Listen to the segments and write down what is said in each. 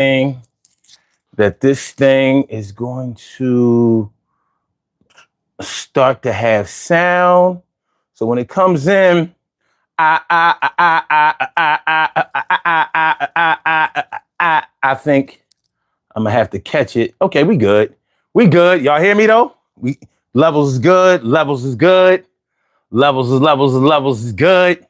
thing that this thing is going to start to have sound. So when it comes in, I think I'm gonna have to catch it. Okay, we good. We good. Y'all hear me though? We levels is good. Levels is good. Levels is good.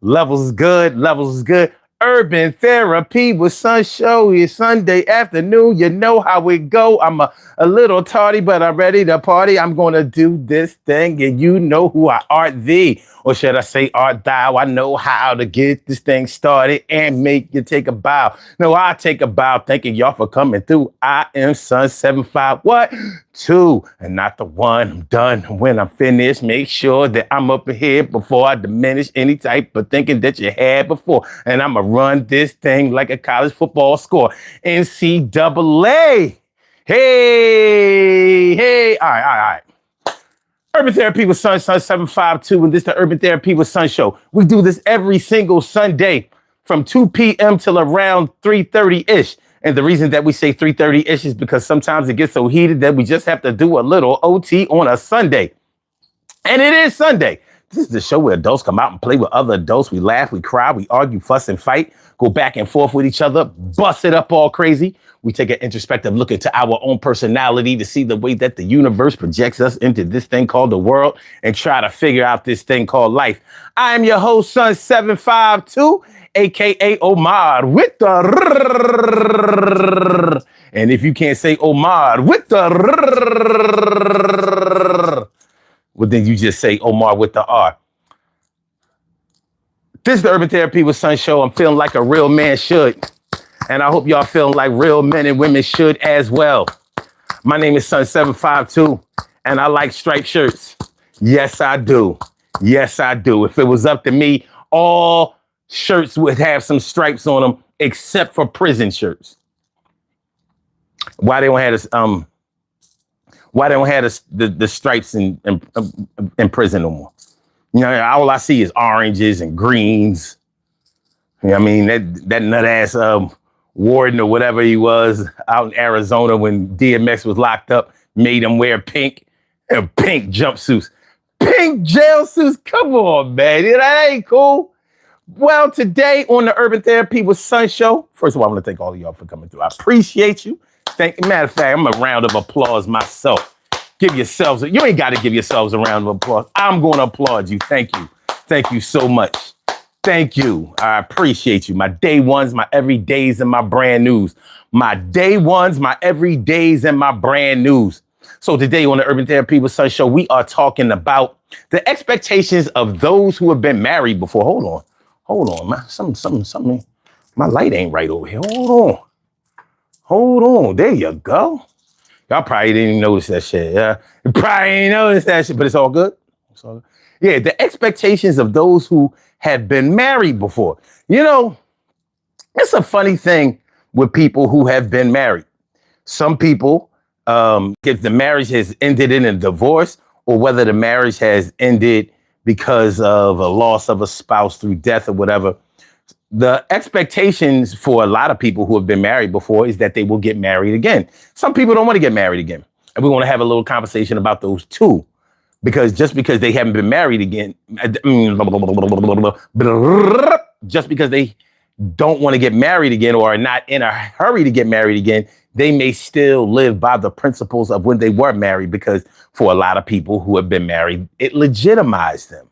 Levels is good. Levels is good. Urban Therapy with Sun Show is Sunday afternoon. You know how it go. I'm a little tardy, but I'm ready to party. I'm going to do this thing, and you know who I art thee. Or should I say art thou? I know how to get this thing started and make you take a bow. No, I take a bow. Thanking y'all for coming through. I am Sun 75. What? 2 and not the 1. I'm done. When I'm finished, make sure that I'm up here before I diminish any type of thinking that you had before. And I'm going to run this thing like a college football score. NCAA. Hey. All right. Urban Therapy with Sun 752, and this is the Urban Therapy with Sun show. We do this every single Sunday from 2 p.m. till around 3:30-ish. And the reason that we say 3:30-ish is because sometimes it gets so heated that we just have to do a little OT on a Sunday. And it is Sunday. This is the show where adults come out and play with other adults. We laugh, we cry, we argue, fuss, and fight, go back and forth with each other, bust it up all crazy. We take an introspective look into our own personality to see the way that the universe projects us into this thing called the world and try to figure out this thing called life. I am your host, Sun 752, aka Omar with the and if you can't say Omar with the well, then you just say Omar with the R. This is the Urban Therapy with Sun show. I'm feeling like a real man should. And I hope y'all feeling like real men and women should as well. My name is Sun 752, and I like striped shirts. Yes, I do. Yes, I do. If it was up to me, all shirts would have some stripes on them, except for prison shirts. Why they don't have this? Why they don't have the stripes in prison no more? You know, all I see is oranges and greens. You know what I mean? That nut ass warden or whatever he was out in Arizona when DMX was locked up made him wear pink jumpsuits, pink jail suits. Come on, man, that ain't cool. Well, today on the Urban Therapy with Sun show, first of all, I want to thank all of y'all for coming through. I appreciate you. Matter of fact, I'm a round of applause myself. Give yourselves, you ain't got to give yourselves a round of applause. I'm going to applaud you. Thank you. Thank you so much. Thank you. I appreciate you. My day ones, my everydays, and my brand news. My day ones, my everydays, and my brand news. So today on the Urban Therapy with Sun show, we are talking about the expectations of those who have been married before. Hold on, man. Something. My light ain't right over here. Hold on. There you go. Y'all probably didn't even notice that shit. Yeah, you probably didn't notice that shit, but it's all good. It's all good. Yeah, the expectations of those who have been married before. You know, it's a funny thing with people who have been married. Some people, if the marriage has ended in a divorce or whether the marriage has ended because of a loss of a spouse through death or whatever, the expectations for a lot of people who have been married before is that they will get married again. Some people don't want to get married again. And we want to have a little conversation about those too. Because just because they haven't been married again, just because they don't want to get married again or are not in a hurry to get married again, they may still live by the principles of when they were married, because for a lot of people who have been married, it legitimized them.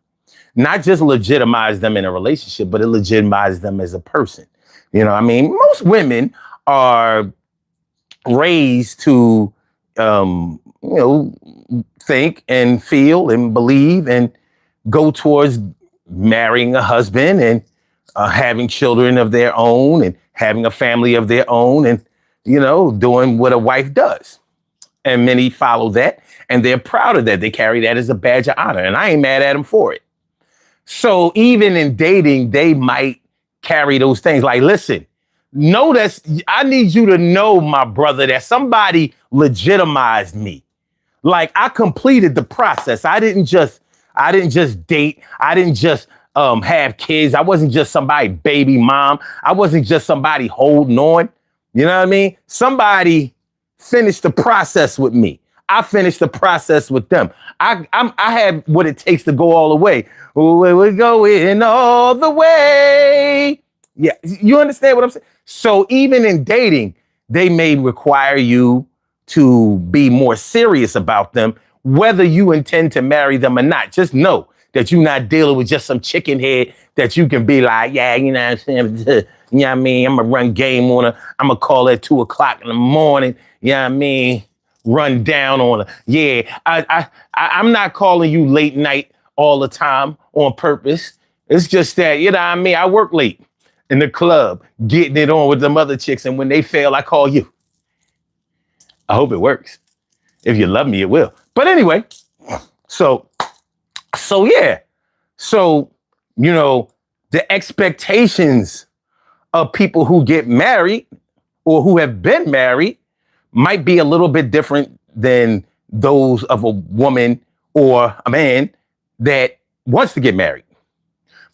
Not just legitimized them in a relationship, but it legitimized them as a person. You know what I mean? Most women are raised to, think and feel and believe and go towards marrying a husband and having children of their own and having a family of their own and, doing what a wife does. And many follow that and they're proud of that. They carry that as a badge of honor. And I ain't mad at them for it. So even in dating, they might carry those things. Like, listen, I need you to know, my brother, that somebody legitimized me. Like, I completed the process. I didn't just date. I didn't just have kids. I wasn't just somebody's baby mom. I wasn't just somebody holding on. You know what I mean? Somebody finished the process with me. I finished the process with them. I have what it takes to go all the way. We're going all the way. Yeah, you understand what I'm saying? So even in dating, they may require you to be more serious about them, whether you intend to marry them or not. Just know that you're not dealing with just some chicken head that you can be like, yeah, you know what I'm saying? You know what I mean? I'm gonna run game on her. I'm gonna call at 2:00 in the morning. You know what I mean? Run down on her. Yeah, I'm not calling you late night all the time on purpose. It's just that, you know what I mean? I work late in the club, getting it on with them other chicks. And when they fail, I call you. I hope it works. If you love me, it will. But anyway, so yeah. So, you know, the expectations of people who get married or who have been married might be a little bit different than those of a woman or a man that wants to get married.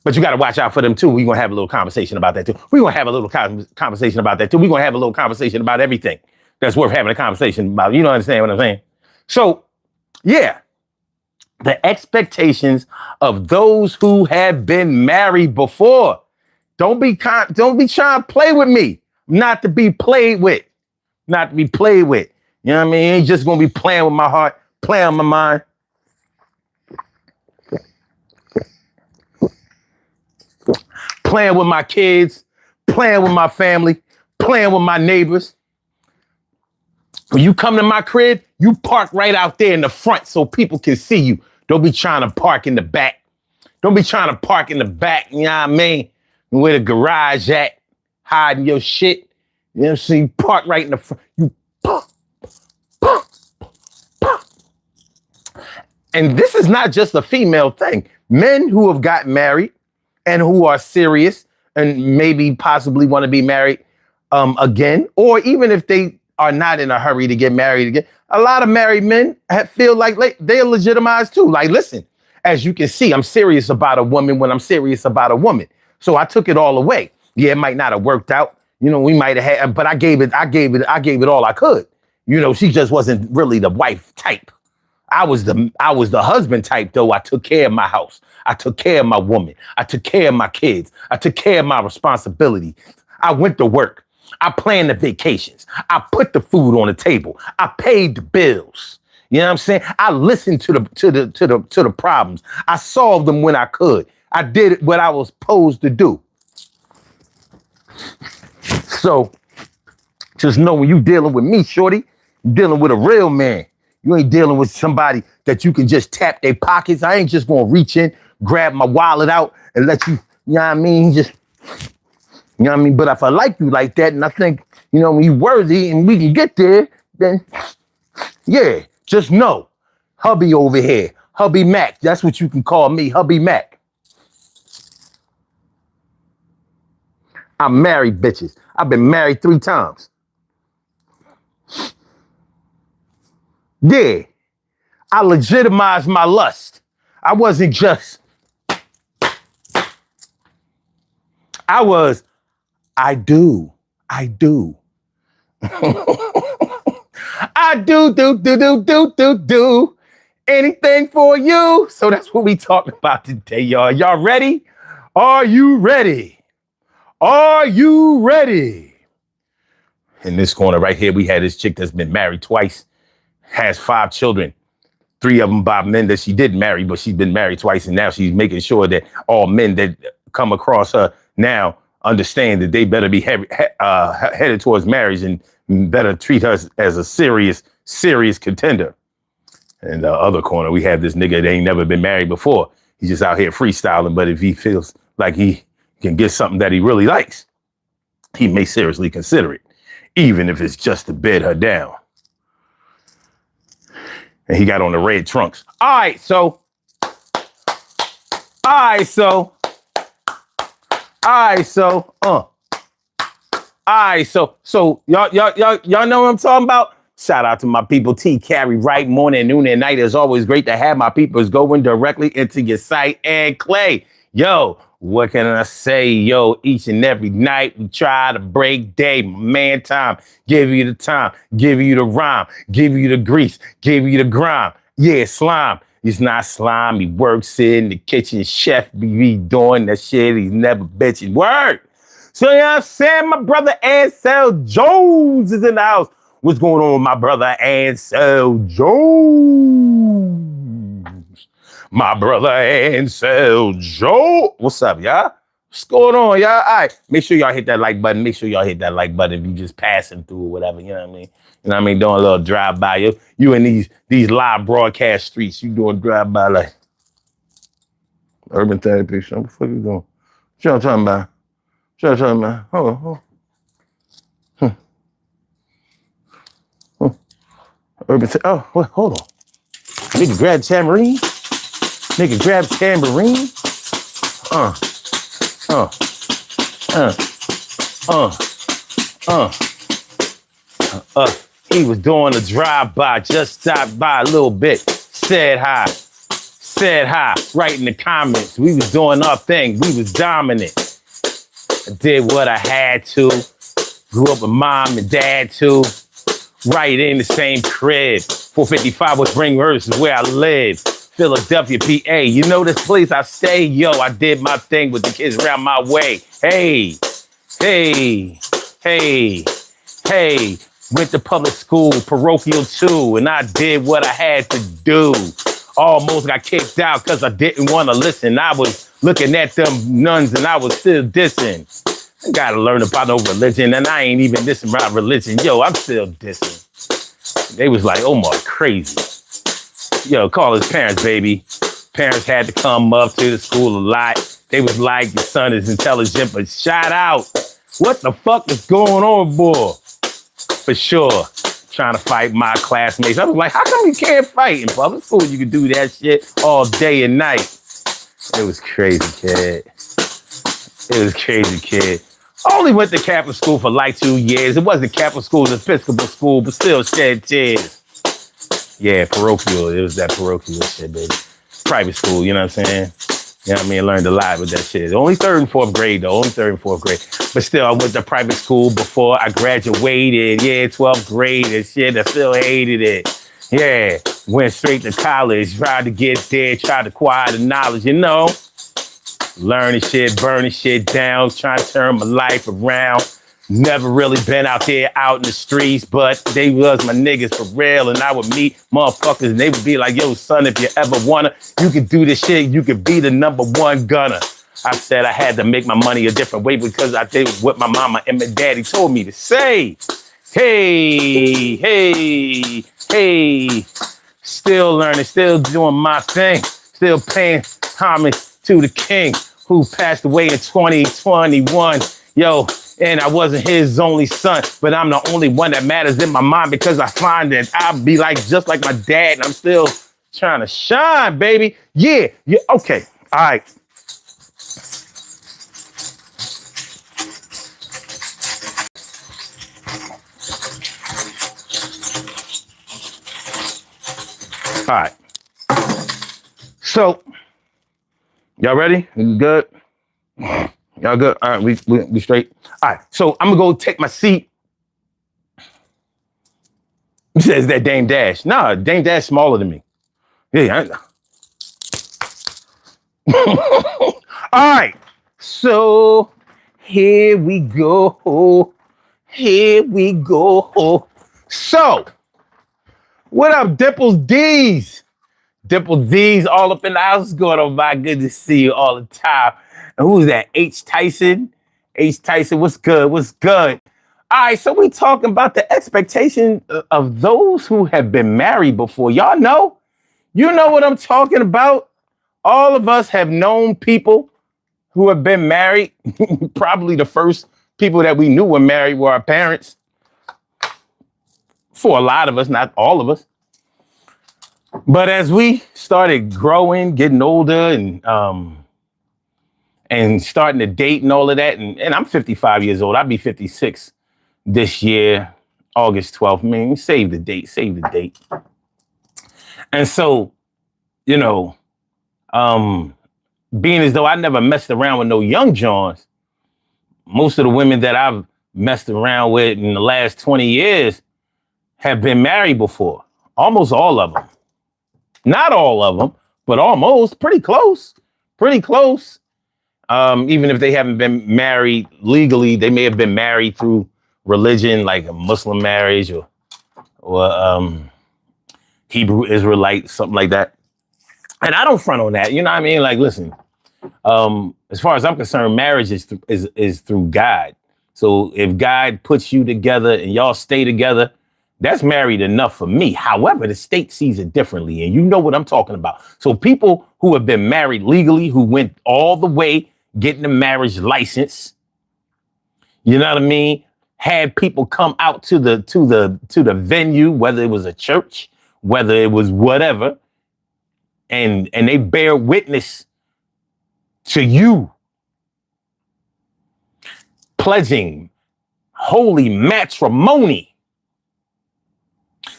But you got to watch out for them too. We're going to have a little conversation about that too. We're going to have a little conversation about that too. We're going to have a little conversation about everything that's worth having a conversation about. You know, understand what I'm saying? So, yeah, the expectations of those who have been married before. Don't be trying to play with me. Not to be played with. Not to be played with. You know what I mean? Ain't just going to be playing with my heart, playing on my mind. Playing with my kids, playing with my family, playing with my neighbors. When you come to my crib, you park right out there in the front so people can see you. Don't be trying to park in the back. Don't be trying to park in the back, you know what I mean? Where the garage at, hiding your shit. You know what I'm saying? Park right in the front. You pump. And this is not just a female thing. Men who have gotten married and who are serious and maybe possibly want to be married again, or even if they are not in a hurry to get married again, a lot of married men feel like they're legitimized too. Like, listen, as you can see, I'm serious about a woman when I'm serious about a woman. So I took it all away. Yeah, it might not have worked out. You know, we might have had, but I gave it all I could. You know, she just wasn't really the wife type. I was the husband type, though. I took care of my house. I took care of my woman. I took care of my kids. I took care of my responsibility. I went to work. I planned the vacations. I put the food on the table. I paid the bills. You know what I'm saying? I listened to the problems. I solved them when I could. I did what I was supposed to do. So just know when you dealing with me, shorty, you're dealing with a real man. You ain't dealing with somebody that you can just tap their pockets. I ain't just gonna reach in, grab my wallet out and let you, you know what I mean? Just, you know what I mean? But if I like you like that and I think, you know, when you're worthy and we can get there, then yeah, just know, hubby over here, hubby Mac. That's what you can call me, hubby Mac. I'm married, bitches. I've been married 3 times. Yeah, I legitimized my lust. I wasn't just, I do. I do anything for you. So that's what we talking about today, y'all. Y'all ready? Are you ready? Are you ready? In this corner right here, we had this chick that's been married twice, has 5 children, 3 of them by men that she didn't marry, but she's been married twice. And now she's making sure that all men that come across her now understand that they better be headed towards marriage and better treat her as a serious contender. In the other corner, we have this nigga that ain't never been married before. He's just out here freestyling. But if he feels like he can get something that he really likes, he may seriously consider it, even if it's just to bed her down. And he got on the red trunks. All right, so y'all know what I'm talking about? Shout out to my people, T Carry, right? Morning, noon, and night. It's always great to have my peoples going directly into your site. And Clay, yo, What can I say? Yo, each and every night we try to break day. My man time, give you the time, give you the rhyme, give you the grease, give you the grime. Yeah, slime. He's not slime. He works in the kitchen. Chef be doing that shit. He's never bitching. Word. So, you know what I'm saying? My brother Ansel Jones is in the house. What's going on with my brother Ansel Jones? My brother Ansel Jones. What's up, y'all? What's going on, y'all? All right. Make sure y'all hit that like button. Make sure y'all hit that like button if you just passing through or whatever. You know what I mean? You know what I mean? Doing a little drive-by. You in these live broadcast streets. You doing drive-by like urban therapy. What the fuck you doing? What y'all talking about? What y'all talking about? Hold on. Urban hold on. Nigga grab tambourine. Nigga grab tambourine. He was doing a drive-by, just stopped by a little bit, said hi, right in the comments. We was doing our thing, we was dominant. I did what I had to, grew up with mom and dad too, right in the same crib. 455 was Ringhurst is where I live. Philadelphia, PA, you know this place I stay. Yo, I did my thing with the kids around my way. Hey. Went to public school, parochial too, and I did what I had to do. Almost got kicked out because I didn't want to listen. I was looking at them nuns and I was still dissing. I gotta learn about no religion, and I ain't even dissing about religion. Yo, I'm still dissing. They was like, Omar, crazy. Yo, call his parents, baby. Parents had to come up to the school a lot. They was like, your son is intelligent, but shout out. What the fuck is going on, boy? For sure. Trying to fight my classmates. I was like, how come you can't fight in public school? You can do that shit all day and night. It was crazy, kid. I only went to Catholic school for like 2 years. It wasn't Catholic school, it was Episcopal school, but still shed tears. Yeah, parochial. It was that parochial shit, baby. Private school, you know what I'm saying? You know what I mean? I learned a lot with that shit. Only 3rd and 4th grade, though. Only 3rd and 4th grade. But still, I went to private school before I graduated. Yeah, 12th grade and shit. I still hated it. Yeah, went straight to college. Tried to get there. Tried to acquire the knowledge, you know? Learning shit, burning shit down. Trying to turn my life around. Never really been out there out in the streets, but they was my niggas for real. And I would meet motherfuckers and they would be like, yo, son, if you ever wanna, you could do this shit. You could be the #1 gunner. I said I had to make my money a different way because I did what my mama and my daddy told me to say. Hey. Still learning, still doing my thing. Still paying homage to the king who passed away in 2021. Yo, and I wasn't his only son, but I'm the only one that matters in my mind because I find that I'll be like just like my dad, and I'm still trying to shine, baby. Yeah, okay, all right. All right. So, y'all ready? You good? Y'all good? All right, we straight. All right, so I'm gonna go take my seat. He says that Dame Dash. Nah, Dame Dash smaller than me. Yeah. All right, so here we go. So, what up, Dimples D's? Dimples D's all up in the house. What's going on, my? Good to see you all the time. And who's that? H. Tyson? H. Tyson, what's good? All right, so we talking about the expectation of those who have been married before. Y'all know? You know what I'm talking about? All of us have known people who have been married. Probably the first people that we knew were married were our parents. For a lot of us, not all of us. But as we started growing, getting older, and starting to date and all of that, and I'm 55 years old. I'll be 56 this year, August 12th. I mean, save the date. And so, you know, being as though I never messed around with no young Johns, most of the women that I've messed around with in the last 20 years have been married before. Almost all of them. Not all of them, but almost. Pretty close. Pretty close. Even if they haven't been married legally, they may have been married through religion, like a Muslim marriage or Hebrew Israelite, something like that. And I don't front on that. You know what I mean? Like, listen, as far as I'm concerned, marriage is through God. So if God puts you together and y'all stay together, that's married enough for me. However, the state sees it differently, and you know what I'm talking about. So people who have been married legally, who went all the way getting a marriage license, you know what I mean? Had people come out to the venue, whether it was a church, whether it was whatever, and they bear witness to you pledging holy matrimony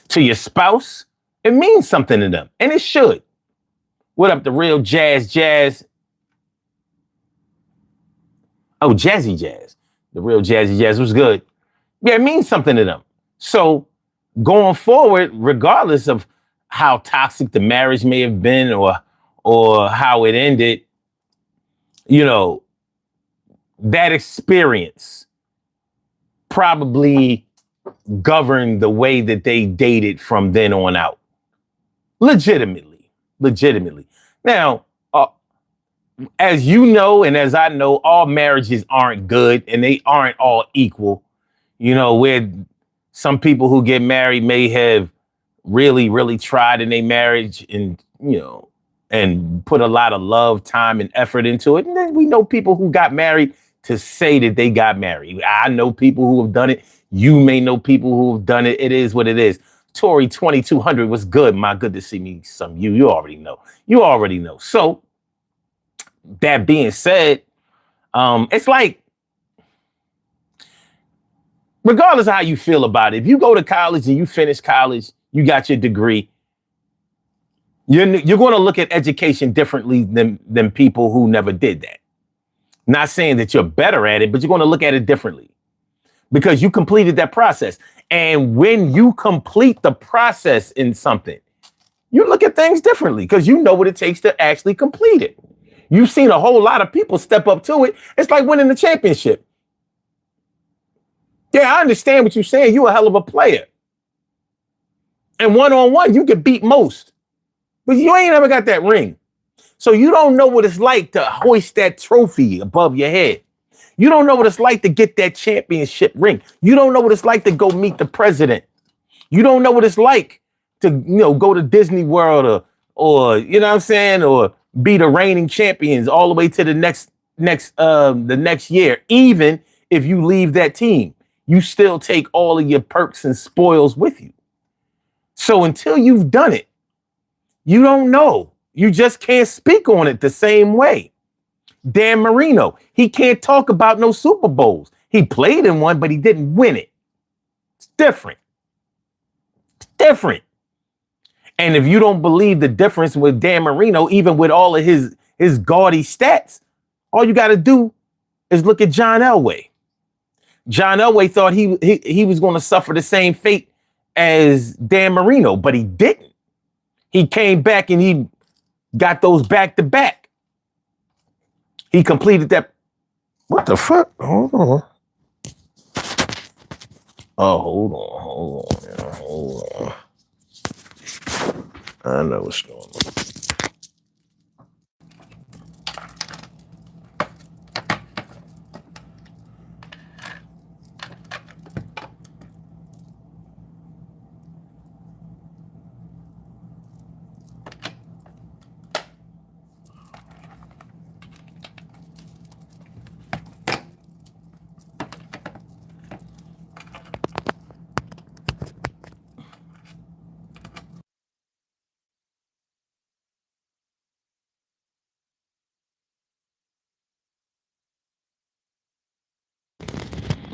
to your spouse. It means something to them, and it should. What up, the real jazz? Oh, Jazzy Jazz. The real Jazzy Jazz was good. Yeah, it means something to them. So going forward, regardless of how toxic the marriage may have been or how it ended, you know, that experience probably governed the way that they dated from then on out. Legitimately. Now, as you know, and as I know, all marriages aren't good and they aren't all equal. You know, where some people who get married may have really, really tried in their marriage and, you know, and put a lot of love, time, and effort into it. And then we know people who got married to say that they got married. I know people who have done it. You may know people who have done it. It is what it is. Tory 2200 was good. My, good to see me some you. You already know. So that being said, it's like, regardless of how you feel about it, if you go to college and you finish college, you got your degree, you're going to look at education differently than people who never did that. Not saying that you're better at it, but you're going to look at it differently because you completed that process. And when you complete the process in something, you look at things differently because you know what it takes to actually complete it. You've seen a whole lot of people step up to it. It's like winning the championship. Yeah, I understand what you're saying. You're a hell of a player. And one-on-one, you can beat most. But you ain't ever got that ring. So you don't know what it's like to hoist that trophy above your head. You don't know what it's like to get that championship ring. You don't know what it's like to go meet the president. You don't know what it's like to, you know, go to Disney World or you know what I'm saying, or be the reigning champions all the way to the next year. Even if you leave that team, you still take all of your perks and spoils with you. So until you've done it, you don't know. You just can't speak on it the same way. Dan Marino, he can't talk about no Super Bowls. He played in one, but he didn't win it. It's different. And if you don't believe the difference with Dan Marino, even with all of his gaudy stats, all you got to do is look at John Elway. John Elway thought he was going to suffer the same fate as Dan Marino, but he didn't. He came back and he got those back to back. He completed that. What the fuck? Hold on. Oh, hold on. I know what's going on.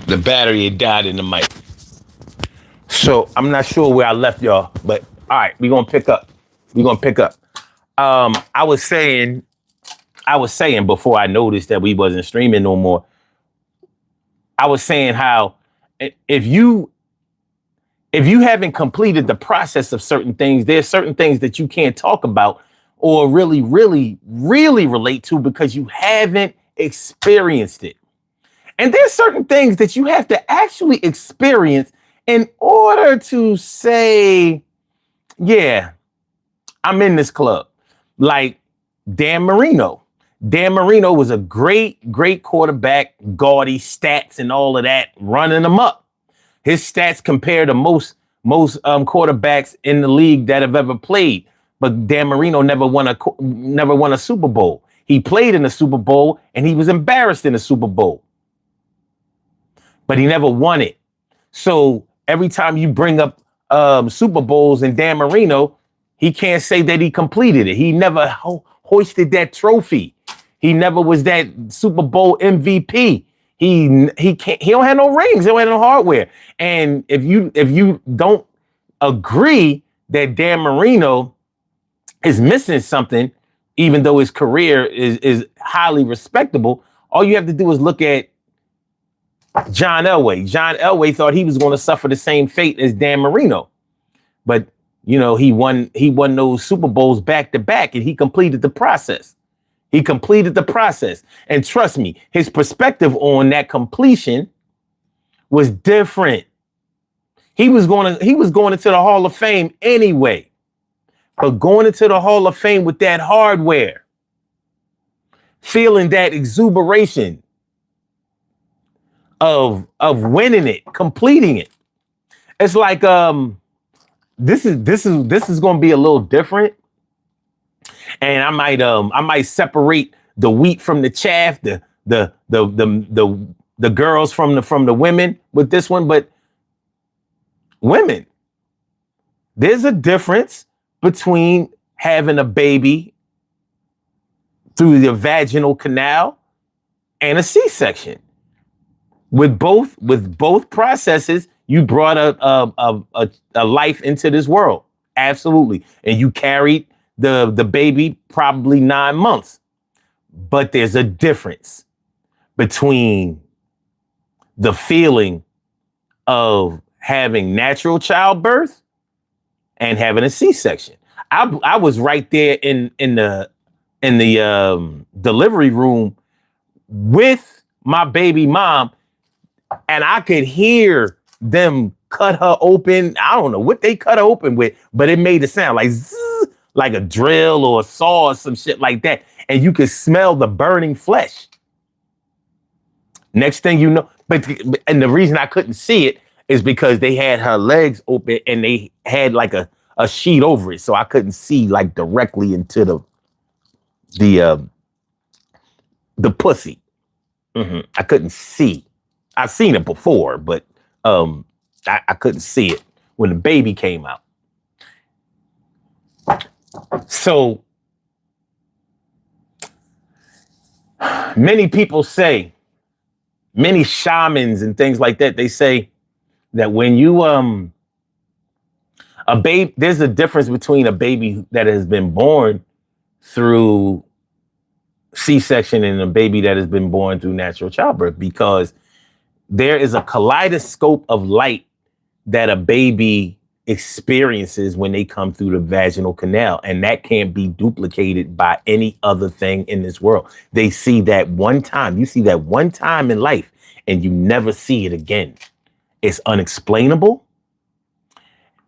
The battery had died in the mic. So I'm not sure where I left y'all, but all right, we're gonna pick up. I was saying I was saying before I noticed that we wasn't streaming no more, I was saying how if you haven't completed the process of certain things, there's certain things that you can't talk about or really, really, really relate to because you haven't experienced it. And there's certain things that you have to actually experience in order to say, yeah, I'm in this club. Like Dan Marino. Dan Marino was a great, great quarterback, gaudy stats and all of that, running them up. His stats compare to most quarterbacks in the league that have ever played. But Dan Marino never won a Super Bowl. He played in the Super Bowl and he was embarrassed in the Super Bowl. But he never won it. So every time you bring up Super Bowls and Dan Marino, he can't say that he completed it. He never hoisted that trophy. He never was that Super Bowl MVP. He can't. He don't have no rings. He don't have no hardware. And if you don't agree that Dan Marino is missing something, even though his career is highly respectable, all you have to do is look at John Elway. John Elway thought he was going to suffer the same fate as Dan Marino, but you know he won those Super Bowls back to back, and he completed the process. He completed the process, and trust me, his perspective on that completion was different. He was going into the Hall of Fame anyway, but going into the Hall of Fame with that hardware, feeling that exuberation of winning it, completing it. It's like this is going to be a little different, and I might separate the wheat from the chaff, the girls from the women with this one. But women, there's a difference between having a baby through the vaginal canal and a C-section. With both processes, you brought a life into this world. Absolutely. And you carried the baby probably 9 months. But there's a difference between the feeling of having natural childbirth and having a C-section. I was right there in the delivery room with my baby mom, and I could hear them cut her open. I don't know what they cut her open with, but it made it sound like zzz, like a drill or a saw or some shit like that. And you could smell the burning flesh. Next thing you know, and the reason I couldn't see it is because they had her legs open and they had like a sheet over it. So I couldn't see like directly into the pussy. Mm-hmm. I couldn't see. I've seen it before, but I couldn't see it when the baby came out. So many people say, many shamans and things like that, they say that when you there's a difference between a baby that has been born through C-section and a baby that has been born through natural childbirth, because there is a kaleidoscope of light that a baby experiences when they come through the vaginal canal, and that can't be duplicated by any other thing in this world. They see that one time. You see that one time in life, and you never see it again. It's unexplainable,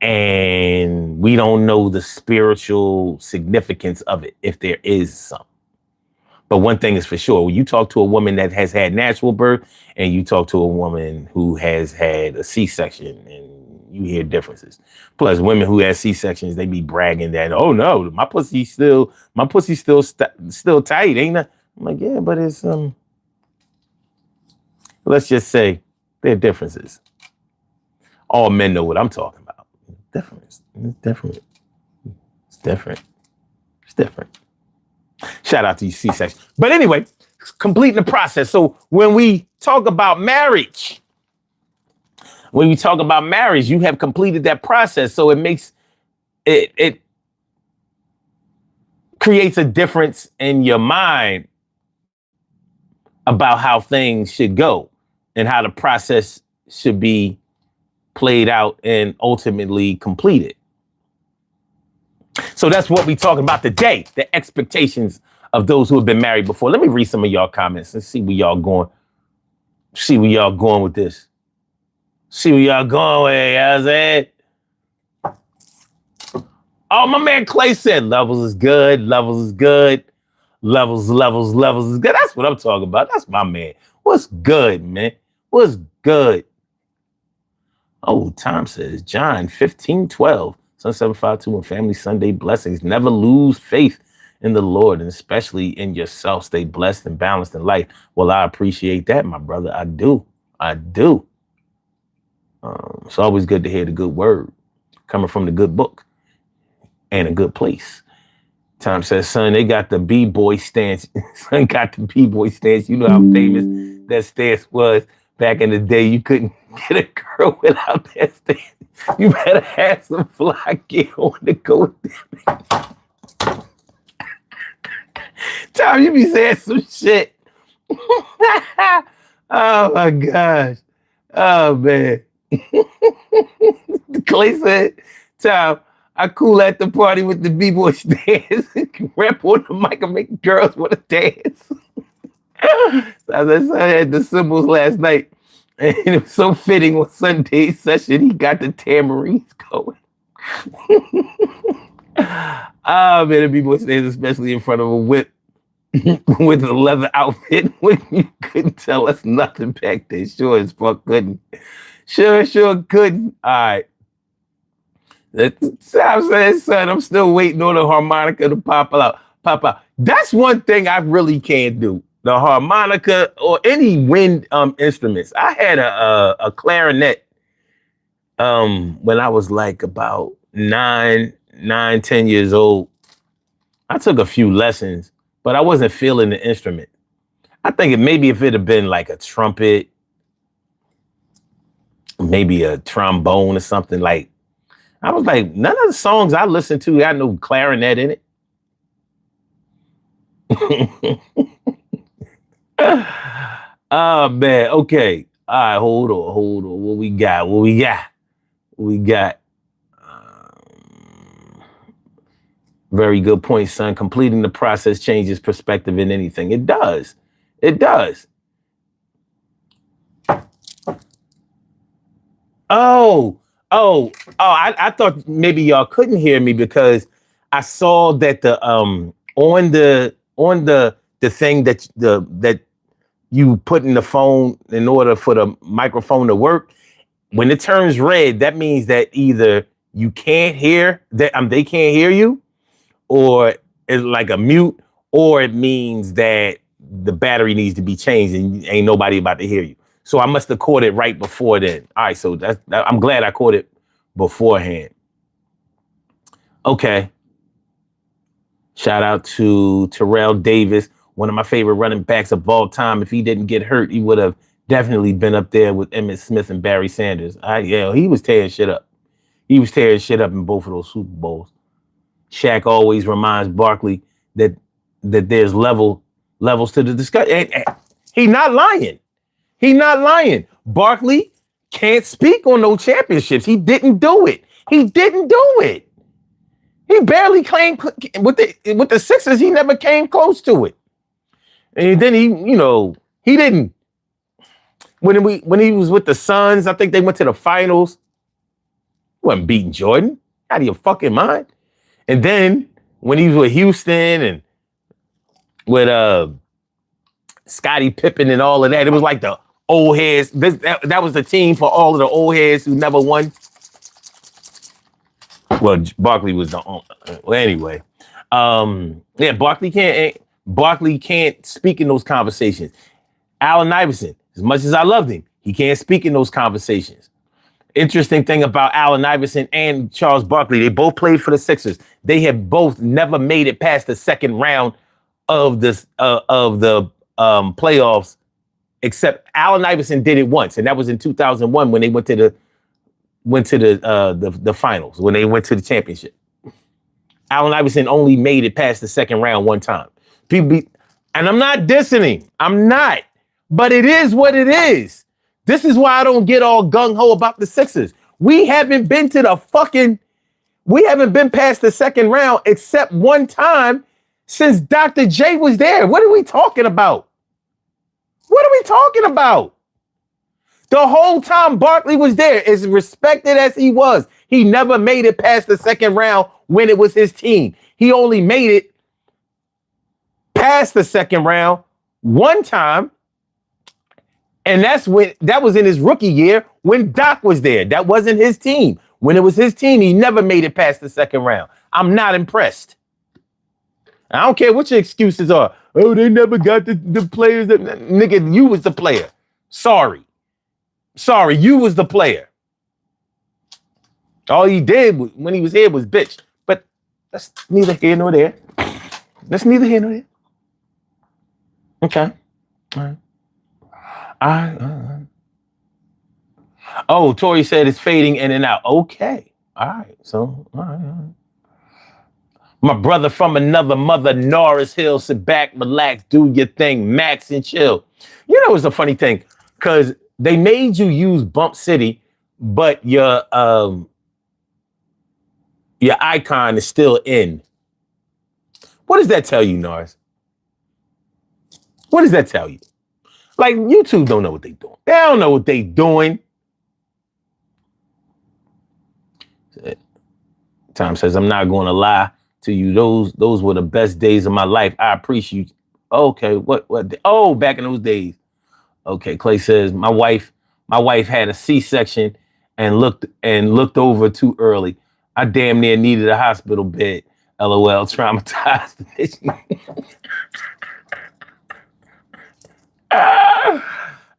and we don't know the spiritual significance of it, if there is some. But one thing is for sure, when you talk to a woman that has had natural birth and you talk to a woman who has had a C-section, and you hear differences. Plus, women who have C-sections, they be bragging that, oh no, my pussy's still tight, ain't it? I'm like, yeah, but it's let's just say there are differences. All men know what I'm talking about. It's different. Shout out to you, C-section. But anyway, completing the process. So when we talk about marriage, you have completed that process. So it makes it creates a difference in your mind about how things should go and how the process should be played out and ultimately completed. So that's what we're talking about today, the expectations of those who have been married before. Let me read some of y'all comments and see where y'all going. See where y'all going with this. See where y'all going with it, you know what I'm saying? Oh, my man Clay said levels is good, levels is good. Levels is good. That's what I'm talking about. That's my man. What's good, man? What's good? Oh, Tom says, John 15:12, Son 752 and Family Sunday blessings. Never lose faith in the Lord, and especially in yourself. Stay blessed and balanced in life. Well, I appreciate that, my brother. I do. It's always good to hear the good word coming from the good book and a good place. Tom says, son, they got the B-boy stance. Son got the B-boy stance. You know how famous that stance was back in the day. You couldn't get a girl without that stance. You better have some fly gear on to go with that. Tom, you be saying some shit. Oh, my gosh. Oh, man. Clay said, Tom, I cool at the party with the B-boy stance. Rap on the mic and make girls want to dance. As I said, I had the cymbals last night. And it was so fitting on Sunday's session. He got the tamarines going. Oh, man, the B-boy stance, especially in front of a whip with a leather outfit when you couldn't tell us nothing back there. Sure as fuck couldn't. Sure couldn't. All right. I'm saying, son, I'm still waiting on the harmonica to pop out. That's one thing I really can't do. The harmonica or any wind instruments. I had a clarinet when I was like about 10 years old. I took a few lessons, but I wasn't feeling the instrument. I think maybe if it had been like a trumpet, maybe a trombone or something, like, I was like, none of the songs I listened to had no clarinet in it. Oh, man. Okay. All right. Hold on. What we got? Very good point, son. Completing the process changes perspective in anything. It does. I thought maybe y'all couldn't hear me because I saw that the on the thing that you put in the phone in order for the microphone to work, when it turns red, that means that either you can't hear that they can't hear you, or it's like a mute, or it means that the battery needs to be changed and ain't nobody about to hear you. So I must have caught it right before then. All right, so I'm glad I caught it beforehand. Okay. Shout out to Terrell Davis, one of my favorite running backs of all time. If he didn't get hurt, he would have definitely been up there with Emmitt Smith and Barry Sanders. He was tearing shit up. He was tearing shit up in both of those Super Bowls. Shaq always reminds Barkley that there's levels to the discussion. He not lying. Barkley can't speak on no championships. He didn't do it. He barely claimed with the Sixers. He never came close to it. And then he didn't. When he was with the Suns, I think they went to the finals. He wasn't beating Jordan. Out of your fucking mind. And then when he was with Houston and with Scottie Pippen and all of that, it was like the old heads. That was the team for all of the old heads who never won. Well, Barkley was the only. Well, anyway, Barkley can't speak in those conversations. Allen Iverson, as much as I loved him, he can't speak in those conversations. Interesting thing about Allen Iverson and Charles Barkley, they both played for the Sixers. They have both never made it past the second round of the playoffs, except Allen Iverson did it once, and that was in 2001 when they went to the finals, when they went to the championship. Allen Iverson only made it past the second round one time. And I'm not dissing him. I'm not. But it is what it is. This is why I don't get all gung-ho about the Sixers. We haven't been past the second round except one time since Dr. J was there. What are we talking about? What are we talking about? The whole time Barkley was there, as respected as he was, he never made it past the second round when it was his team. He only made it past the second round one time. And that was in his rookie year when Doc was there. That wasn't his team. When it was his team, he never made it past the second round. I'm not impressed. I don't care what your excuses are. Oh, they never got the players that nigga, you was the player. Sorry, you was the player. All he did when he was here was bitch. But that's neither here nor there. That's neither here nor there. Okay. All right. Oh, Tori said it's fading in and out. Okay. All right. So, all right. My brother from another mother, Norris Hill, sit back, relax, do your thing, max and chill. You know, it's a funny thing because they made you use Bump City, but your icon is still in. What does that tell you, Norris? What does that tell you? Like, YouTube don't know what they doing. They don't know what they doing. Tom says, I'm not going to lie to you. Those were the best days of my life. I appreciate you. Okay, what? Oh, back in those days. Okay, Clay says, my wife had a C-section and looked over too early. I damn near needed a hospital bed. LOL, traumatized.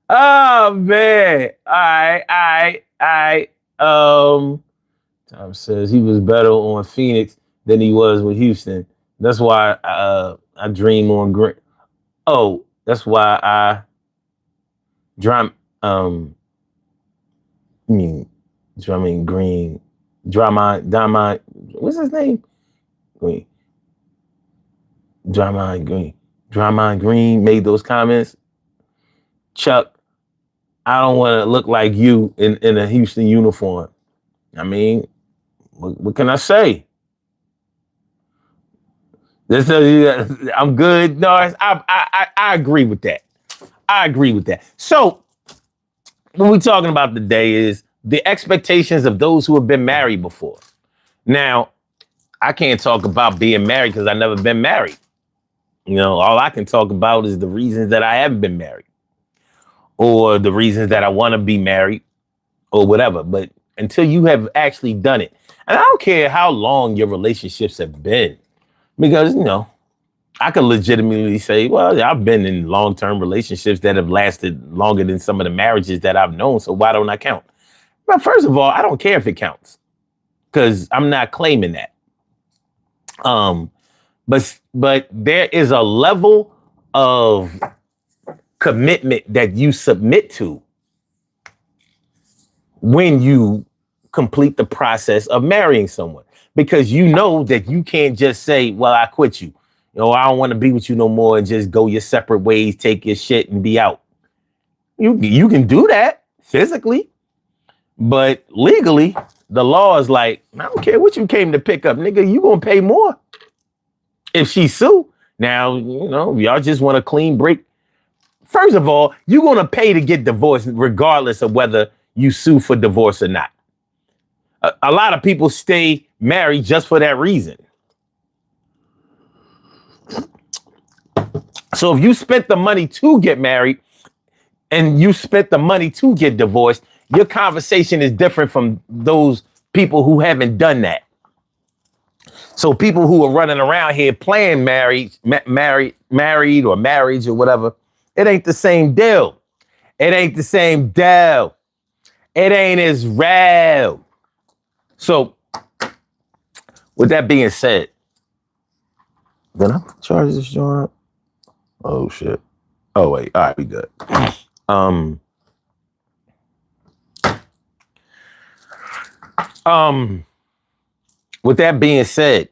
Oh man. All right. Tom says he was better on Phoenix than he was with Houston. That's why I dream on green. Oh, that's why I dream green. Drama. What's his name? Green. Drama Green made those comments. Chuck, I don't want to look like you in a Houston uniform. I mean, what can I say? I'm good. No, I agree with that. I agree with that. So what we're talking about today is the expectations of those who have been married before. Now, I can't talk about being married because I've never been married. You know, all I can talk about is the reasons that I haven't been married or the reasons that I want to be married or whatever. But until you have actually done it, and I don't care how long your relationships have been, because, you know, I could legitimately say, well, I've been in long-term relationships that have lasted longer than some of the marriages that I've known. So why don't I count? Well, first of all, I don't care if it counts because I'm not claiming that. But there is a level of commitment that you submit to when you complete the process of marrying someone, because you know that you can't just say, well, I quit you. You know, I don't want to be with you no more and just go your separate ways, take your shit and be out. You can do that physically, but legally, the law is like, I don't care what you came to pick up, nigga, you gonna pay more if she sue. Now, you know, y'all just want a clean break. First of all, you're gonna pay to get divorced regardless of whether you sue for divorce or not. A lot of people stay married just for that reason. So if you spent the money to get married and you spent the money to get divorced, your conversation is different from those people who haven't done that. So people who are running around here playing married or marriage or whatever, it ain't the same deal. It ain't the same deal. It ain't as real. So, with that being said, then I charge this joint up. Oh shit. Oh wait. All right, we good. With that being said,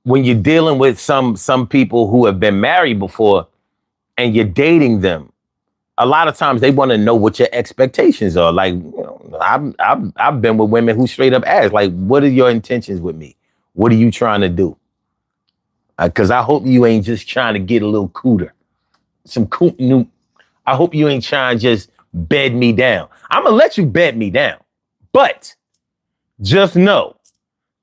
when you're dealing with some people who have been married before and you're dating them, a lot of times they want to know what your expectations are. Like, I've been with women who straight up ask, like, what are your intentions with me? What are you trying to do? Because I hope you ain't just trying to get a little cooter. I hope you ain't trying to just bed me down. I'm going to let you bed me down. But just know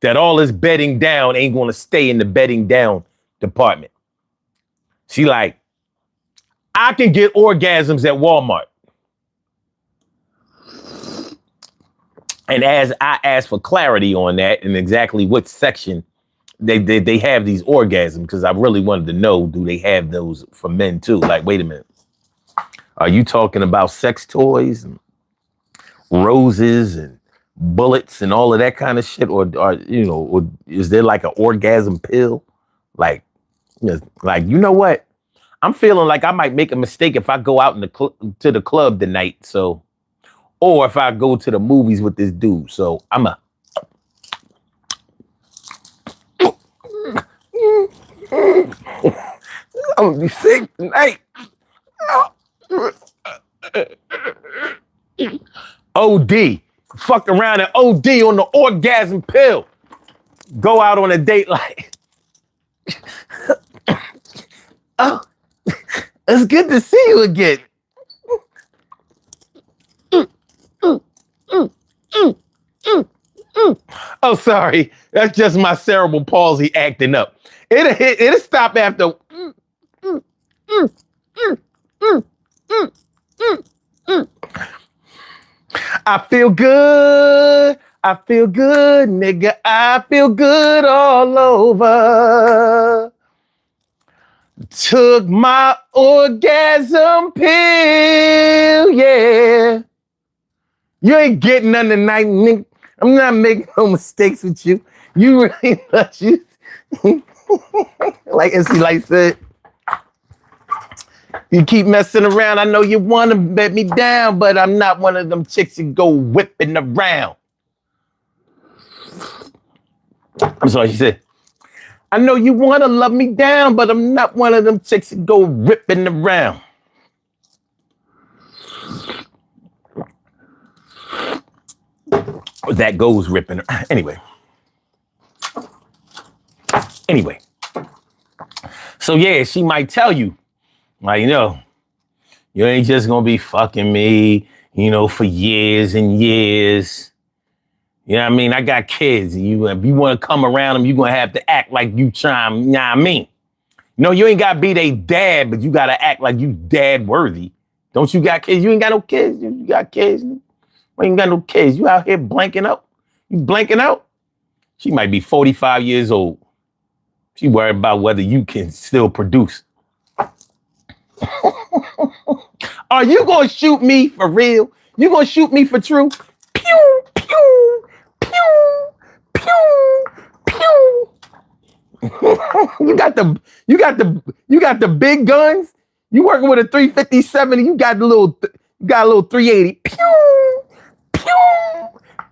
that all this bedding down ain't going to stay in the bedding down department. She like, I can get orgasms at Walmart. And as I asked for clarity on that and exactly what section they have these orgasms, because I really wanted to know, do they have those for men too? Like, wait a minute. Are you talking about sex toys and roses and bullets and all of that kind of shit? Or is there like an orgasm pill? Like, you know what? I'm feeling like I might make a mistake if I go out to the club tonight. So, or if I go to the movies with this dude. So I'm gonna be sick tonight. OD. Fuck around and OD on the orgasm pill. Go out on a date like, oh, it's good to see you again. Oh, sorry. That's just my cerebral palsy acting up. It'll stop after. I feel good. I feel good, nigga. I feel good all over. Took my orgasm pill, yeah. You ain't getting none tonight, nigga. I'm not making no mistakes with you. You really thought you, like MC Light said, you keep messing around. I know you want to bet me down, but I'm not one of them chicks you go whipping around. I'm sorry, she said, I know you want to love me down, but I'm not one of them chicks that go ripping around. That goes ripping. Anyway. So yeah, she might tell you, like, you ain't just gonna be fucking me, for years and years. You know what I mean? I got kids. If you want to come around them, you're going to have to act like you trying, you know what I mean? You ain't got to be their dad, but you got to act like you dad worthy. Don't you got kids? You ain't got no kids. You got kids. You ain't got no kids. You out here blanking out. You blanking out? She might be 45 years old. She worried about whether you can still produce. Are you going to shoot me for real? You going to shoot me for true? Pew, pew. Pew, pew, pew. You got the big guns. You working with a 357. You got a little 380. Pew, pew,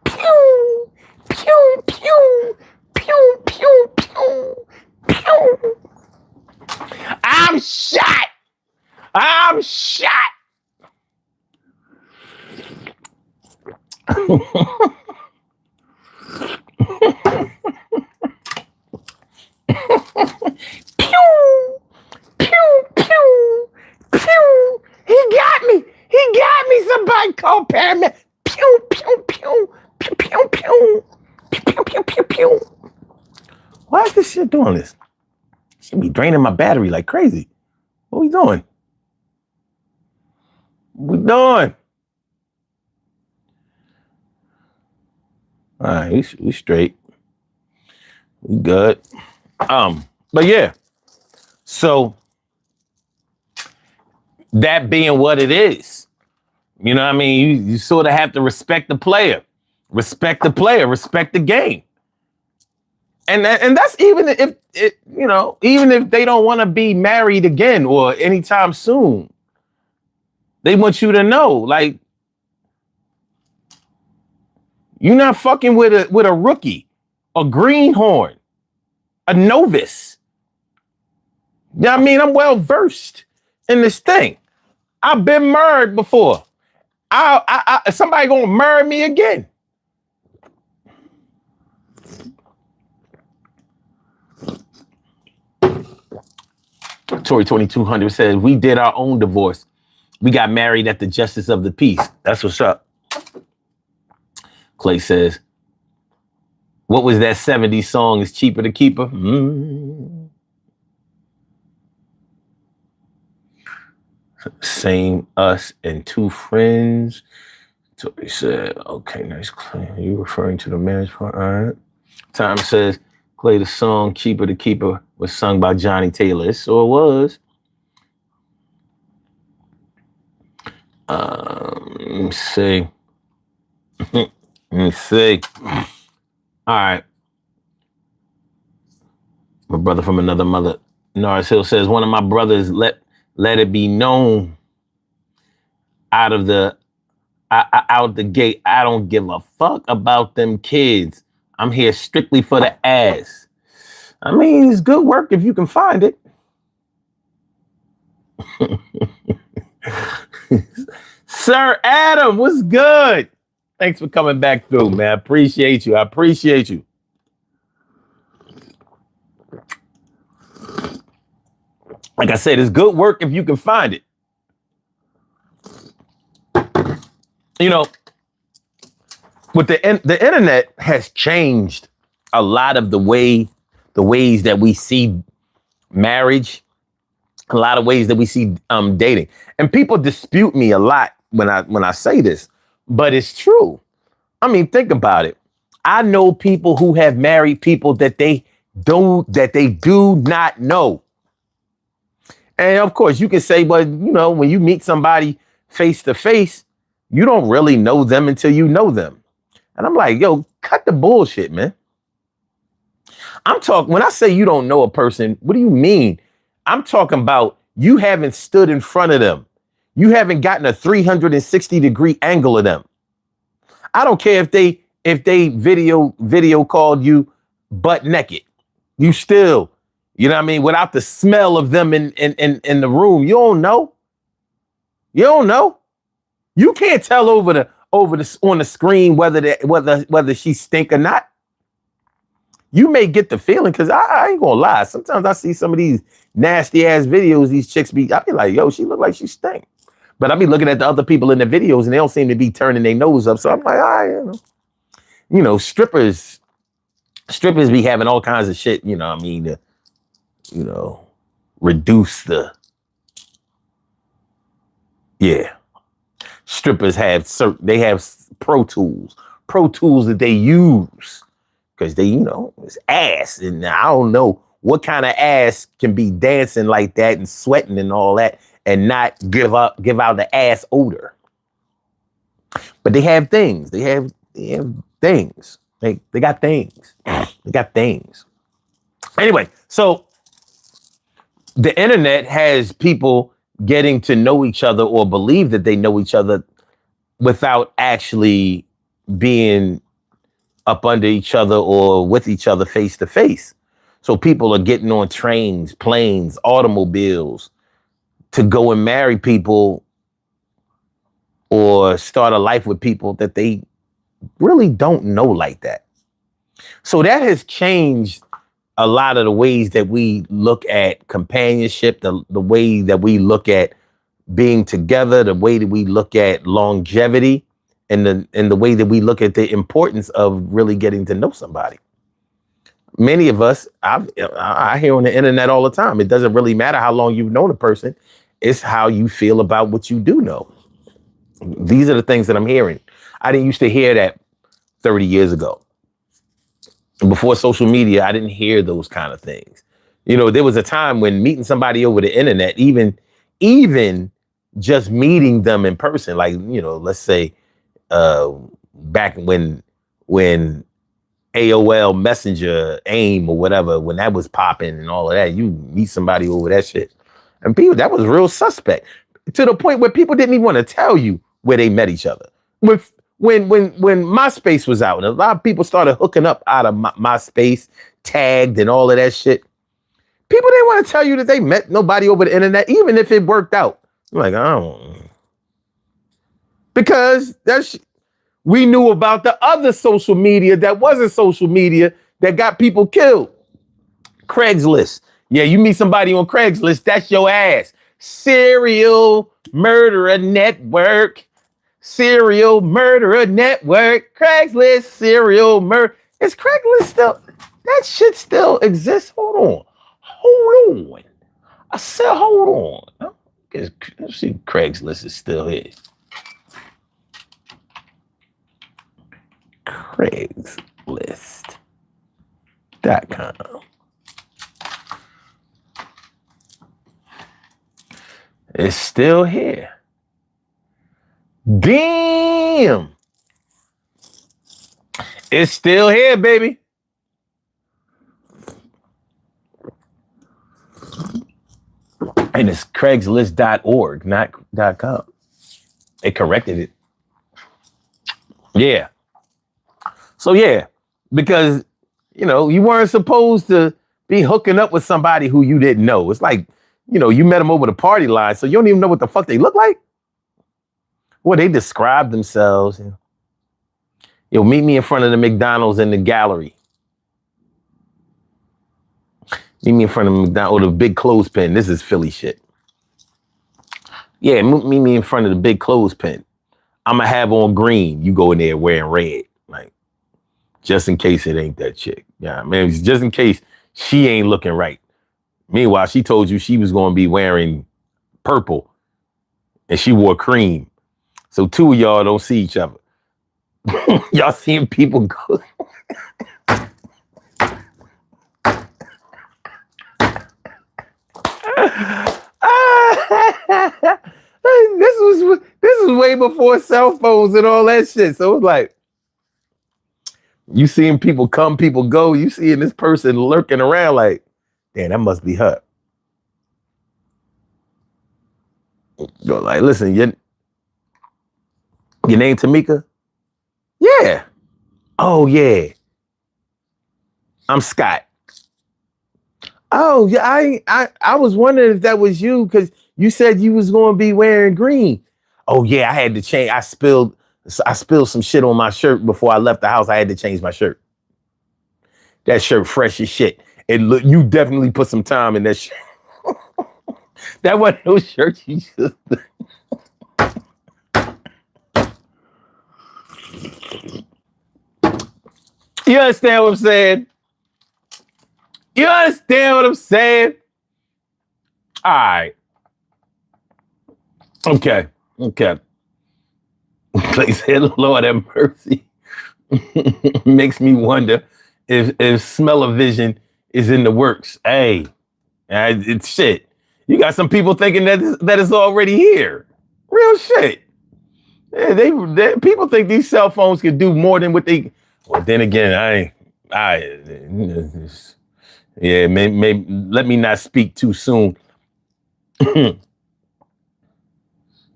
pew, pew, pew, pew, pew, pew, pew. I'm shot. Pew, pew, pew, pew. He got me. Somebody call paramedic. Pew, pew, pew, pew, pew, pew, pew, pew, pew, pew. Why is this shit doing this? Should be draining my battery like crazy. What we doing? All right, we straight. We good. But yeah. So that being what it is, you know what I mean? You sort of have to respect the player, respect the game. And that's even if they don't want to be married again or anytime soon. They want you to know, like, you're not fucking with a rookie, a greenhorn. a novice. You know what I mean? I'm well versed in this thing. I've been married before. Somebody gonna marry me again. Tory 2200 says, we did our own divorce. We got married at the Justice of the Peace. That's what's up. Clay says, what was that 70s song? It's cheaper to keep her? Same us and two friends. Tory said, okay, nice. Clay. Are you referring to the marriage part? All right. Time says, Clay, the song Cheaper to Keep Her was sung by Johnny Taylor. So it was. Let me see. Let me see. All right. My brother from another mother, Norris Hill, says, one of my brothers let it be known out the gate, I don't give a fuck about them kids. I'm here strictly for the ass. I mean, it's good work if you can find it. Sir Adam, what's good? Thanks for coming back through, man. I appreciate you. Like I said, it's good work if you can find it. You know, with the internet has changed a lot of the ways that we see marriage, a lot of ways that we see dating. And people dispute me a lot when I say this, but it's true. I mean, think about it. I know people who have married people that they do not know. And of course, you can say, but you know, when you meet somebody face to face, you don't really know them until you know them. And I'm like, yo, cut the bullshit, man. I'm talking, when I say you don't know a person, what do you mean? I'm talking about you haven't stood in front of them. You haven't gotten a 360-degree angle of them. I don't care if they video called you butt naked. You still, you know what I mean, without the smell of them in the room. You don't know. You don't know. You can't tell over the on the screen whether she stink or not. You may get the feeling, because I ain't gonna lie. Sometimes I see some of these nasty ass videos these chicks I be like, yo, she look like she stink. But I be looking at the other people in the videos and they don't seem to be turning their nose up. So I'm like, all right, you know, strippers be having all kinds of shit, you know what I mean, to, you know, reduce the, yeah. Strippers have they have Pro Tools that they use because they, you know, it's ass. And I don't know what kind of ass can be dancing like that and sweating and all that and not give out the ass odor. But they have things. They have things. They got things. They got things. Anyway, so the internet has people getting to know each other or believe that they know each other without actually being up under each other or with each other face to face. So people are getting on trains, planes, automobiles to go and marry people or start a life with people that they really don't know like that. So that has changed a lot of the ways that we look at companionship, the way that we look at being together, the way that we look at longevity, and the way that we look at the importance of really getting to know somebody. Many of us, I hear on the internet all the time, it doesn't really matter how long you've known a person. It's how you feel about what you do know. These are the things that I'm hearing. I didn't used to hear that 30 years ago. Before social media, I didn't hear those kind of things. You know, there was a time when meeting somebody over the internet, even just meeting them in person, like, you know, let's say back when AOL Messenger, AIM or whatever, when that was popping and all of that, you meet somebody over that shit. And people, that was real suspect to the point where people didn't even want to tell you where they met each other. when MySpace was out, and a lot of people started hooking up out of MySpace, tagged and all of that shit. People didn't want to tell you that they met nobody over the internet, even if it worked out. I'm like, I don't. Because we knew about the other social media that wasn't social media that got people killed. Craigslist. Yeah, you meet somebody on Craigslist, that's your ass. Serial murderer network. Serial murderer network. Craigslist, serial murder. Is Craigslist still, that shit still exists? Hold on. I said, hold on. Let's see, Craigslist is still here. Craigslist.com. It's still here. Damn. It's still here, baby. And it's Craigslist.org, not .com. It corrected it. Yeah. So yeah, because, you know, you weren't supposed to be hooking up with somebody who you didn't know. It's like, you know, you met them over the party line, so you don't even know what the fuck they look like. Well, they describe themselves. Yo, meet me in front of the McDonald's in the gallery. Meet me in front of McDonald's, or the big clothespin. This is Philly shit. Yeah, meet me in front of the big clothespin. I'm gonna have on green. You go in there wearing red, like, just in case it ain't that chick. Yeah, man, just in case she ain't looking right. Meanwhile, she told you she was gonna be wearing purple, and she wore cream. So two of y'all don't see each other. Y'all seeing people go. This was way before cell phones and all that shit. So it's like, you seeing people come, people go. You seeing this person lurking around like, damn, that must be her. Go like, listen, your name Tamika? Yeah. Oh yeah. I'm Scott. Oh yeah, I was wondering if that was you, because you said you was going to be wearing green. Oh yeah, I had to change. I spilled some shit on my shirt before I left the house. I had to change my shirt. That shirt fresh as shit. You definitely put some time in that shirt. That wasn't no shirt you just. You understand what I'm saying? You understand what I'm saying? All right. Okay. Please say, Lord have mercy. Makes me wonder if smell-o-vision is in the works. Hey, it's shit. You got some people thinking that it's already here. Real shit. Yeah, people think these cell phones can do more than what they. Well, then again, yeah, maybe let me not speak too soon.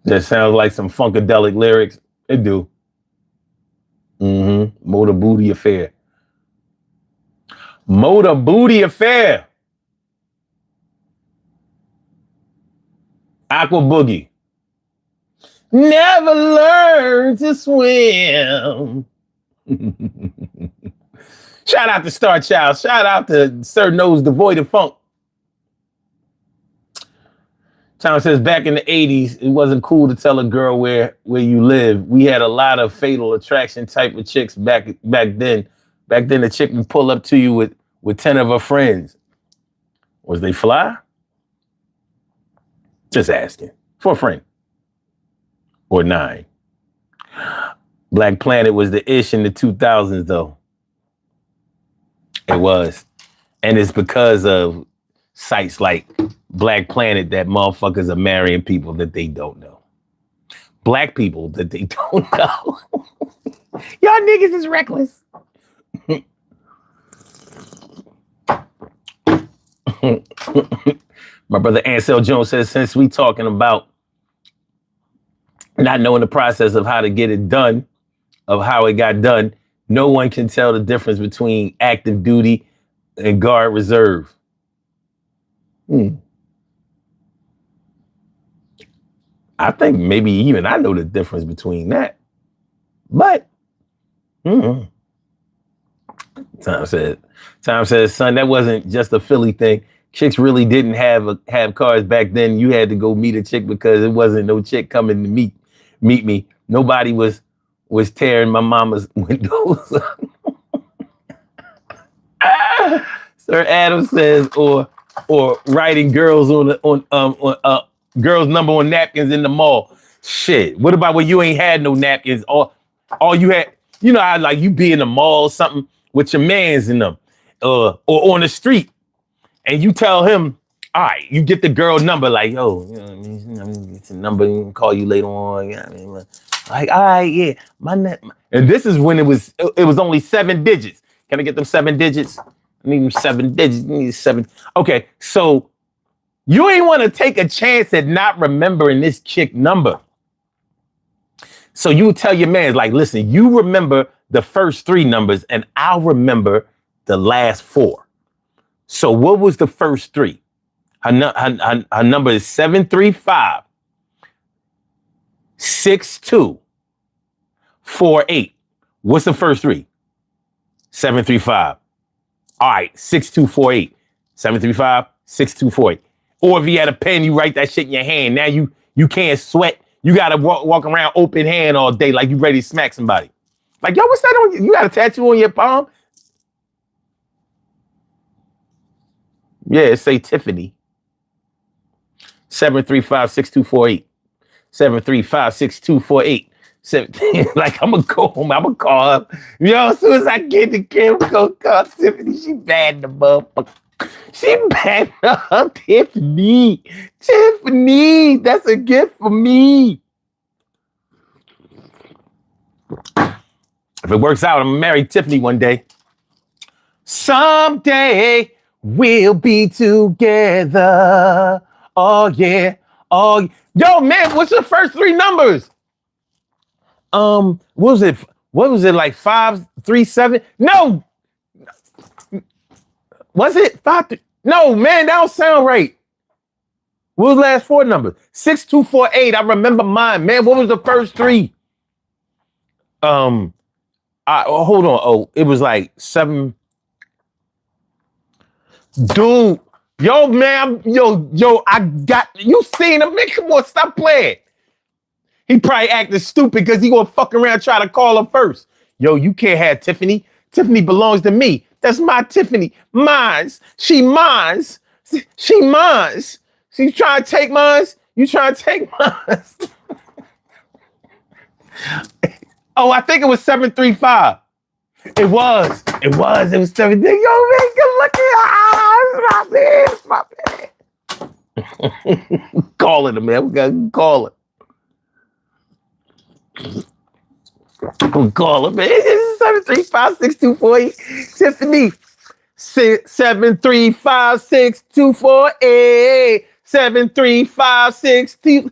That sounds like some funkadelic lyrics. It do. Motor Booty Affair. Motor Booty Affair. Aqua Boogie. Never learned to swim. Shout out to Star Child. Shout out to Sir Nose Devoid of Funk. Tom says, back in the 80s, it wasn't cool to tell a girl where you live. We had a lot of Fatal Attraction type of chicks back then. Back then, the chick would pull up to you with 10 of her friends. Was they fly? Just asking. For a friend. Or 9. Black Planet was the ish in the 2000s, though. It was. And it's because of sites like Black Planet that motherfuckers are marrying people that they don't know. Black people that they don't know. Y'all niggas is reckless. My brother Ansel Jones says, since we talking about not knowing the process of how to get it done, of how it got done. No one can tell the difference between active duty and guard reserve. I think maybe even I know the difference between that. But Tom says, son, that wasn't just a Philly thing. Chicks really didn't have cars back then. You had to go meet a chick because it wasn't no chick coming to meet me. Nobody was tearing my mama's windows. Sir Adam says, or writing girls on girls' number on napkins in the mall. Shit. What about when you ain't had no napkins? All you had, you know, how like you be in the mall or something with your mans in them, or on the street, and you tell him, all right, you get the girl number, like, yo, you know what I mean? It's a number, you can call you later on. You know what I mean? Like, all right, yeah, and this is when it was only 7 digits. Can I get them 7 digits? I need them 7 digits. I need 7. Okay, so you ain't want to take a chance at not remembering this chick number. So you tell your man, like, listen, you remember the first 3 numbers and I'll remember the last 4. So what was the first 3? Her number is 735 6248. What's the first 3? 735. All right, 6248. 735 6248. Or if you had a pen, you write that shit in your hand. Now you can't sweat. You gotta walk around open hand all day like you ready to smack somebody. Like, yo, what's that on you? You got a tattoo on your palm? Yeah, it say Tiffany. 735-6248. 735-6248. Like, I'm gonna go home. I'm gonna call her. Yo, as soon as I get the camera, I'm gonna call Tiffany. She bad in the motherfucker. She bad up, Tiffany. Tiffany, that's a gift for me. If it works out, I'm gonna marry Tiffany one day. Someday we'll be together. Oh yeah. Oh, yo, man, what's the first 3 numbers? What was it? What was it, like 537? No. Was it 5? No, man, that don't sound right. What was the last 4 numbers? 6248. I remember mine, man. What was the first 3? Hold on. Oh, it was like 7. Dude, yo, man, I got you seen him, man. Come on, stop playing. He probably acting stupid because he gonna fuck around try to call her first. Yo, you can't have Tiffany. Tiffany belongs to me. That's my Tiffany. Mines. She mines. She mines. She trying to take mines. You trying to take mines. Oh, I think it was 735. It was 7. Yo, man, good looking. It's my bad. Calling him, man. We gotta call it. I'm calling, man. It's 735-6248. Tiffany. 735-6248. 735-62.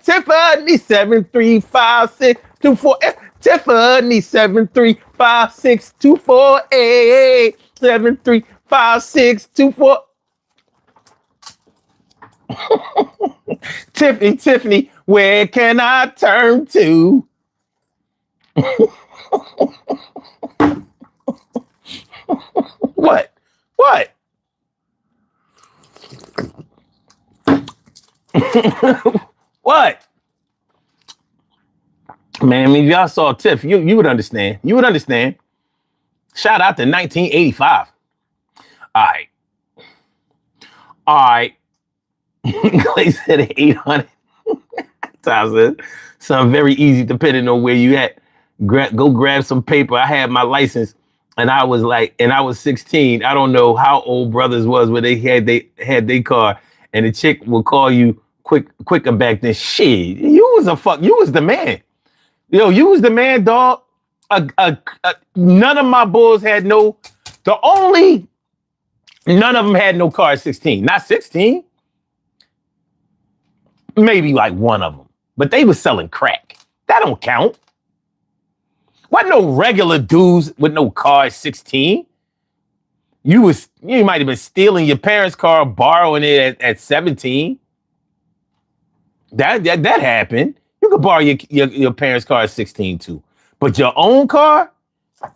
Tiffany. 735-6248. Tiffany. 735-6248. 735-6248. Tiffany, where can I turn to? What? What? Man, if y'all saw Tiff, you would understand. You would understand. Shout out to 1985. All right. Clay said 800. Tom said, something very easy depending on where you at. Go grab some paper. I had my license and I was 16. I don't know how old brothers was where they had their car and the chick will call you quicker back then. Shit, you was the man. Yo, you was the man, dog. None of my bulls had none of them had no car at 16. Not 16. Maybe like one of them. But they was selling crack. That don't count. Wasn't no regular dudes with no car at 16. You might have been stealing your parents' car, borrowing it at 17. That happened. You could borrow your parents' car at 16 too. But your own car, I'm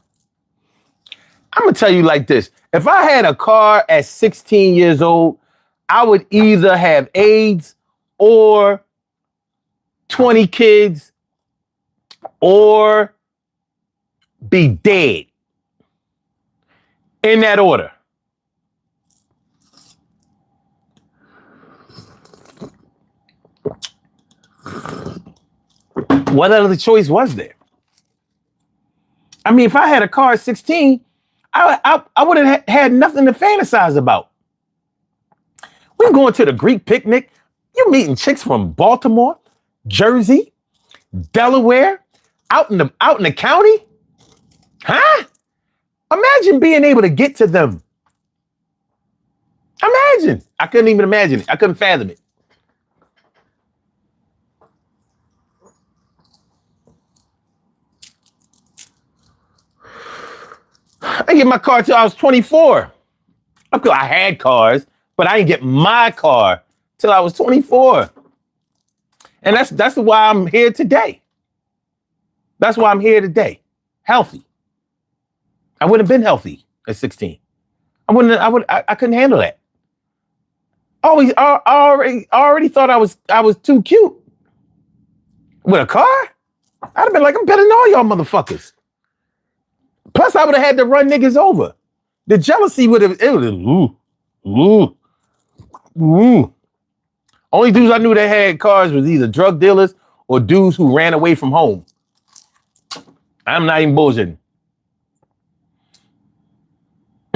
gonna tell you like this. If I had a car at 16 years old, I would either have AIDS or 20 kids or be dead. In that order. What other choice was there? I mean, if I had a car at 16, I would have had nothing to fantasize about. We're going to the Greek picnic. You're meeting chicks from Baltimore, Jersey, Delaware, out in the county. Huh? Imagine being able to get to them. Imagine. I couldn't even imagine it. I couldn't fathom it. I didn't get my car till I was 24. I had cars, but I didn't get my car till I was 24. And that's why I'm here today. That's why I'm here today. Healthy. I wouldn't have been healthy at 16. I couldn't handle that. I already thought I was too cute. With a car? I'd have been like, I'm better than all y'all motherfuckers. Plus, I would have had to run niggas over. The jealousy would have, Only dudes I knew that had cars was either drug dealers or dudes who ran away from home. I'm not even bullshitting.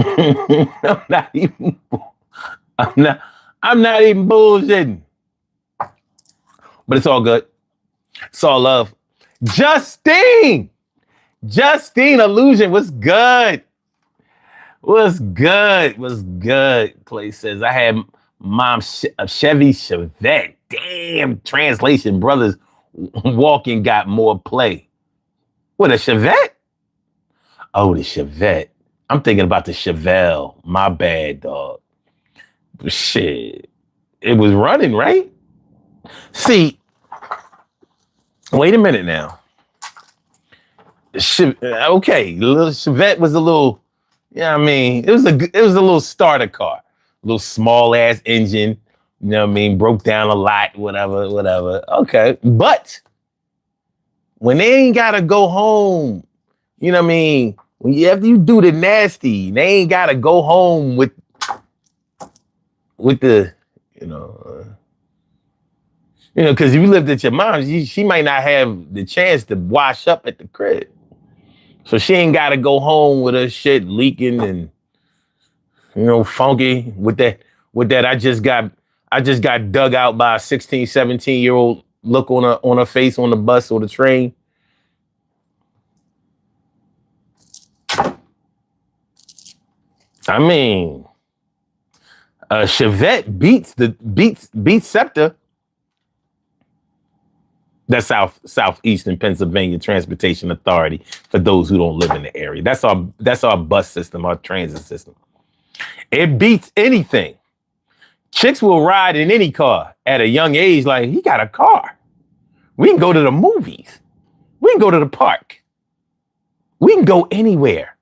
I'm not even bullshitting. But it's all good. It's all love. Justine Illusion, what's good? What's good? Clay says, I had mom a Chevy Chevette. Damn, translation, brothers walking got more play. What, a Chevette? Oh, the Chevette. I'm thinking about the Chevelle. My bad, dog. Shit. It was running, right? See, wait a minute now. Okay, the little Chevette was a little, it was a little starter car. A little small ass engine, broke down a lot, whatever. Okay. But when they ain't gotta go home, when you do the nasty, they ain't gotta go home with the, because if you lived at your mom's, she might not have the chance to wash up at the crib. So she ain't got to go home with her shit leaking and, funky with that. I just got dug out by a 16, 17-year-old look on her face on the bus or the train. I mean, Chevette beats Scepter. That's Southeastern Pennsylvania Transportation Authority for those who don't live in the area. That's our bus system, our transit system. It beats anything. Chicks will ride in any car at a young age. Like, he got a car. We can go to the movies. We can go to the park. We can go anywhere.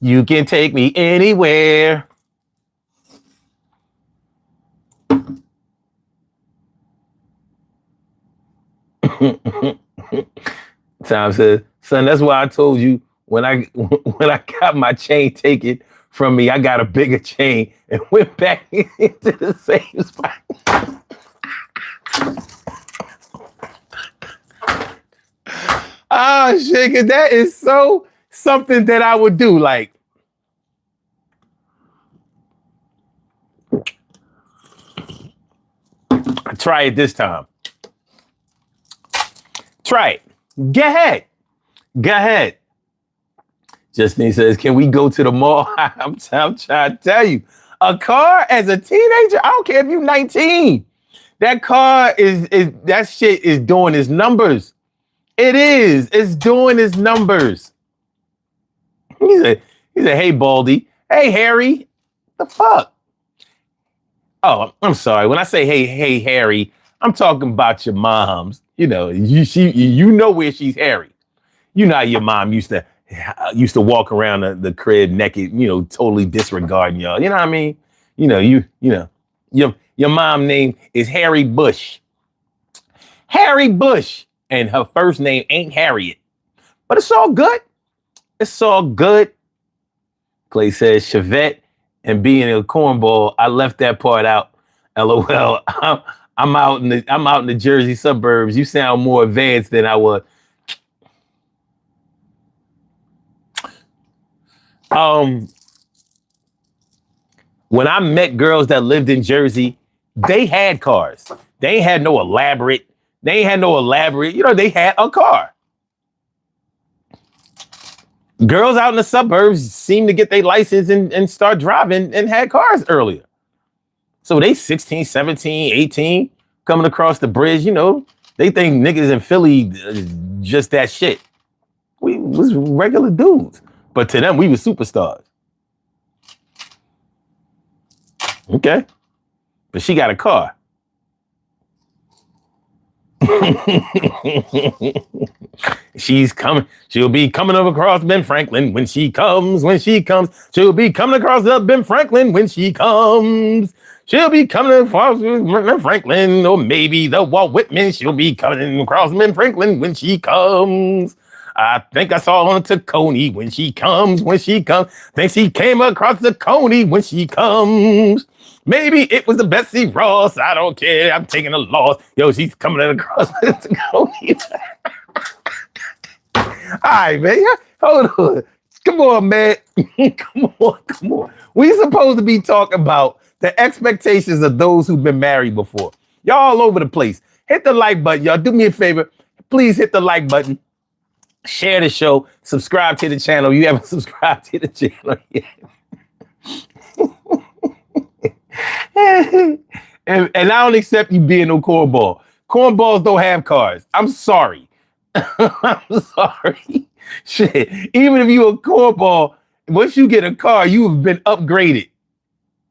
You can take me anywhere. Tom says, son, that's why I told you when I got my chain taken from me, I got a bigger chain and went back into the same spot. Oh shit, 'cause that is so something that I would do. Like, try it this time. Try it. Go ahead. Justine says, can we go to the mall? I'm trying to tell you. A car as a teenager, I don't care if you're 19. That car is that shit is doing its numbers. It is. It's doing its numbers. He said, hey, Baldy. Hey, Harry. The fuck? Oh, I'm sorry. When I say hey, Harry, I'm talking about your mom's. You know, you know where she's Harry. You know how your mom used to walk around the crib naked, you know, totally disregarding y'all. You know what I mean? You know, your mom name is Harry Bush. Harry Bush. And her first name ain't Harriet. But it's all good. It's all good. Clay says Chevette and being a cornball. I left that part out. LOL. I'm out in the Jersey suburbs. You sound more advanced than I was. When I met girls that lived in Jersey, they had cars. They ain't had no elaborate. You know, they had a car. Girls out in the suburbs seem to get their license and start driving and had cars earlier. So they 16, 17, 18 coming across the bridge, you know, they think niggas in Philly just that shit. We was regular dudes. But to them, we were superstars. Okay. But she got a car. She's coming. She'll be coming across Ben Franklin when she comes. She'll be coming across Ben Franklin when she comes. She'll be coming across Ben Franklin, or maybe the Walt Whitman. She'll be coming across Ben Franklin when she comes. I think I saw her on Tacony when she comes. Think she came across the Coney when she comes. Maybe it was the Betsy Ross. I don't care. I'm taking a loss. Yo, she's coming across the Tacony. All right, man. Hold on. Come on, man. Come on. We supposed to be talking about the expectations of those who've been married before. Y'all all over the place. Hit the like button. Y'all do me a favor. Please hit the like button. Share the show. Subscribe to the channel. You haven't subscribed to the channel yet. and I don't accept you being no cornball. Cornballs don't have cars. I'm sorry. I'm sorry. Shit. Even if you a cornball, once you get a car, you have been upgraded.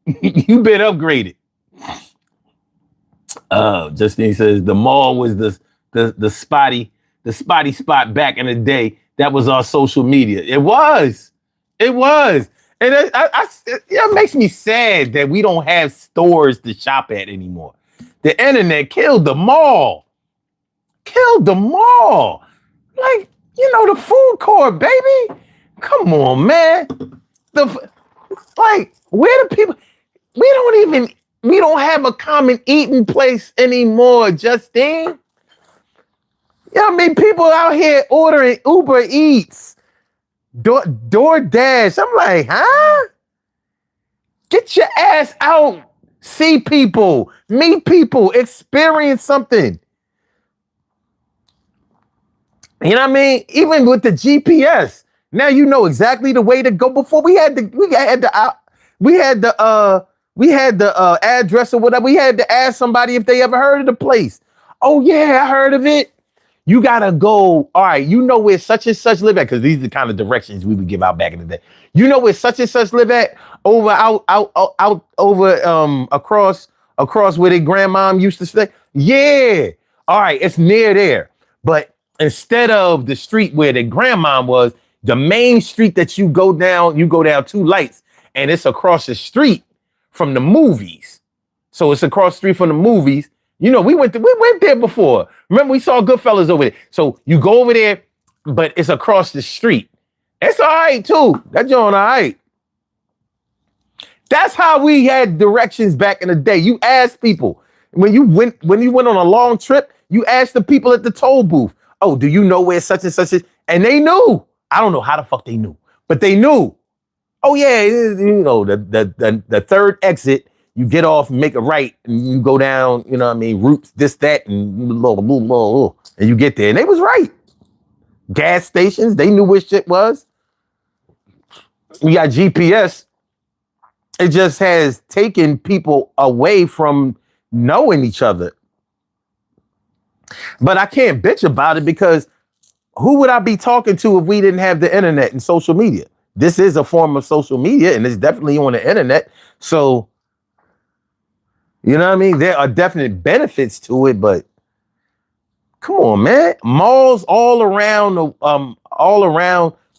You've been upgraded. Justine says the mall was the spotty spot back in the day. That was our social media. It was. And it makes me sad that we don't have stores to shop at anymore. The internet killed the mall. Like, you know, the food court, baby. Come on, man. Where the people? We don't have a common eating place anymore, Justine. You know what I mean? People out here ordering Uber Eats, DoorDash. I'm like, huh? Get your ass out. See people. Meet people. Experience something. You know what I mean? Even with the GPS, now you know exactly the way to go. Before we had the address or whatever. We had to ask somebody if they ever heard of the place. Oh yeah, I heard of it. You gotta go. All right, you know where such and such live at, because these are the kind of directions we would give out back in the day. You know where such and such live at across where their grandmom used to stay. Yeah. All right, it's near there. But instead of the street where the grandmom was, the main street that you go down 2 lights, and it's across the street from the movies. So it's across the street from the movies. You know, we went there before. Remember, we saw Goodfellas over there. So you go over there, but it's across the street. It's all right too. That joint all right. That's how we had directions back in the day. You asked people when you went on a long trip. You asked the people at the toll booth, "Oh, do you know where such and such is?" And they knew. I don't know how the fuck they knew, but they knew. Oh yeah, you know, the third exit. You get off, make a right, and you go down, you know what I mean, routes, this, that, and blah, blah, blah, blah, and you get there. And they was right. Gas stations, they knew where shit was. We got GPS. It just has taken people away from knowing each other. But I can't bitch about it, because who would I be talking to if we didn't have the internet and social media? this is a form of social media, and it's definitely on the internet. So, you know what I mean? There are definite benefits to it, but come on, man. Malls all around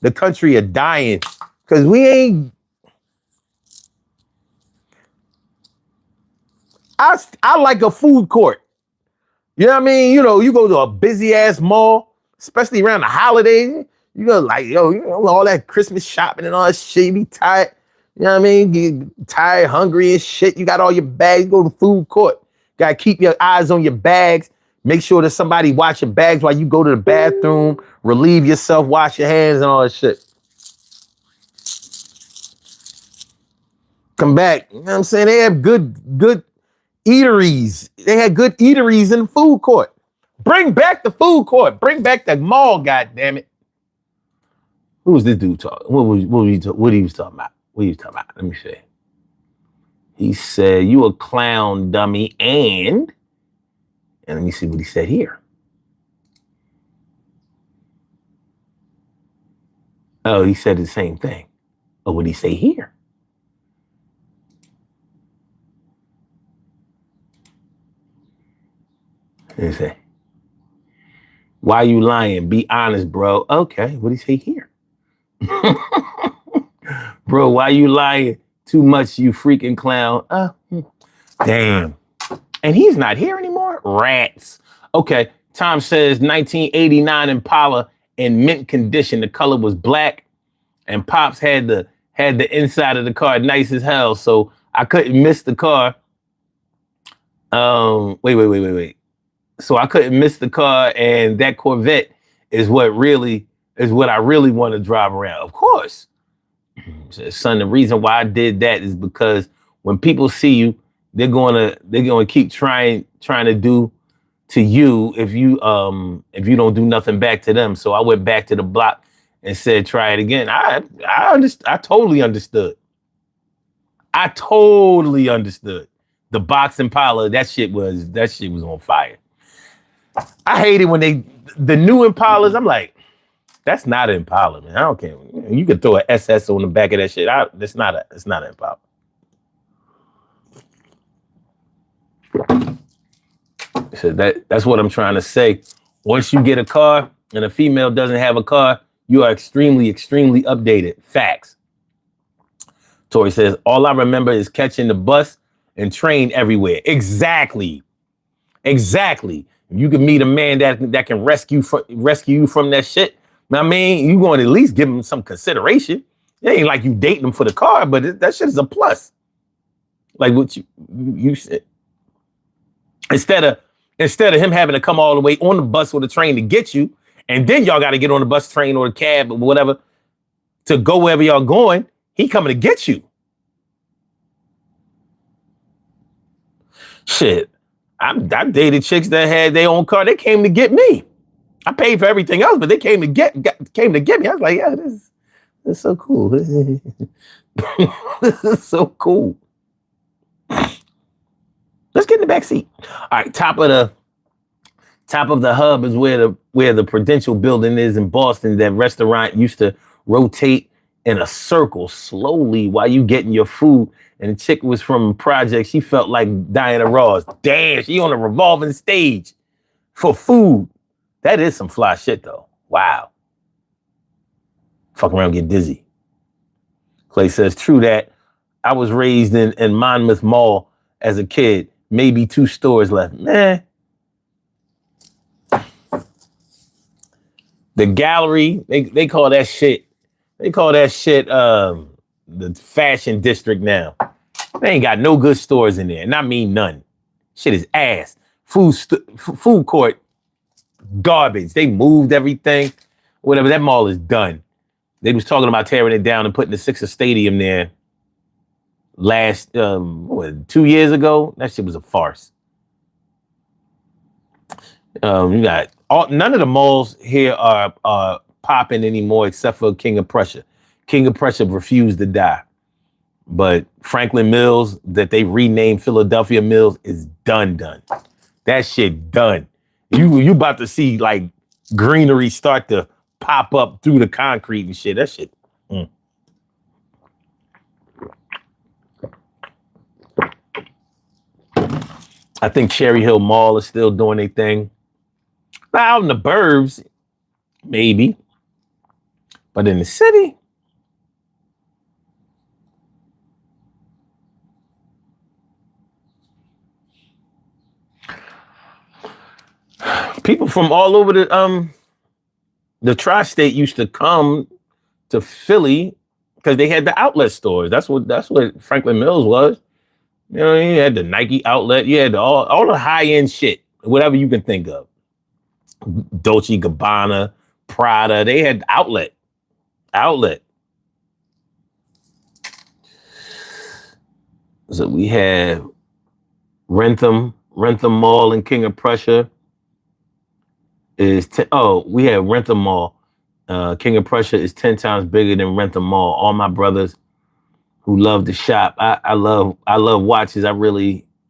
the country are dying because we ain't. I like a food court. You know what I mean? You know, you go to a busy ass mall, especially around the holidays. You go like, yo, you know, all that Christmas shopping and all that shit. You be tired. You know what I mean? Get tired, hungry and shit. You got all your bags. You go to the food court. Gotta keep your eyes on your bags. Make sure that somebody watch your bags while you go to the bathroom. Relieve yourself, wash your hands and all that shit. Come back. You know what I'm saying? They have good eateries. They had good eateries in the food court. Bring back the food court. Bring back the mall, goddammit. Who was this dude talking? What he was talking about? What he was talking about? Let me see. He said, you a clown dummy and let me see what he said here. Oh, he said the same thing. Oh, what did he say here? Let me say, why you lying? Be honest, bro. Okay, what did he say here? Bro, why you lying? Too much, you freaking clown. Damn. And he's not here anymore? Rats. Okay, Tom says 1989 Impala in mint condition. The color was black, and Pops had the inside of the car nice as hell, so I couldn't miss the car. Wait. So I couldn't miss the car, and that Corvette is what I really want to drive around. Of course. Son, the reason why I did that is because when people see you, they're gonna keep trying to do to you if you don't do nothing back to them. So I went back to the block and said, try it again. I totally understood. The box Impala, that shit was on fire. I hate it when the new Impalas, I'm like, that's not an Impala, man. I don't care. You could throw an SS on the back of that shit. It's not an Impala. So that's what I'm trying to say. Once you get a car and a female doesn't have a car, you are extremely, extremely updated. Facts. Tori says, all I remember is catching the bus and train everywhere. Exactly. You can meet a man that can rescue you from that shit. I mean, you going to at least give him some consideration. It ain't like you dating him for the car, but that shit is a plus. Like what you said. Instead of him having to come all the way on the bus or the train to get you, and then y'all got to get on the bus, train, or the cab or whatever to go wherever y'all going, he coming to get you. Shit. I dated chicks that had their own car. They came to get me. I paid for everything else, but they came to get me. I was like, yeah, this is so cool. This is so cool. Let's get in the back seat. All right, top of the hub is where the Prudential building is in Boston. That restaurant used to rotate in a circle slowly while you getting your food. And the chick was from Project. She felt like Diana Ross. Damn, she on a revolving stage for food. That is some fly shit, though. Wow. Fuck around, get dizzy. Clay says, true that. I was raised in Monmouth Mall as a kid. Maybe 2 stores left. Man. The gallery, they call that shit. They call that shit the fashion district now. They ain't got no good stores in there. And I mean none. Shit is ass. Food court, garbage. They moved everything. Whatever, that mall is done. They was talking about tearing it down and putting the Sixers Stadium there last 2 years ago. That shit was a farce. You got none of the malls here are popping anymore except for King of Prussia. King of Prussia refused to die. But Franklin Mills, that they renamed Philadelphia Mills, is done. That shit done. You about to see like greenery start to pop up through the concrete and shit. That shit. I think Cherry Hill Mall is still doing their thing. Not out in the burbs, maybe. But in the city, people from all over the tri-state used to come to Philly because they had the outlet stores. That's what Franklin Mills was. You know, you had the Nike outlet, you had all the high-end shit, whatever you can think of. Dolce Gabbana, Prada, they had outlet. So we have Rentham Mall in King of Prussia. We have Rentham Mall. King of Prussia is 10 times bigger than Rentham Mall. All my brothers who love to shop. I love watches. I'm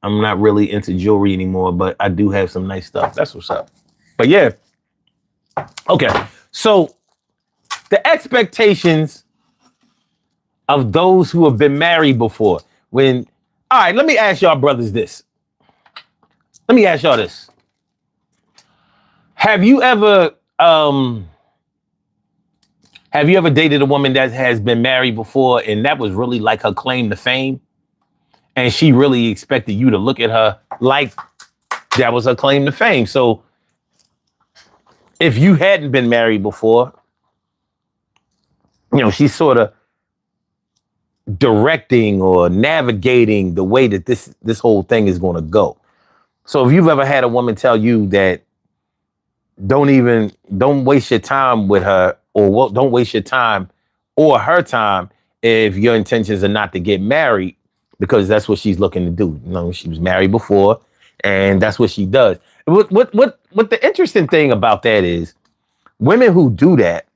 not really into jewelry anymore, but I do have some nice stuff. That's what's up. But yeah. Okay. So the expectations of those who have been married before. All right, let me ask y'all brothers this. Let me ask y'all this. Have you ever dated a woman that has been married before and that was really like her claim to fame? And she really expected you to look at her like that was her claim to fame. So if you hadn't been married before, you know, she's sort of directing or navigating the way that this whole thing is going to go. So if you've ever had a woman tell you that don't waste your time with her, or don't waste your time or her time if your intentions are not to get married, because that's what she's looking to do. You know, she was married before and that's what she does. What the interesting thing about that is women who do that,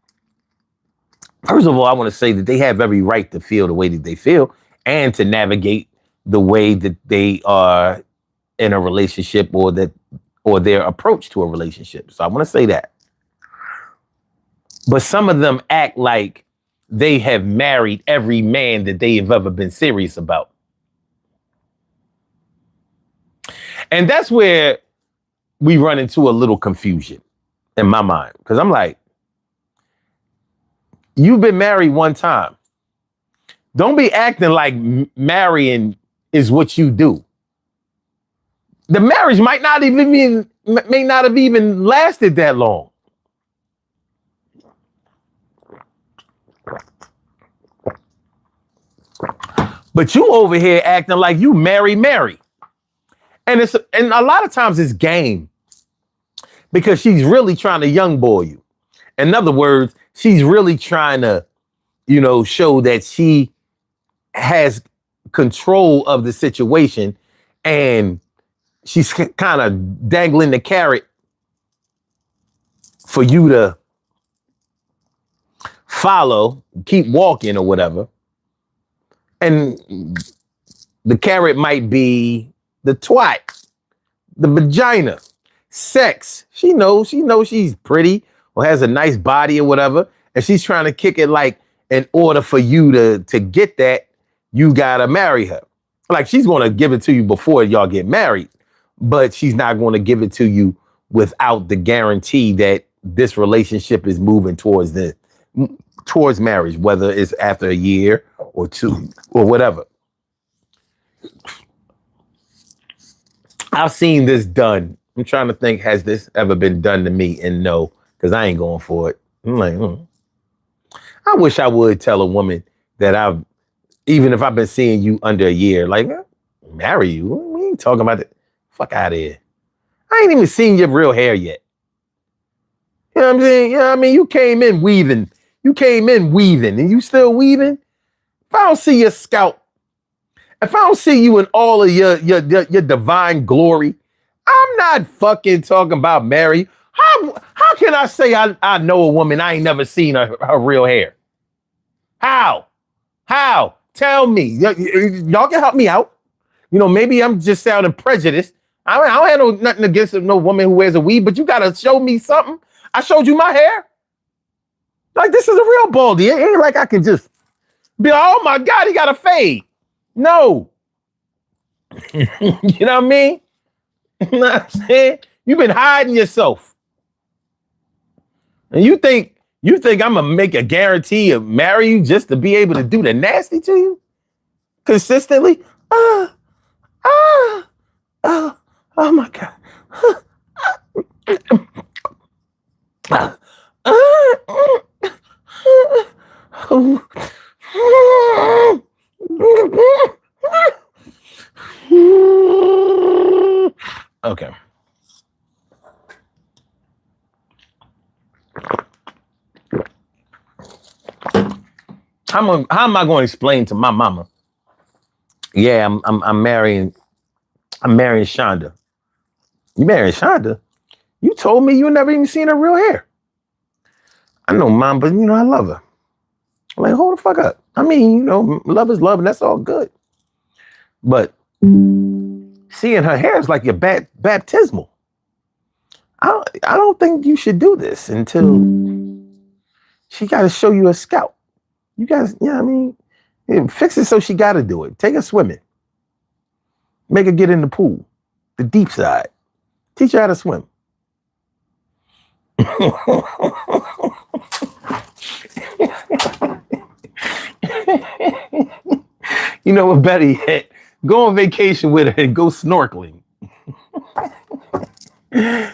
first of all, I want to say that they have every right to feel the way that they feel and to navigate the way that they are in a relationship or their approach to a relationship. So I want to say that. But some of them act like they have married every man that they have ever been serious about. And that's where we run into a little confusion in my mind. Because I'm like, you've been married one time. Don't be acting like marrying is what you do. The marriage may not have even lasted that long. But you over here acting like you marry Mary. And a lot of times it's game. Because she's really trying to young boy you. In other words, she's really trying to, you know, show that she has control of the situation, and she's kind of dangling the carrot for you to follow, keep walking or whatever. And the carrot might be the twat, the vagina, sex. She knows she's pretty or has a nice body or whatever. And she's trying to kick it like, in order for you to get that, you gotta marry her. Like, she's gonna give it to you before y'all get married, but she's not gonna give it to you without the guarantee that this relationship is moving towards marriage, whether it's after a year or two or whatever. I've seen this done. I'm trying to think, has this ever been done to me? And no, because I ain't going for it. I'm like, I wish I would tell a woman that even if I've been seeing you under a year, like, marry you? We ain't talking about it. Fuck out of here. I ain't even seen your real hair yet. You know what I'm saying? You know what I mean? You came in weaving and you still weaving. If I don't see your scalp, if I don't see you in all of your divine glory, I'm not fucking talking about Mary. How can I say I know a woman I ain't never seen her real hair? How? Tell me. Y'all can help me out. You know, maybe I'm just sounding prejudiced. I don't have nothing against no woman who wears a weave, but you gotta show me something. I showed you my hair. Like, this is a real baldy. It ain't like I can just be like, oh my God, he got a fade. No. You know what I mean? You know what I'm saying? You've been hiding yourself. And you think I'm gonna make a guarantee of marry you just to be able to do the nasty to you consistently? Oh my God. Okay. How am I going to explain to my mama? Yeah, I'm marrying Shonda. You marrying Shonda? You told me you never even seen her real hair. I know, Mom, but I love her. I'm like, hold the fuck up. I mean, love is love, and that's all good. But seeing her hair is like your baptismal. I don't think you should do this until she got to show you a scalp. You guys, fix it so she got to do it. Take her swimming. Make her get in the pool, the deep side. Teach her how to swim. You know what, Betty? Go on vacation with her and go snorkeling.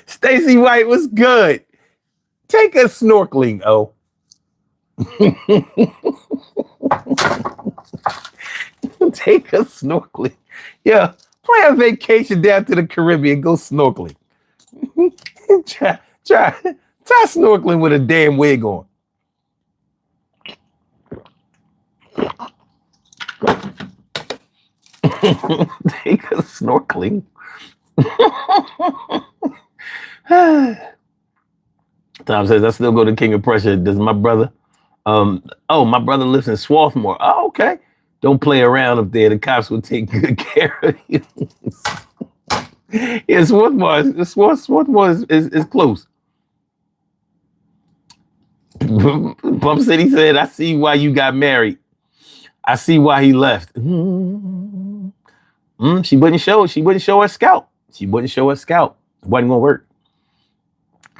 Stacey White was good. Take her snorkeling, oh. Take her snorkeling. Yeah, plan a vacation down to the Caribbean. Go snorkeling. try snorkeling with a damn wig on. Take her snorkeling. Tom says, I still go to King of Prussia. Does my brother? My brother lives in Swarthmore. Oh, okay. Don't play around up there. The cops will take good care of you. Yeah, Swarthmore is close. Bump City said, I see why you got married. I see why he left. She wouldn't show her scalp. She wouldn't show her scalp. It wasn't gonna work.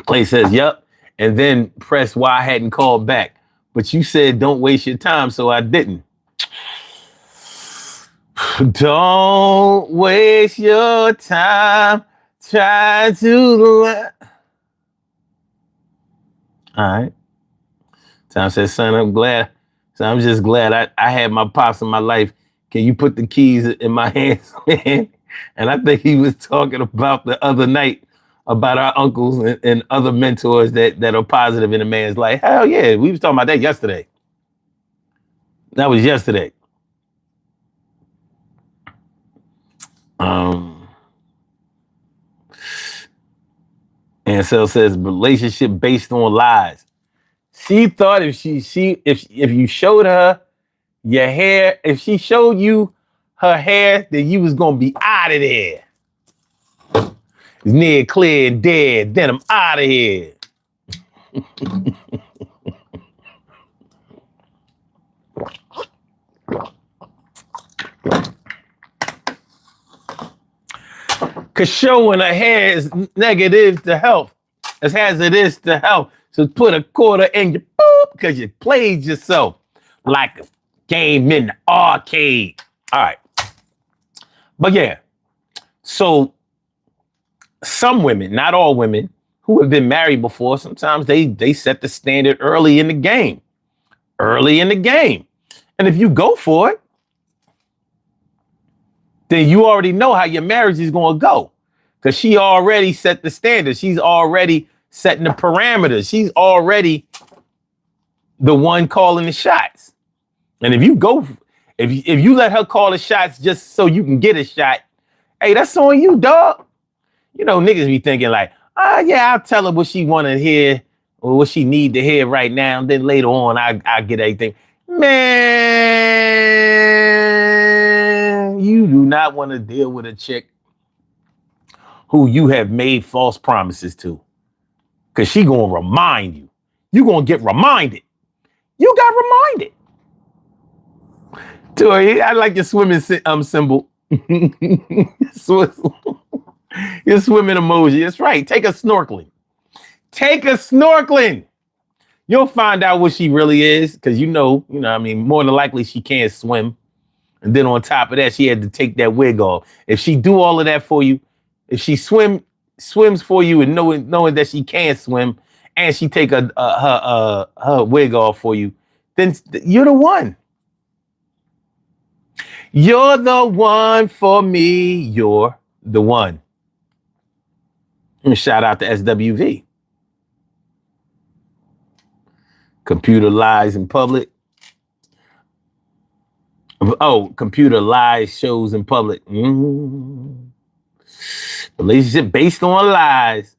Clay says, yep. And then press why I hadn't called back. But you said don't waste your time, so I didn't. Don't waste your time trying to. All right. Tom says, son, I'm just glad I had my pops in my life. Can you put the keys in my hands, man? And I think he was talking about the other night about our uncles and other mentors that are positive in a man's life. Hell yeah, we was talking about that yesterday. That was yesterday. Ansel says relationship based on lies. She thought if you showed her your hair, if she showed you her hair, then you was gonna be out of there. Near, clear, dead. Then I'm out of here. Cause showing her hair is negative to health, as hazardous to health. So put a quarter in your boop because you played yourself like a game in the arcade. All right. But yeah, so some women, not all women, who have been married before, sometimes they set the standard early in the game. Early in the game. And if you go for it, then you already know how your marriage is going to go. Because she already set the standard. She's already setting the parameters. She's already the one calling the shots. And if you let her call the shots just so you can get a shot, hey, that's on you, dog. You know, niggas be thinking like, yeah, I'll tell her what she want to hear or what she need to hear right now. And then later on, I get everything. Man, you do not want to deal with a chick who you have made false promises to. Because she going to remind you. You going to get reminded. You got reminded. Tori, I like your swimming symbol. Your swimming emoji. That's right. Take her snorkeling. Take her snorkeling. You'll find out what she really is, because what I mean, more than likely she can't swim. And then on top of that, she had to take that wig off. If she do all of that for you, if she swims for you and knowing that she can't swim, and she take her wig off for you, then you're the one. You're the one for me. You're the one. And shout out to SWV. Computer lies in public. Oh, computer lies shows in public. Relationship based on lies.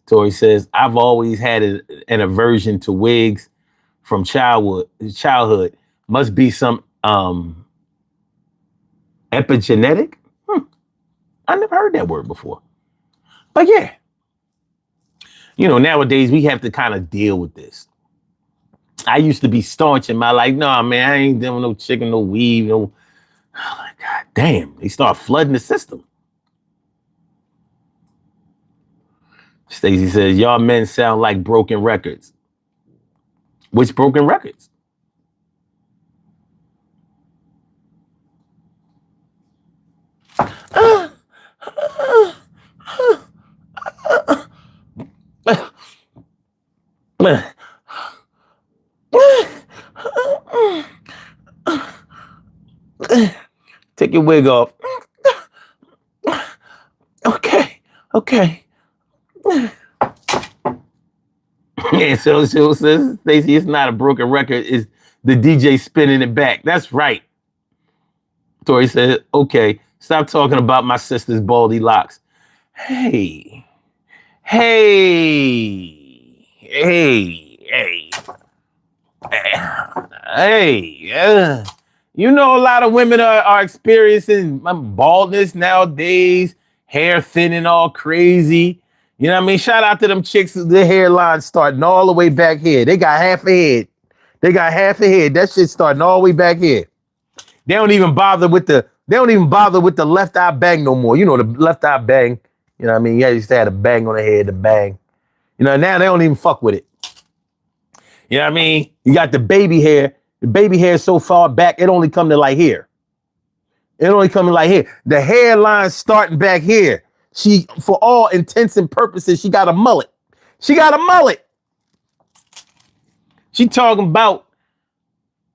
Tori says, I've always had an aversion to wigs from childhood. Must be some epigenetic. I never heard that word before. But yeah. Nowadays we have to kind of deal with this. I used to be staunch in my life. No, man, I ain't doing no chicken, no weave, no. Oh my God damn. They start flooding the system. Stacey says, y'all men sound like broken records. Which broken records? Take your wig off. Okay. Yeah, so says, Stacey, it's not a broken record. It's the DJ spinning it back. That's right. Tori said, okay, stop talking about my sister's baldy locks. Hey. You know, a lot of women are experiencing baldness nowadays, hair thinning all crazy. You know what I mean? Shout out to them chicks, their hairline starting all the way back here. They got half a head. That shit starting all the way back here. They don't even bother with the left eye bang no more. You know, the left eye bang. You know what I mean? Yeah, you used to have a bang on the head, the bang. Now they don't even fuck with it. You know what I mean? You got the baby hair. The baby hair is so far back, it only come to like here. The hairline starting back here. She, for all intents and purposes, she got a mullet. She talking about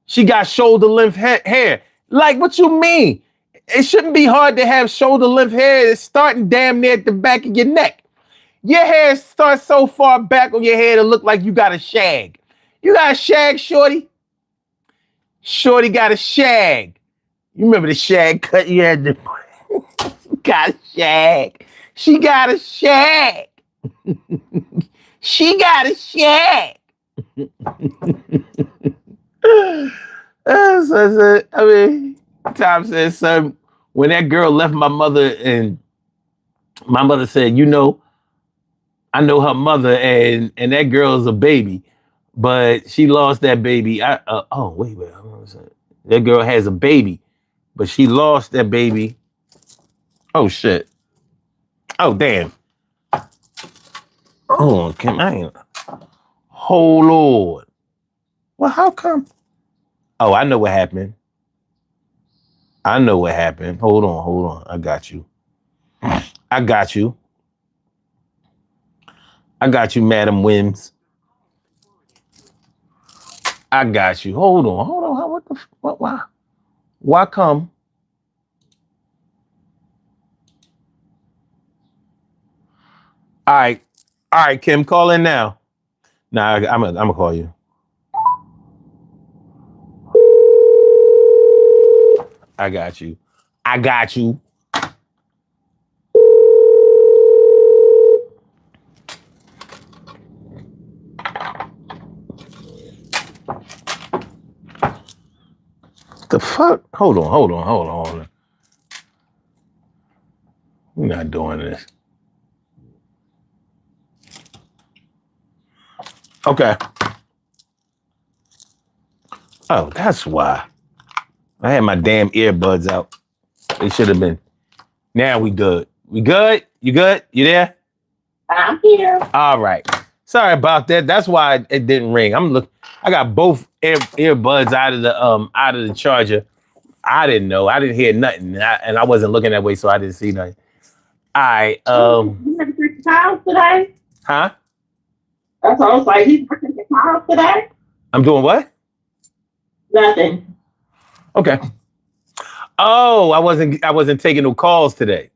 she got shoulder length hair. Like, what you mean? It shouldn't be hard to have shoulder length hair. It's starting damn near at the back of your neck. Your hair starts so far back on your head it look like you got a shag. You got a shag, shorty? Shorty got a shag. You remember the shag cut you had to got a shag. She got a shag. She got a shag. Tom says, son, when that girl left my mother and my mother said, I know her mother and that girl's a baby, but she lost that baby. That girl has a baby, but she lost that baby. Oh, shit. Oh, damn. Oh, oh, Lord. Well, how come? Oh, I know what happened. Hold on. I got you, Madam Wims. I got you. Hold on. What? Why come? All right, Kim, call in now. Nah, I'm gonna call you. I got you. The fuck? Hold on. We're not doing this. Okay. Oh, that's why. I had my damn earbuds out. They should have been. Now we good. We good? You good? You there? I'm here. All right. Sorry about that. That's why it didn't ring. I got both earbuds out of the charger. I didn't know. I didn't hear nothing, and I wasn't looking that way, so I didn't see nothing. All right. You have to drink the house today? Huh? That's what I was like. He's working the house today? I'm doing what? Nothing. Okay. Oh, I wasn't taking no calls today.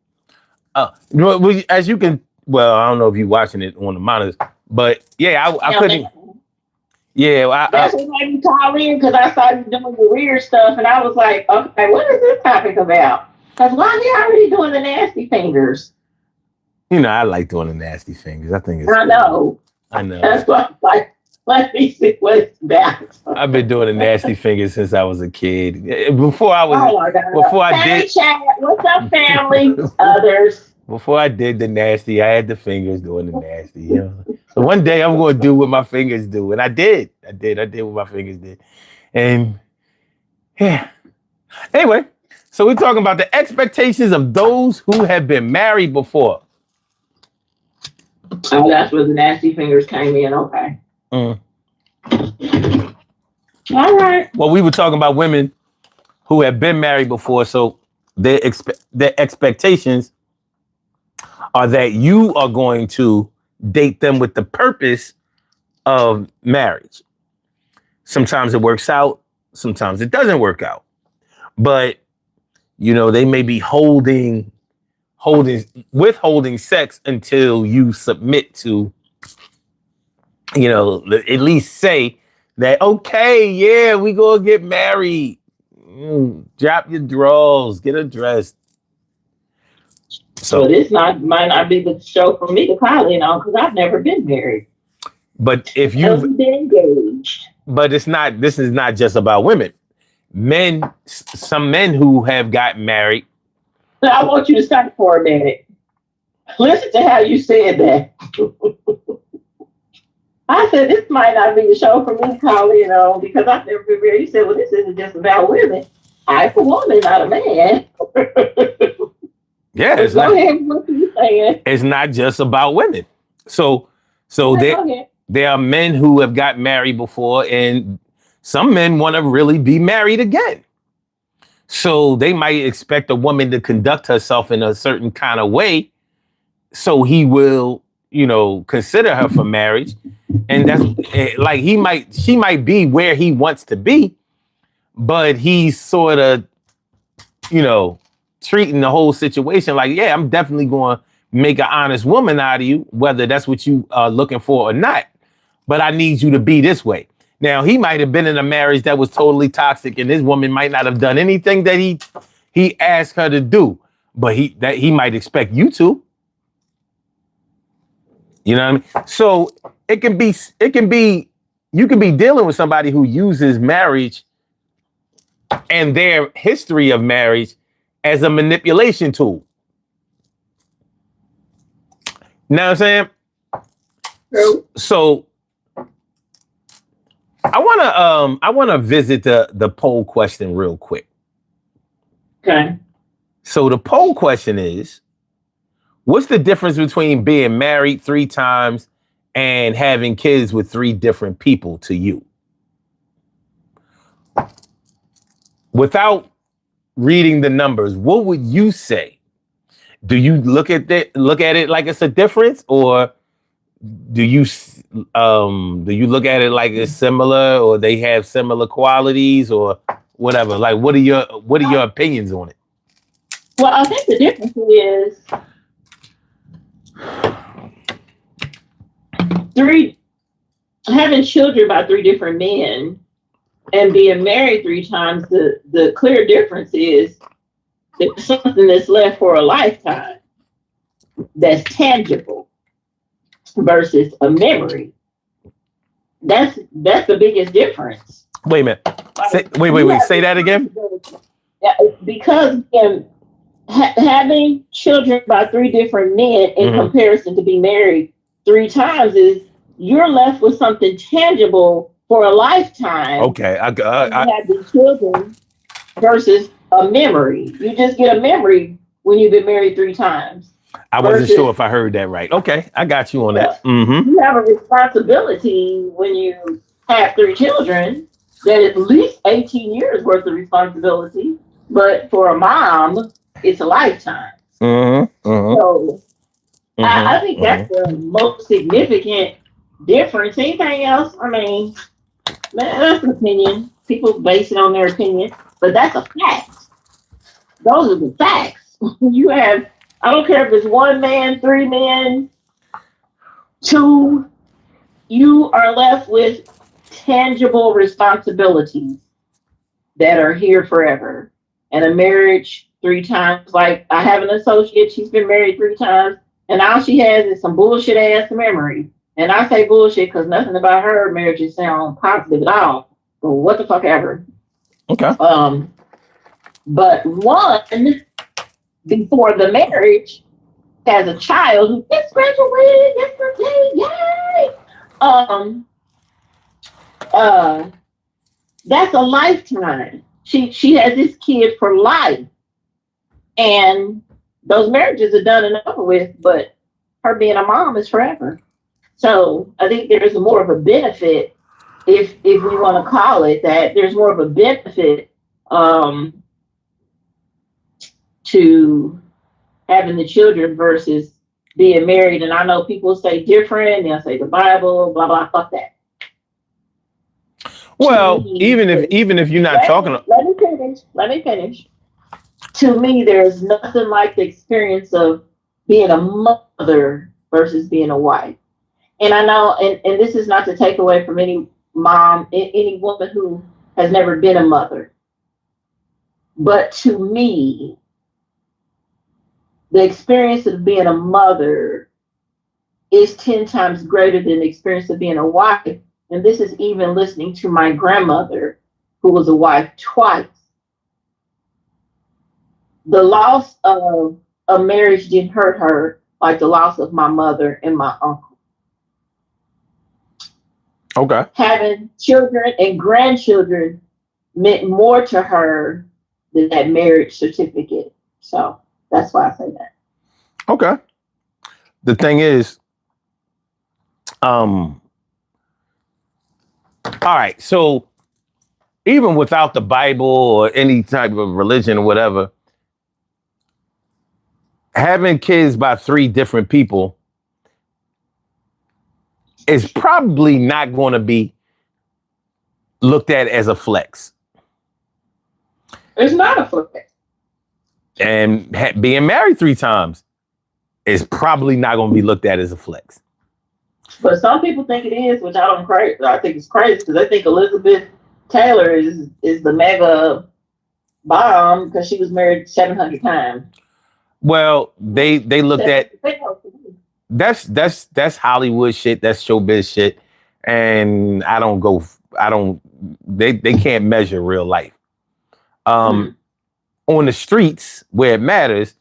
As you can, well, I don't know if you're watching it on the monitors, but yeah, I couldn't. Yeah, that's what made me call in because I started doing the weird stuff, and I was like, okay, what is this topic about? Because why are you already doing the nasty fingers? You know, I like doing the nasty fingers. I think it's. I know. That's what I'm like. Let me see what it's about. I've been doing the nasty fingers since I was a kid. Before I was. Oh my God. Before I hey, did. Chad, what's up, family? Others. Before I did the nasty, I had the fingers doing the nasty. You know? So one day I'm going to do what my fingers do, and I did. I did what my fingers did, and yeah. Anyway, so we're talking about the expectations of those who have been married before. Oh, that's where the nasty fingers came in. Okay. All right. Well, we were talking about women who have been married before, so their expectations are that you are going to date them with the purpose of marriage. Sometimes it works out, sometimes it doesn't work out. But you know, they may be withholding sex until you submit to, you know, at least say that, okay, yeah, we gonna get married. Drop your drawers, get a dress. So this might not be the show for me to call in on because I've never been married. But if you've been engaged. But this is not just about women. Some men who have gotten married. I want you to stop for a minute. Listen to how you said that. I said this might not be the show for me to call in on because I've never been married. You said, well, this isn't just about women. I'm a woman, not a man. Yeah, go ahead. What are you saying? It's not just about women. So there are men who have got married before, and some men want to really be married again. So they might expect a woman to conduct herself in a certain kind of way, so he will, you know, consider her for marriage. And that's like she might be where he wants to be, but he's sort of, you know, treating the whole situation like, yeah, I'm definitely going to make an honest woman out of you, whether that's what you are looking for or not. But I need you to be this way. Now, he might have been in a marriage that was totally toxic, and this woman might not have done anything that he asked her to do, but he might expect you to. You know what I mean? So you can be dealing with somebody who uses marriage and their history of marriage as a manipulation tool. You know what I'm saying? So I wanna visit the poll question real quick. Okay. So the poll question is, what's the difference between being married 3 times and having kids with 3 different people to you? Without reading the numbers, what would you say? Do you look at it like it's a difference, or do you look at it like it's similar, or they have similar qualities, or whatever? Like, what are your opinions on it? Well, I think the difference is having children by 3 different men and being married 3 times. The clear difference is there's something that's left for a lifetime that's tangible versus a memory. That's the biggest difference. Wait a minute. Wait. Say that again. Because having children by 3 different men in comparison to be married 3 times is you're left with something tangible for a lifetime. Okay, I have these children versus a memory. You just get a memory when you've been married 3 times. I wasn't versus sure if I heard that right. Okay, I got you on that. Mm-hmm. you have a responsibility when you have three children that at least 18 years worth of responsibility. But for a mom, it's a lifetime. Mm-hmm. Mm-hmm. So I think Mm-hmm. that's the most significant difference. Anything else? I mean, that's an opinion. People base it on their opinion, but that's a fact. Those are the facts. You have, I don't care if it's one man, three men, two, you are left with tangible responsibilities that are here forever. And a marriage three times, like I have an associate, she's been married three times, and all she has is some bullshit ass memory. And I say bullshit because nothing about her marriages sound positive at all. Well, what the fuck ever. Okay. But one before the marriage has a child who gets graduated yesterday. Yay! That's a lifetime. She has this kid for life. And those marriages are done and over with, but her being a mom is forever. So I think there's more of a benefit, if we want to call it that, there's more of a benefit to having the children versus being married. And I know people say different, they'll say the Bible, blah blah, fuck that. Well, even if you're not talking, let me finish. To me, there's nothing like the experience of being a mother versus being a wife. And I know, and this is not to take away from any mom, any woman who has never been a mother. But to me, the experience of being a mother is 10 times greater than the experience of being a wife. And this is even listening to my grandmother, who was a wife twice. The loss of a marriage didn't hurt her like the loss of my mother and my uncle. okay. Having children and grandchildren meant more to her than that marriage certificate. So that's why I say that. Okay. The thing is, all right. So even without the Bible or any type of religion or whatever, having kids by three different people is probably not going to be looked at as a flex. It's not a flex. And being married three times is probably not going to be looked at as a flex. But some people think it is, which I think it's crazy because they think Elizabeth Taylor is the mega bomb because she was married 700 times. Well, they looked at that's Hollywood shit, that's showbiz shit, and they can't measure real life. On the streets where it matters,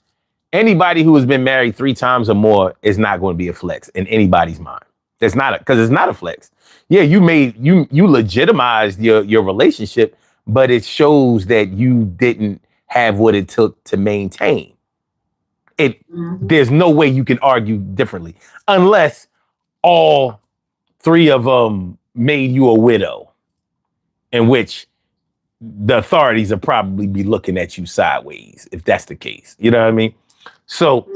anybody who has been married three times or more is not going to be a flex in anybody's mind. It's not a flex. Yeah, you legitimized your relationship, but it shows that you didn't have what it took to maintain. There's no way you can argue differently unless all three of them made you a widow, in which the authorities will probably be looking at you sideways if that's the case. You know what I mean? So,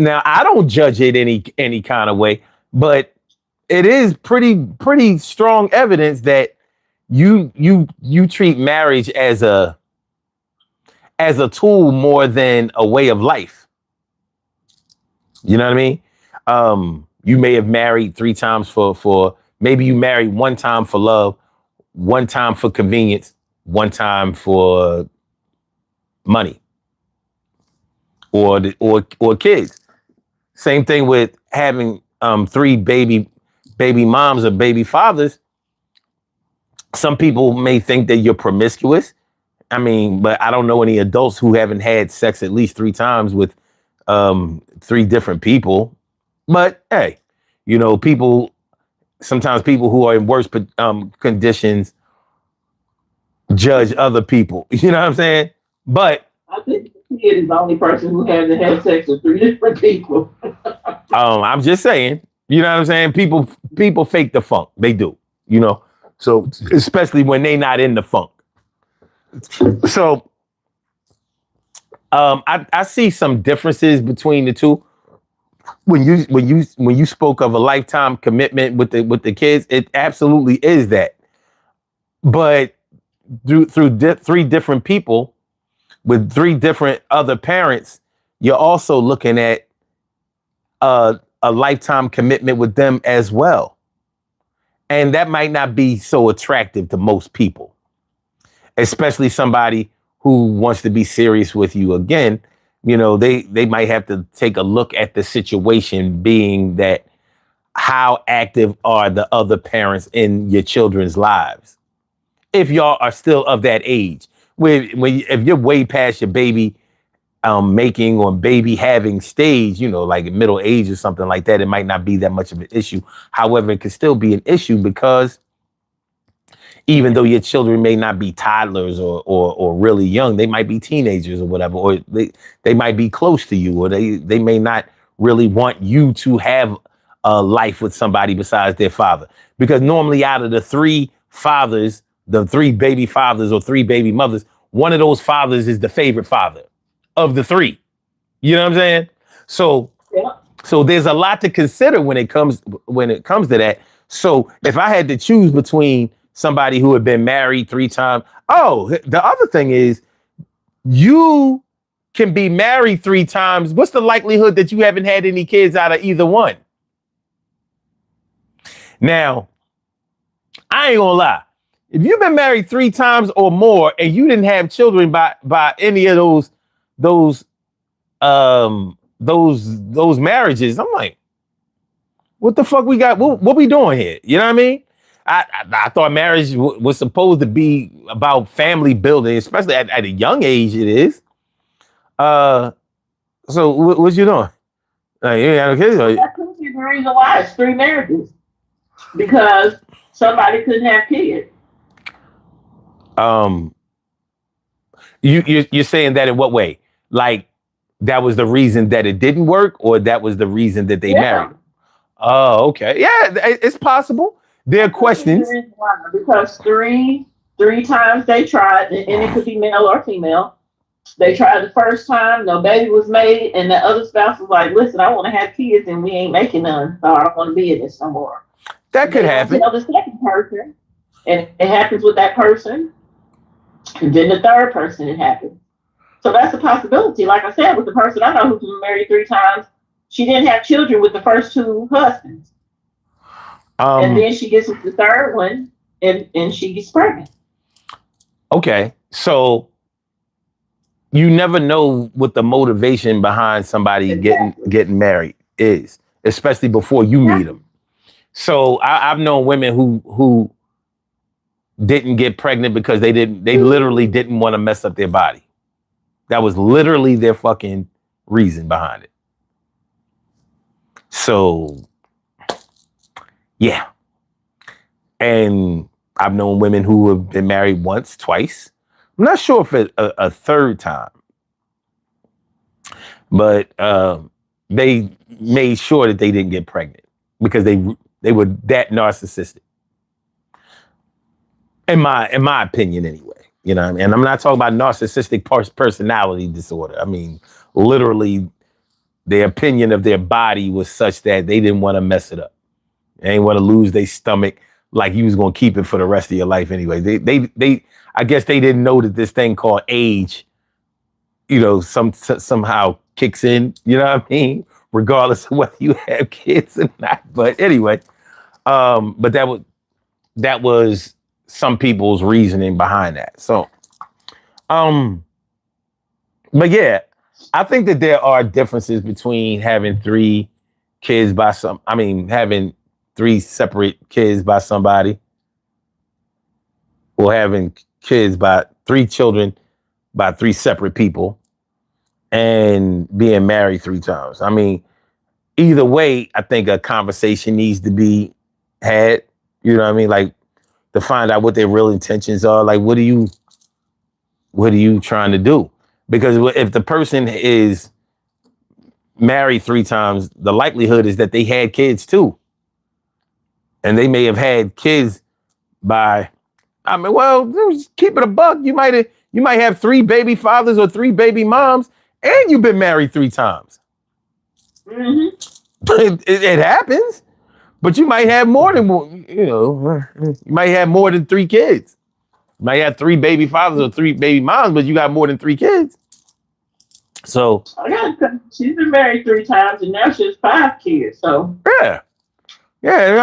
now I don't judge it any kind of way, but it is pretty strong evidence that you treat marriage as a tool more than a way of life. You know what I mean? You may have married three times for maybe you married one time for love, one time for convenience, one time for money or kids. Same thing with having three baby moms or baby fathers. Some people may think that you're promiscuous. I mean, but I don't know any adults who haven't had sex at least three times with three different people. But hey, sometimes people who are in worse conditions judge other people. You know what I'm saying? But kid is the only person who hasn't had sex with three different people. I'm just saying, you know what I'm saying? People fake the funk. They do, you know. So especially when they not in the funk. So I see some differences between the two. When you spoke of a lifetime commitment with the kids, it absolutely is that. But through three different people with three different other parents, you're also looking at a lifetime commitment with them as well. And that might not be so attractive to most people, especially somebody who wants to be serious with you again. You know, they might have to take a look at the situation, being that how active are the other parents in your children's lives? If y'all are still of that age, if you're way past your baby making or baby having stage, you know, like middle age or something like that, it might not be that much of an issue. However, it can still be an issue because even though your children may not be toddlers or really young, they might be teenagers or whatever, or they might be close to you, or they may not really want you to have a life with somebody besides their father. Because normally out of the three fathers, the three baby fathers or three baby mothers, one of those fathers is the favorite father of the three. You know what I'm saying? So, Yeah. so there's a lot to consider when it comes to that. So if I had to choose between somebody who had been married 3 times, the other thing is you can be married 3 times. What's the likelihood that you haven't had any kids out of either one? Now, I ain't gonna lie. If you've been married 3 times or more and you didn't have children by any of those marriages, I'm like, what the fuck we got? What we doing here? You know what I mean? I thought marriage was supposed to be about family building, especially at a young age. It is. So what you doing? You got no kids? That could be the reason why it's 3 marriages, because somebody couldn't have kids. You're saying that in what way? Like that was the reason that it didn't work, or that was the reason that they married? Oh, okay. Yeah, it's possible. There are questions. Because three times they tried, and it could be male or female. They tried the first time, no baby was made, and the other spouse was like, listen, I want to have kids and we ain't making none, so I don't want to be in this no more. That could happen. The second person, and it happens with that person, and then the third person, it happens. So that's a possibility. Like I said, with the person I know who's been married 3 times, she didn't have children with the first 2 husbands. And then she gets with the third one and she gets pregnant. Okay. So you never know what the motivation behind somebody getting married is, especially before you meet them. So I've known women who didn't get pregnant because they literally didn't want to mess up their body. That was literally their fucking reason behind it. So, yeah. And I've known women who have been married once, twice. I'm not sure if it's a third time. But they made sure that they didn't get pregnant because they were that narcissistic. In my opinion, anyway. You know what I mean? And I'm not talking about narcissistic personality disorder. I mean, literally, their opinion of their body was such that they didn't want to mess it up. They didn't want to lose their stomach like you was going to keep it for the rest of your life anyway. They I guess they didn't know that this thing called age, you know, somehow kicks in, you know what I mean? Regardless of whether you have kids or not. But anyway, but that was some people's reasoning behind that. So, but yeah, I think that there are differences between having 3 kids having 3 separate kids by somebody, or having 3 children by 3 separate people, and being married 3 times. I mean, either way, I think a conversation needs to be had, you know what I mean? Like, to find out what their real intentions are. Like, what are you trying to do? Because if the person is married 3 times, the likelihood is that they had kids too. And they may have had kids by, I mean, well, keep it a buck. You might have 3 baby fathers or 3 baby moms, and you've been married 3 times. Mm-hmm. It happens, but you might have more than, you might have more than 3 kids. You might have 3 baby fathers or 3 baby moms, but you got more than 3 kids. So she's been married 3 times, and now she has 5 kids. So yeah.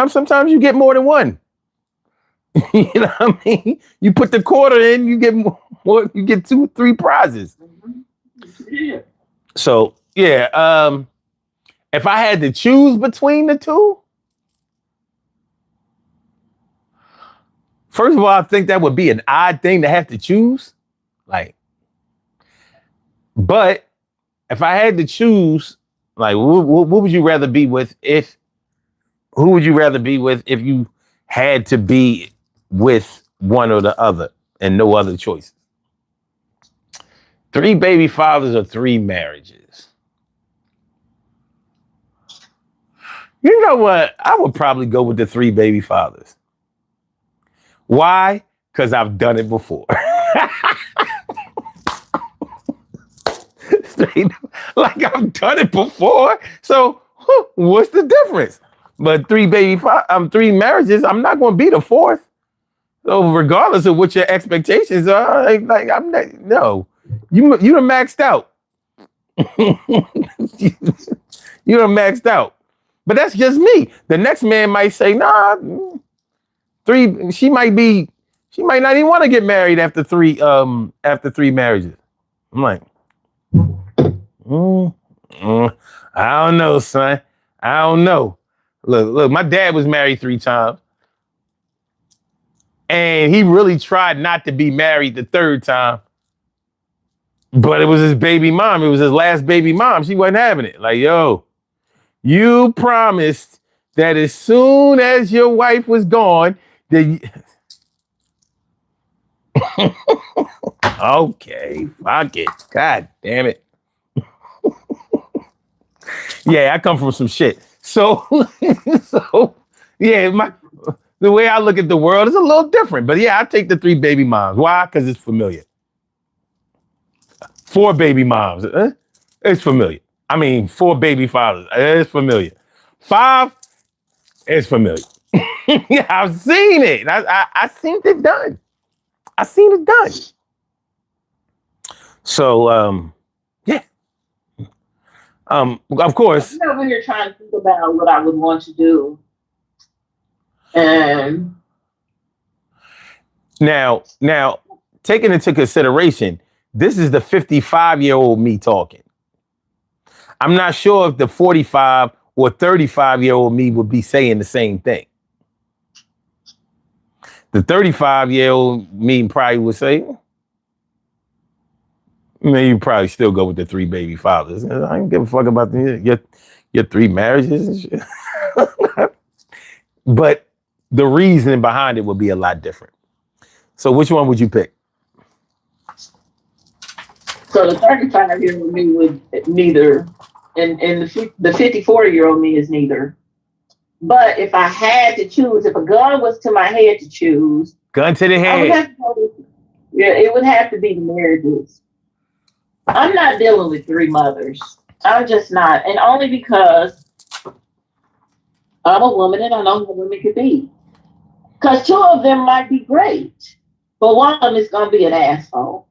Sometimes you get more than one. You know what I mean? You put the quarter in, you get more. You get 2, 3 prizes. Yeah. So yeah, if I had to choose between the 2, first of all, I think that would be an odd thing to have to choose. But if I had to choose, what would you rather be with who would you rather be with if you had to be with one or the other and no other choices? 3 baby fathers or 3 marriages? You know what? I would probably go with the 3 baby fathers. Why? Because I've done it before. Like I've done it before. So what's the difference? But 3 marriages, I'm not going to be the 4th. So regardless of what your expectations are, I'm not. No, you done maxed out. You done maxed out. But that's just me. The next man might say, nah, 3. She might not even want to get married after 3 marriages. I'm like, I don't know, son. I don't know. Look, my dad was married 3 times. And he really tried not to be married the 3rd time. But it was his baby mom. It was his last baby mom. She wasn't having it. Like, yo, you promised that as soon as your wife was gone, okay, fuck it. God damn it. Yeah, I come from some shit. So yeah, the way I look at the world is a little different. But yeah, I take the 3 baby moms. Why? Because it's familiar. 4 baby moms. It's familiar. I mean, 4 baby fathers. It's familiar. 5, it's familiar. Yeah, I've seen it. I seen it done. I seen it done. So, yeah. Of course. I'm over here trying to think about what I would want to do. And now, taking into consideration, this is the 55-year-old me talking. I'm not sure if the 45 or 35-year-old me would be saying the same thing. The 35-year-old me probably would say, you probably still go with the 3 baby fathers. I don't give a fuck about your 3 marriages and shit. But the reasoning behind it would be a lot different. So which one would you pick? So the 35-year-old me would neither, and the 54-year-old me is neither. But if I had to choose, if a gun was to my head to choose, gun to the head. It would have to be the marriages. I'm not dealing with 3 mothers. I'm just not, and only because I'm a woman and I know how women could be. Because 2 of them might be great, but one of them is going to be an asshole.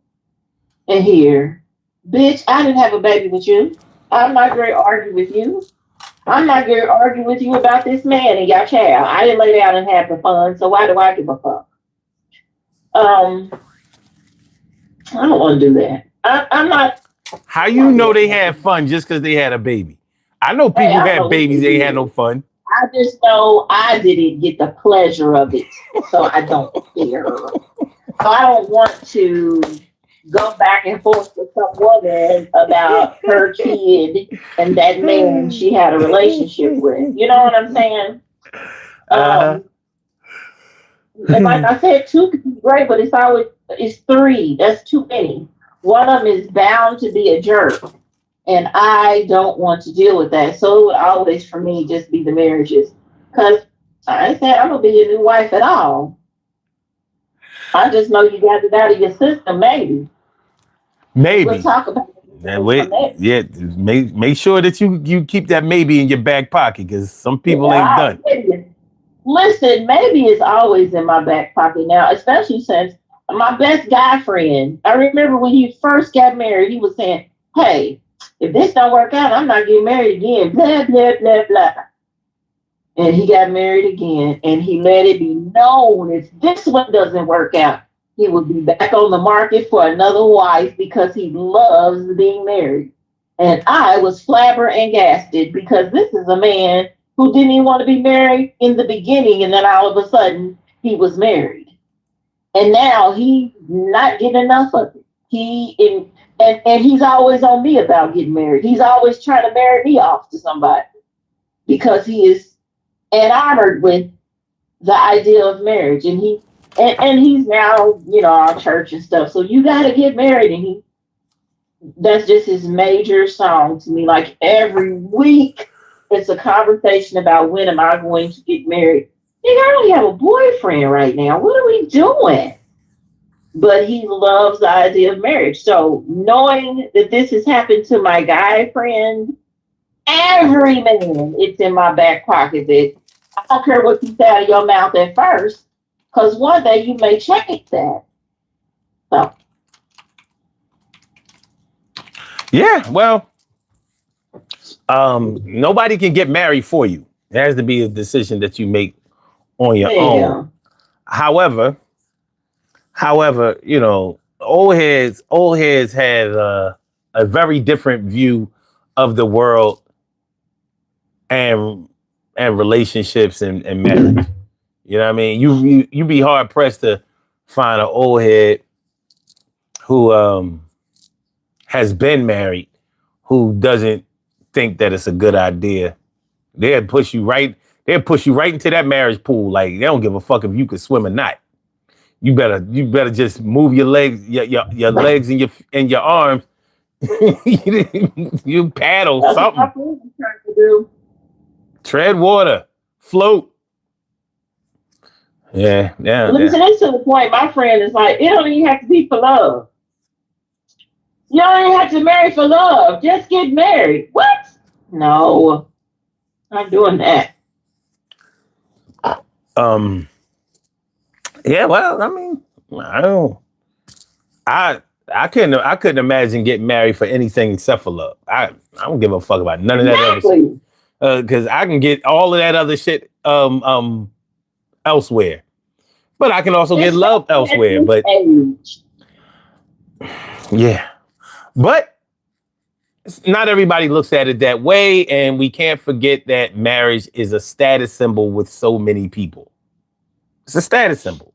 And here, bitch, I didn't have a baby with you. I'm not going to argue with you. I'm not going to argue with you about this man and your child. I didn't lay down and have the fun, so why do I give a fuck? I don't want to do that. I'm not. How you know they had fun just because they had a baby? I know people who had babies, they had no fun. I just know I didn't get the pleasure of it, so I don't care. So I don't want to go back and forth with some woman about her kid and that man she had a relationship with. You know what I'm saying? And like I said, 2 could be great, but it's 3. That's too many. one of them is bound to be a jerk. And I don't want to deal with that. So it would always, for me, just be the marriages. Because I ain't saying I'm going to be a new wife at all. I just know you got it out of your system, maybe. Maybe. We'll talk about it. Yeah, make sure that you keep that maybe in your back pocket, because some people ain't done. Listen, maybe it's always in my back pocket now, especially since my best guy friend, I remember when he first got married, he was saying, hey, if this don't work out, I'm not getting married again, blah, blah, blah, blah. And he got married again, and he let it be known if this one doesn't work out, he will be back on the market for another wife because he loves being married. And I was flabbergasted because this is a man who didn't even want to be married in the beginning, and then all of a sudden he was married. And now he's not getting enough of it. And he's always on me about getting married. He's always trying to marry me off to somebody because he is enamored with the idea of marriage. And he's now, our church and stuff. So you got to get married. And that's just his major song to me. Like every week, it's a conversation about when am I going to get married. Nigga, I only have a boyfriend right now. What are we doing? But he loves the idea of marriage. So knowing that this has happened to my guy friend, every man, it's in my back pocket that I don't care what you say out of your mouth at first, because one day you may change that. So. Yeah, well, nobody can get married for you. It has to be a decision that you make on your own. However, old heads had a very different view of the world and relationships and marriage. You know what I mean? You be hard pressed to find an old head who has been married who doesn't think that it's a good idea. They'll push you right into that marriage pool. Like they don't give a fuck if you can swim or not. You better just move your legs, your legs and your arms. You paddle That's something. what I'm trying to do. Tread water, float. Yeah. Listen, it's to the point. My friend is like, it don't even have to be for love. You don't even have to marry for love. Just get married. What? No, not doing that. Yeah, well, I mean, I don't. I couldn't imagine getting married for anything except for love. I don't give a fuck about none of that other shit. Because I can get all of that other shit elsewhere. But I can also get love elsewhere. But yeah. But not everybody looks at it that way, and we can't forget that marriage is a status symbol with so many people. It's a status symbol.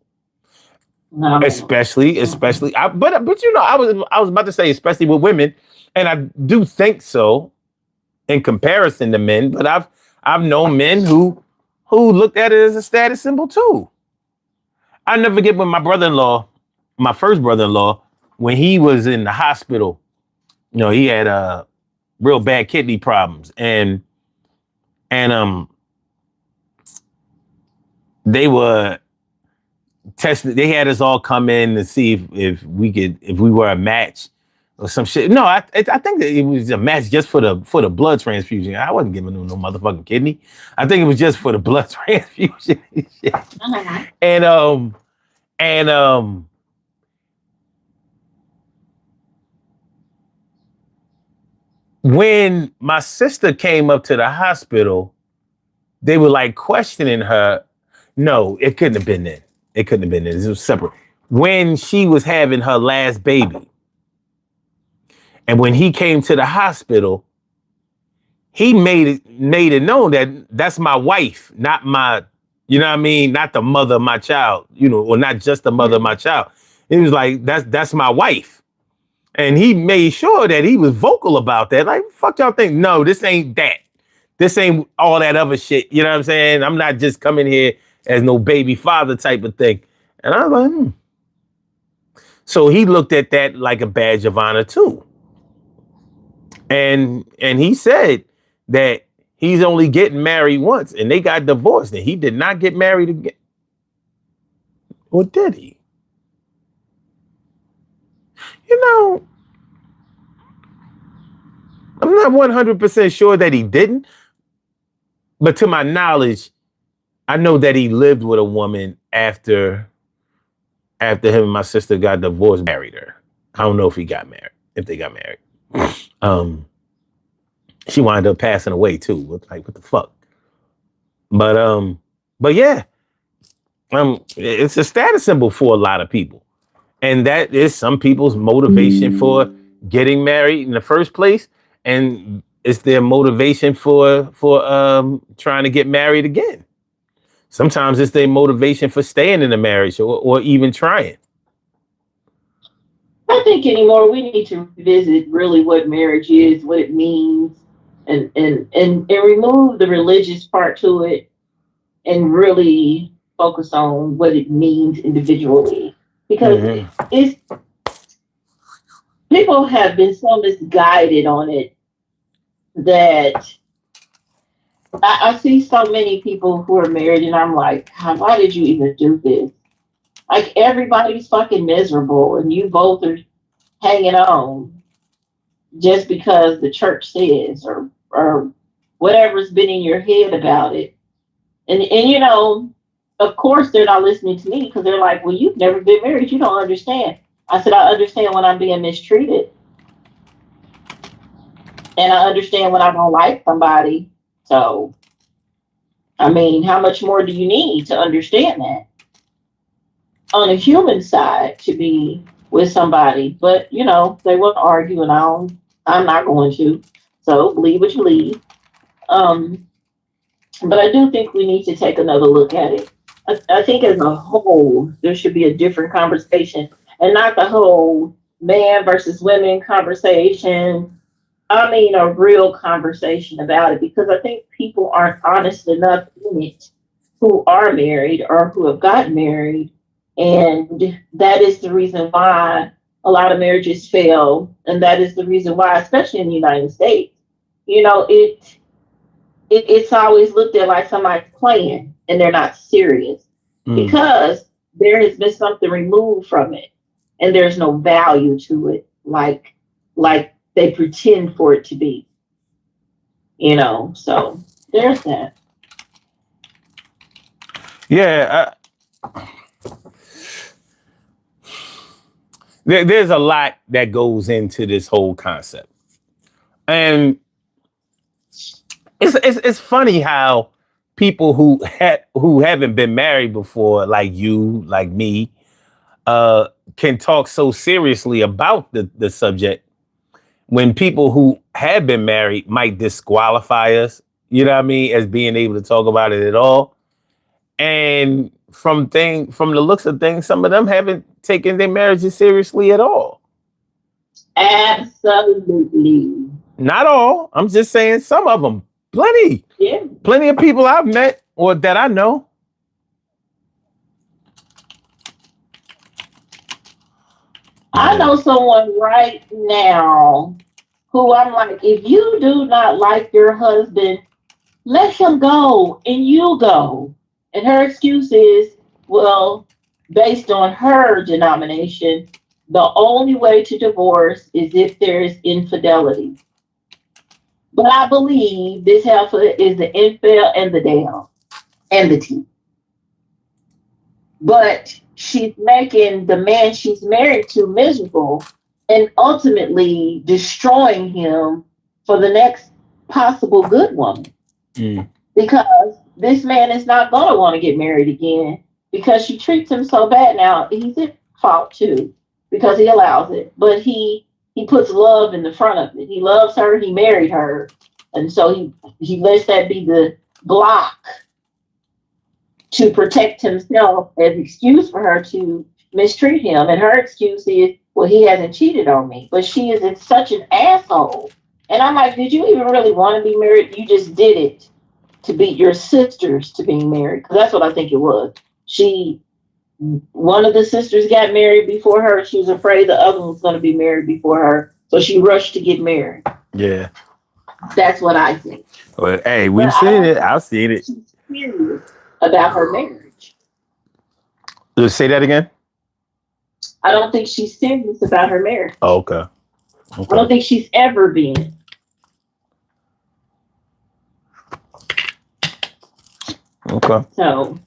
No. Especially, but I was about to say especially with women, and I do think so in comparison to men. But I've known men who looked at it as a status symbol too. I never forget when my first brother-in-law, when he was in the hospital, he had real bad kidney problems, and they were tested. They had us all come in to see if we were a match or some shit. No, I think that it was a match just for the blood transfusion. I wasn't giving them no motherfucking kidney. I think it was just for the blood transfusion. And when my sister came up to the hospital, they were like questioning her. No, it couldn't have been then. It couldn't have been then. It was separate. When she was having her last baby, and when he came to the hospital, he made it known that that's my wife, not my, not the mother of my child, or not just the mother of my child. It was like, that's my wife. And he made sure that he was vocal about that. Like, fuck y'all think? No, this ain't that. This ain't all that other shit. You know what I'm saying? I'm not just coming here as no baby father type of thing. And I was like, So he looked at that like a badge of honor too. And he said that he's only getting married once, and they got divorced, and he did not get married again. Or did he? You know, I'm not 100% sure that he didn't, but to my knowledge, I know that he lived with a woman after him and my sister got divorced, married her. I don't know if they got married. She wound up passing away too. Like, what the fuck? But yeah, it's a status symbol for a lot of people. And that is some people's motivation for getting married in the first place. And it's their motivation for trying to get married again. Sometimes it's their motivation for staying in a marriage or even trying. I think anymore we need to revisit really what marriage is, what it means, and remove the religious part to it and really focus on what it means individually. Because it's people have been so misguided on it that I see so many people who are married and I'm like, why did you even do this? Like everybody's fucking miserable and you both are hanging on just because the church says or whatever's been in your head about it. And you know, of course they're not listening to me because they're like, well, you've never been married. You don't understand. I said, I understand when I'm being mistreated. And I understand when I don't like somebody. So, I mean, how much more do you need to understand that? On a human side, to be with somebody. But, you know, they won't argue and I'm not going to. So, believe what you believe. But I do think we need to take another look at it. I think as a whole, there should be a different conversation and not the whole man versus women conversation. I mean, a real conversation about it because I think people aren't honest enough in it who are married or who have gotten married. And that is the reason why a lot of marriages fail. And that is the reason why, especially in the United States, you know, it's always looked at like somebody's playing and they're not serious because there has been something removed from it and there's no value to it like they pretend for it to be, you know. So there's that. Yeah. There's a lot that goes into this whole concept. And it's funny how people who haven't been married before, like you, like me, can talk so seriously about the subject when people who have been married might disqualify us, you know what I mean, as being able to talk about it at all. And from the looks of things, some of them haven't taken their marriages seriously at all. Absolutely. Not all. I'm just saying some of them. Plenty. Yeah. Plenty of people I've met or that I know. I know someone right now who I'm like, if you do not like your husband, let him go and you go. And her excuse is, well, based on her denomination, the only way to divorce is if there is infidelity. But I believe this heifer is the infidel and the damn and the T. But she's making the man she's married to miserable and ultimately destroying him for the next possible good woman. Because this man is not going to want to get married again because she treats him so bad. Now, he's at fault too because he allows it. But he puts love in the front of it. He loves her. He married her. And so he lets that be the block to protect himself as an excuse for her to mistreat him. And her excuse is, well, he hasn't cheated on me. But she is such an asshole. And I'm like, did you even really want to be married? You just did it to beat your sisters to being married. Because that's what I think it was. She One of the sisters got married before her. She was afraid the other one was going to be married before her. So she rushed to get married. Yeah. That's what I think. Well, hey, But we've I seen don't it. think I've seen it. she's serious about her marriage. Just say that again. I don't think she's serious about her marriage. Oh, okay. I don't Okay. think she's ever been. Okay. So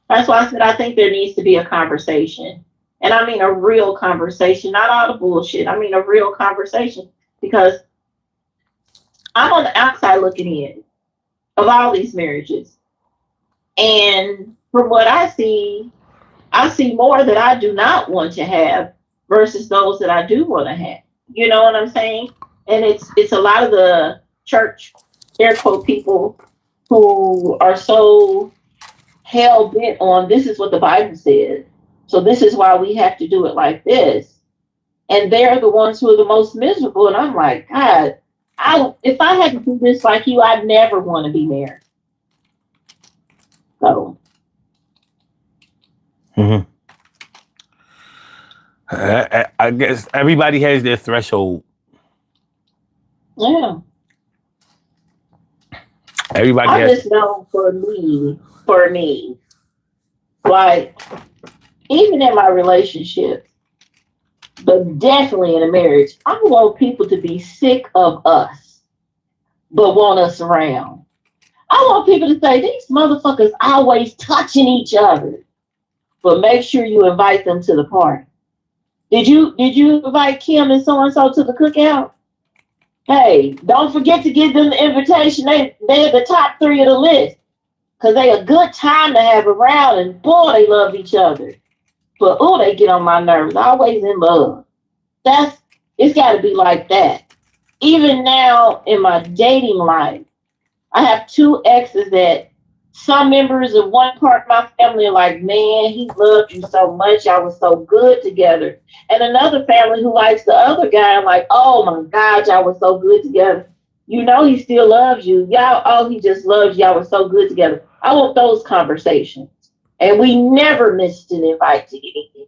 that's why I said I think there needs to be a conversation. And I mean a real conversation, not all the bullshit. I mean a real conversation. Because I'm on the outside looking in of all these marriages. And from what I see more that I do not want to have versus those that I do want to have. You know what I'm saying? And it's a lot of the church air quote people who are so hell bent on this is what the Bible says. So this is why we have to do it like this. And they're the ones who are the most miserable. And I'm like, God, if I had to do this like you, I'd never want to be married. So Mm-hmm. I guess everybody has their threshold. yeah. Everybody I has. just know for me, like even in my relationship, but definitely in a marriage, I want people to be sick of us, but want us around. I want people to say these motherfuckers always touching each other, but make sure you invite them to the party. Did you invite Kim and so to the cookout? Hey, don't forget to give them the invitation. They're the top 3 of the list because they a good time to have around, and boy, they love each other. But oh, they get on my nerves. Always in love. It's got to be like that. Even now in my dating life, I have 2 exes that some members of one part of my family are like, man, he loved you so much. Y'all was so good together. And another family who likes the other guy, I'm like, oh my God, y'all was so good together. You know he still loves you. Y'all, oh, he just loves y'all were so good together. I want those conversations. And we never missed an invite to anything.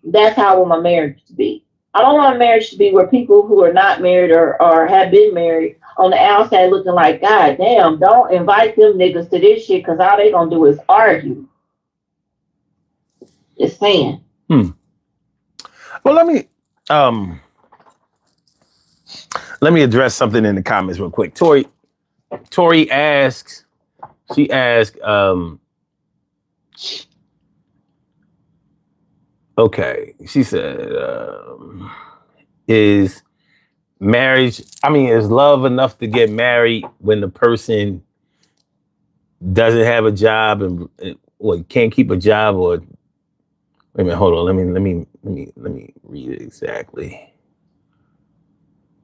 That's how I want my marriage to be. I don't want a marriage to be where people who are not married or have been married on the outside looking like, God damn, don't invite them niggas to this shit because all they gonna do is argue. Just saying. Well, let me address something in the comments real quick. Tori asks, okay, she said, is love enough to get married when the person doesn't have a job and can't keep a job? Or wait a minute, hold on, let me read it exactly.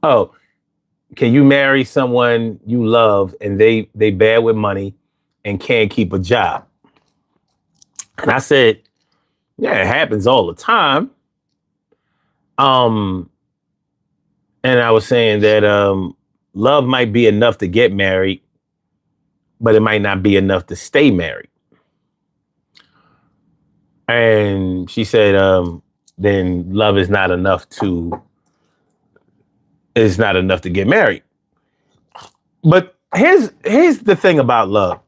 Oh, can you marry someone you love and they bad with money and can't keep a job? And I said, yeah, it happens all the time. And I was saying that love might be enough to get married, but it might not be enough to stay married. And she said, then love is not enough to get married. But here's the thing about love.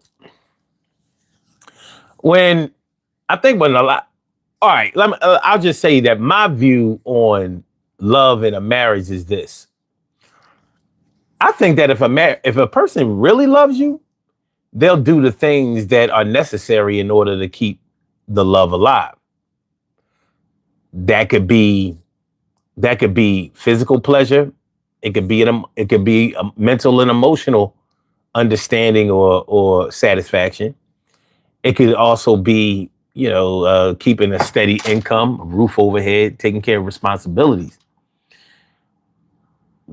I'll just say that my view on love in a marriage is this. I think that if a person really loves you, they'll do the things that are necessary in order to keep the love alive. That could be physical pleasure. It could be a mental and emotional understanding or satisfaction. It could also be, keeping a steady income, a roof overhead, taking care of responsibilities.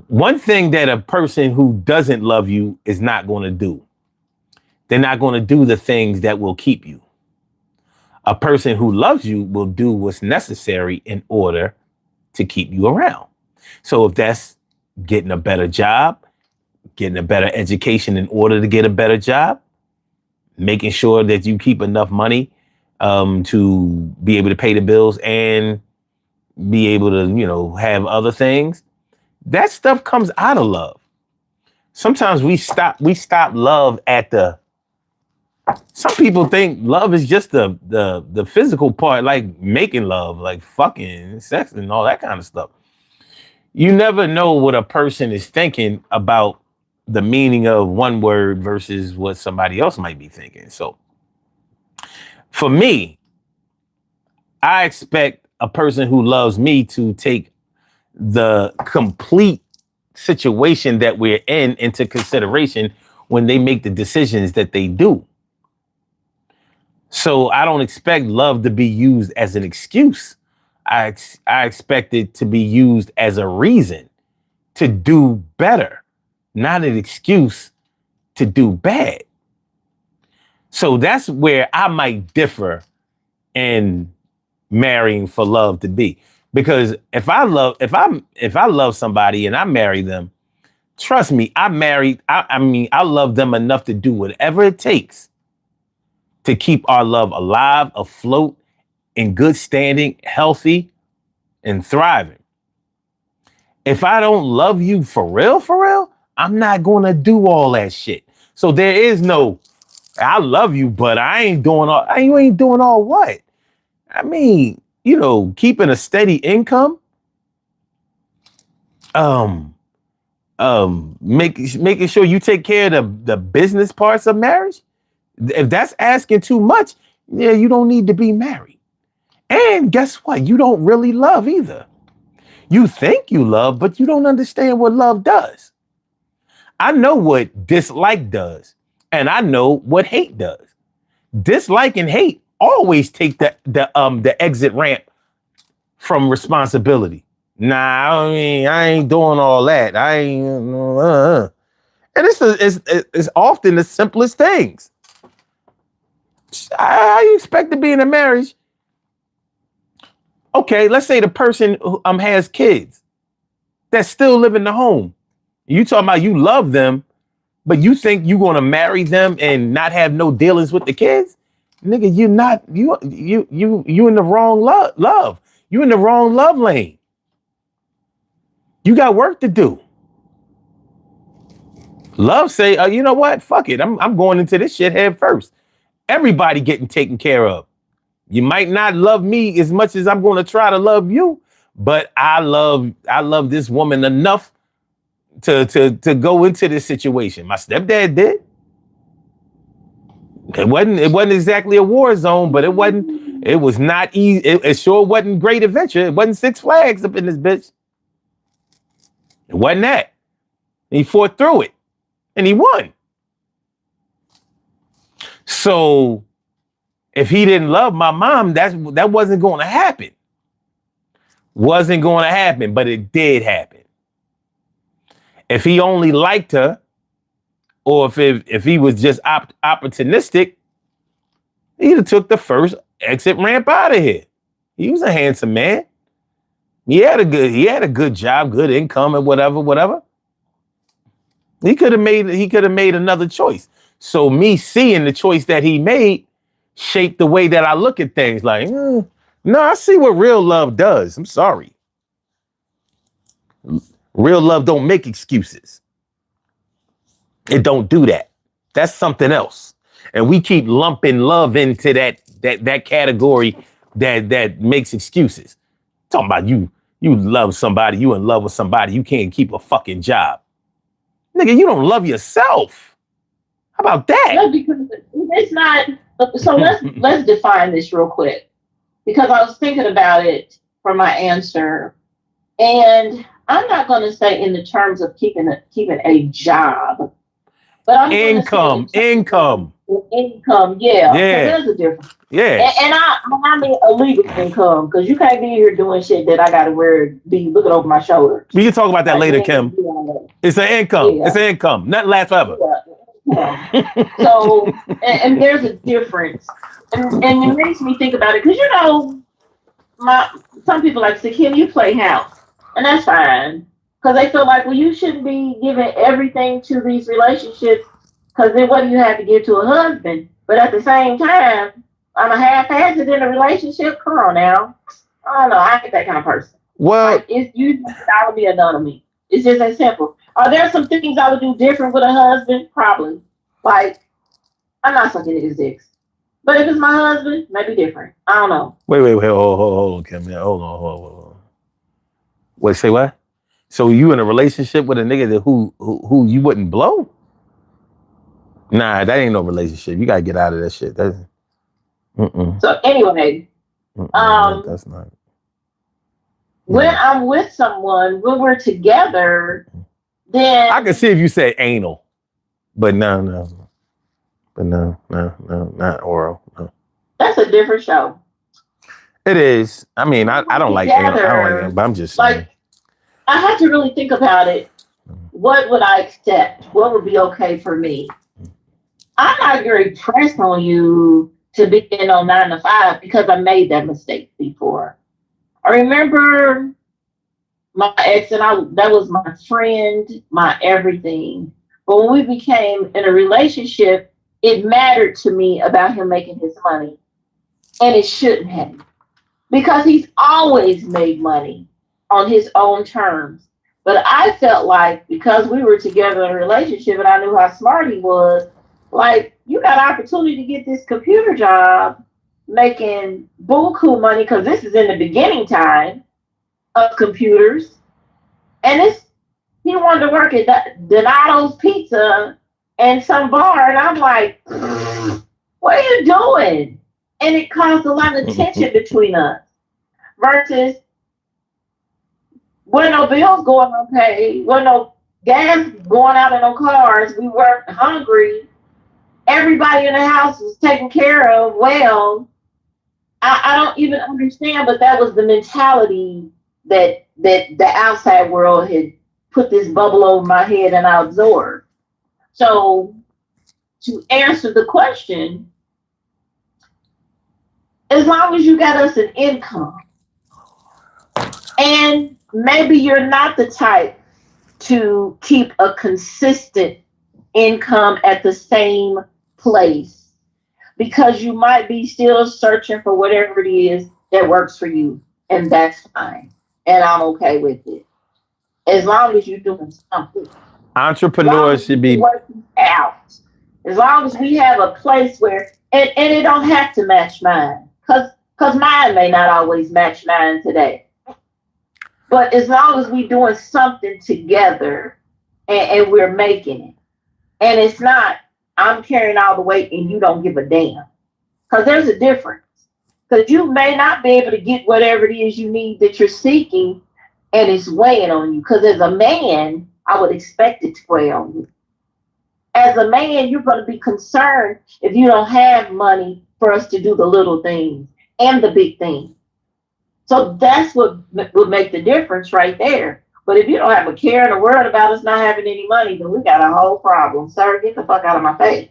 One thing that a person who doesn't love you is not going to do. They're not going to do the things that will keep you. A person who loves you will do what's necessary in order to keep you around. So if that's getting a better job, getting a better education in order to get a better job, making sure that you keep enough money to be able to pay the bills and be able to, have other things. That stuff comes out of love. Sometimes we stop love at some people think love is just the physical part, like making love, like fucking, sex, and all that kind of stuff. You never know what a person is thinking about the meaning of one word versus what somebody else might be thinking. So for me, I expect a person who loves me to take the complete situation that we're in into consideration when they make the decisions that they do. So I don't expect love to be used as an excuse. I expect it to be used as a reason to do better, not an excuse to do bad. So that's where I might differ in marrying for love to be. Because if I love somebody and I marry them, trust me, I love them enough to do whatever it takes to keep our love alive, afloat, in good standing, healthy, and thriving. If I don't love you for real, I'm not going to do all that shit. So there is no, I love you, but you ain't doing all what? I mean, keeping a steady income, making sure you take care of the business parts of marriage. If that's asking too much, yeah, you don't need to be married. And guess what? You don't really love either. You think you love, but you don't understand what love does. I know what dislike does, and I know what hate does. Dislike and hate always take the exit ramp from responsibility. Nah, I mean, I ain't doing all that. I ain't. And it's often the simplest things. How you expect to be in a marriage? Okay, let's say the person has kids that still live in the home. You talking about you love them, but you think you're gonna marry them and not have no dealings with the kids? Nigga, you in the wrong love. You in the wrong love lane. You got work to do. Love say, you know what? Fuck it. I'm going into this shit head first. Everybody getting taken care of. You might not love me as much as I'm going to try to love you, but I love this woman enough to go into this situation. My stepdad did. It wasn't exactly a war zone, but it was not easy. It sure wasn't Great Adventure. It wasn't Six Flags up in this bitch. It wasn't that. He fought through it and he won. So if he didn't love my mom, that wasn't going to happen. Wasn't going to happen, but it did happen. If he only liked her, or if he was just opportunistic, he'd have took the first exit ramp out of here. He was a handsome man. He had a good job, good income, and whatever. He could have made another choice. So me seeing the choice that he made shaped the way that I look at things. Like, no, I see what real love does. I'm sorry. Real love don't make excuses. It don't do that. That's something else. And we keep lumping love into that category that makes excuses. Talking about you love somebody, you in love with somebody, you can't keep a fucking job. Nigga, you don't love yourself. How about that? No, because it's not. So let's define this real quick, because I was thinking about it for my answer, and I'm not going to say in the terms of keeping a job, but I'm income. Income, Yeah. yeah. There's a difference. Yeah. And I mean illegal income, because you can't be here doing shit that I got to be looking over my shoulder. We can talk about that later, Kim. It's an income. Yeah. It's an income. Nothing lasts forever. Yeah. So, and there's a difference. And it makes me think about it, because, some people like to say, Kim, you play house. And that's fine. Because they feel like, well, you shouldn't be giving everything to these relationships, because then what do you have to give to a husband? But at the same time, I'm a half-assed in a relationship. Come on now. I don't know. I ain't that kind of person. Well, Like, it's you follow me or none of me. It's just that simple. Are there some things I would do different with a husband? Probably. Like, I'm not sucking niggas' dicks. But if it's my husband, maybe different. I don't know. wait, hold on, Kim. Hold on. Wait, say what? So you in a relationship with a nigga that who you wouldn't blow? Nah, that ain't no relationship. You gotta get out of that shit. That's So anyway, that's not. when I'm with someone, when we're together, then I can see if you said anal, but no, not oral. No. that's a different show. It is. I mean, I don't like anal. I don't like anal, but I'm just saying. Like, I had to really think about it. What would I accept? What would be okay for me? I'm not very pressed on you to be in on 9 to 5 because I made that mistake before. I remember my ex and that was my friend, my everything. But when we became in a relationship, it mattered to me about him making his money. And it shouldn't have. Because he's always made money on his own terms. But I felt like because we were together in a relationship and I knew how smart he was, like, you got opportunity to get this computer job making buku money because this is in the beginning time of computers. And he wanted to work at Donato's Pizza and some bar. And I'm like, what are you doing? And it caused a lot of tension between us. Versus, when no bills going unpaid, when no gas going out in no cars, we weren't hungry. Everybody in the house was taken care of well. I don't even understand, but that was the mentality that the outside world had put this bubble over my head and I absorbed. So to answer the question, as long as you got us an income, and maybe you're not the type to keep a consistent income at the same place because you might be still searching for whatever it is that works for you, and that's fine. And I'm okay with it. As long as you're doing something. Entrepreneurs should be working out. As long as we have a place where and it don't have to match mine. Cause mine may not always match mine today. But as long as we're doing something together and we're making it. And it's not, I'm carrying all the weight and you don't give a damn. Because there's a difference. Because you may not be able to get whatever it is you need that you're seeking and it's weighing on you. Because as a man, I would expect it to weigh on you. As a man, you're going to be concerned if you don't have money for us to do the little things and the big things. So that's what would make the difference right there. But if you don't have a care and a word about us not having any money, then we got a whole problem. Sir, get the fuck out of my face.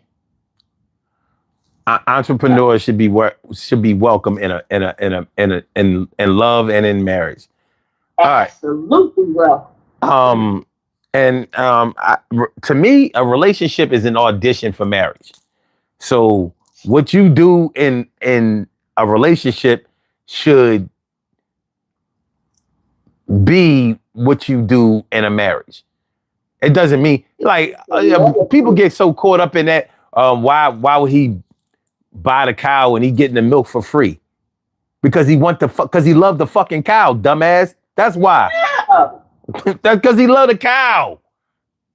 Entrepreneurs should be welcome in love and in marriage. Absolutely welcome. To me, a relationship is an audition for marriage. So what you do in a relationship should be what you do in a marriage. It doesn't mean like people get so caught up in that. Why would he buy the cow and he getting the milk for free? Because he because he loved the fucking cow, dumbass. That's why. Yeah. That's because he loved the cow.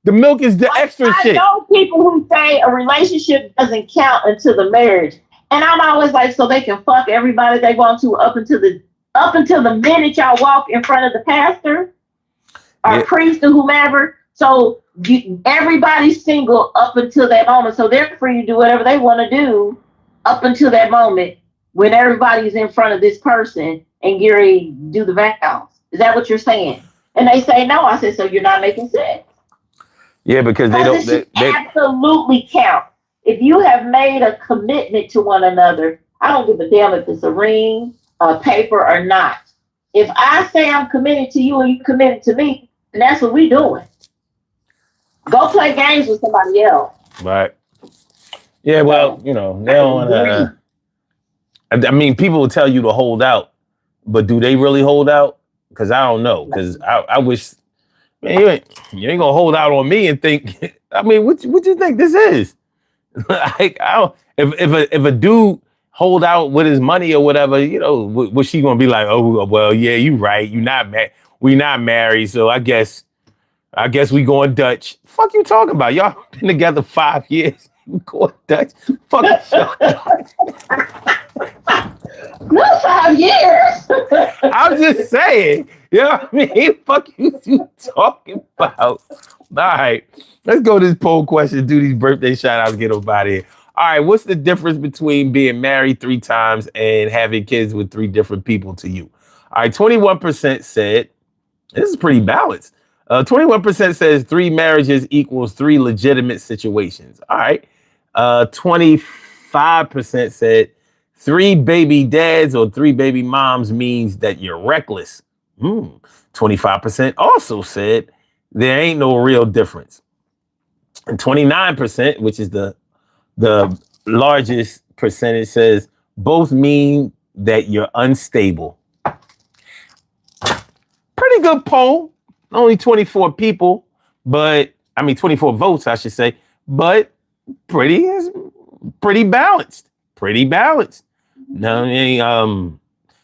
The milk is the extra shit. I know people who say a relationship doesn't count until the marriage. And I'm always like, so they can fuck everybody they want to up until the minute y'all walk in front of the pastor or priest or whomever. So everybody's single up until that moment. So they're free to do whatever they want to do up until that moment when everybody's in front of this person and Gary do the vows. Is that what you're saying? And they say no. I said, so you're not making sense. Yeah, because they absolutely count. If you have made a commitment to one another, I don't give a damn if it's a ring, a paper, or not. If I say I'm committed to you and you committed to me, then that's what we doing. Go play games with somebody else. Right. Yeah, well, they don't want to. I mean, people will tell you to hold out, but do they really hold out? Because I don't know. Because I wish, man, you ain't gonna hold out on me and think. I mean, what you think this is? Like, if a dude hold out with his money or whatever, you know, was she gonna be like, oh well, yeah, you right, we not married, so I guess we going Dutch. Fuck you talking about? Y'all been together 5 years. We going Dutch. Fuck Not 5 years. I'm just saying. You know what I mean? Fuck you talking about. All right. Let's go to this poll question, do these birthday shout outs, get them out of here. All right. What's the difference between being married 3 times and having kids with 3 different people to you? All right. 21% said, this is pretty balanced. 21% says 3 marriages equals 3 legitimate situations. All right. 25% said 3 baby dads or 3 baby moms means that you're reckless. 25% also said there ain't no real difference. And 29%, which is the largest percentage, says both mean that you're unstable. Pretty good poll. Only 24 people, but 24 votes, I should say, but pretty balanced. Pretty balanced. No,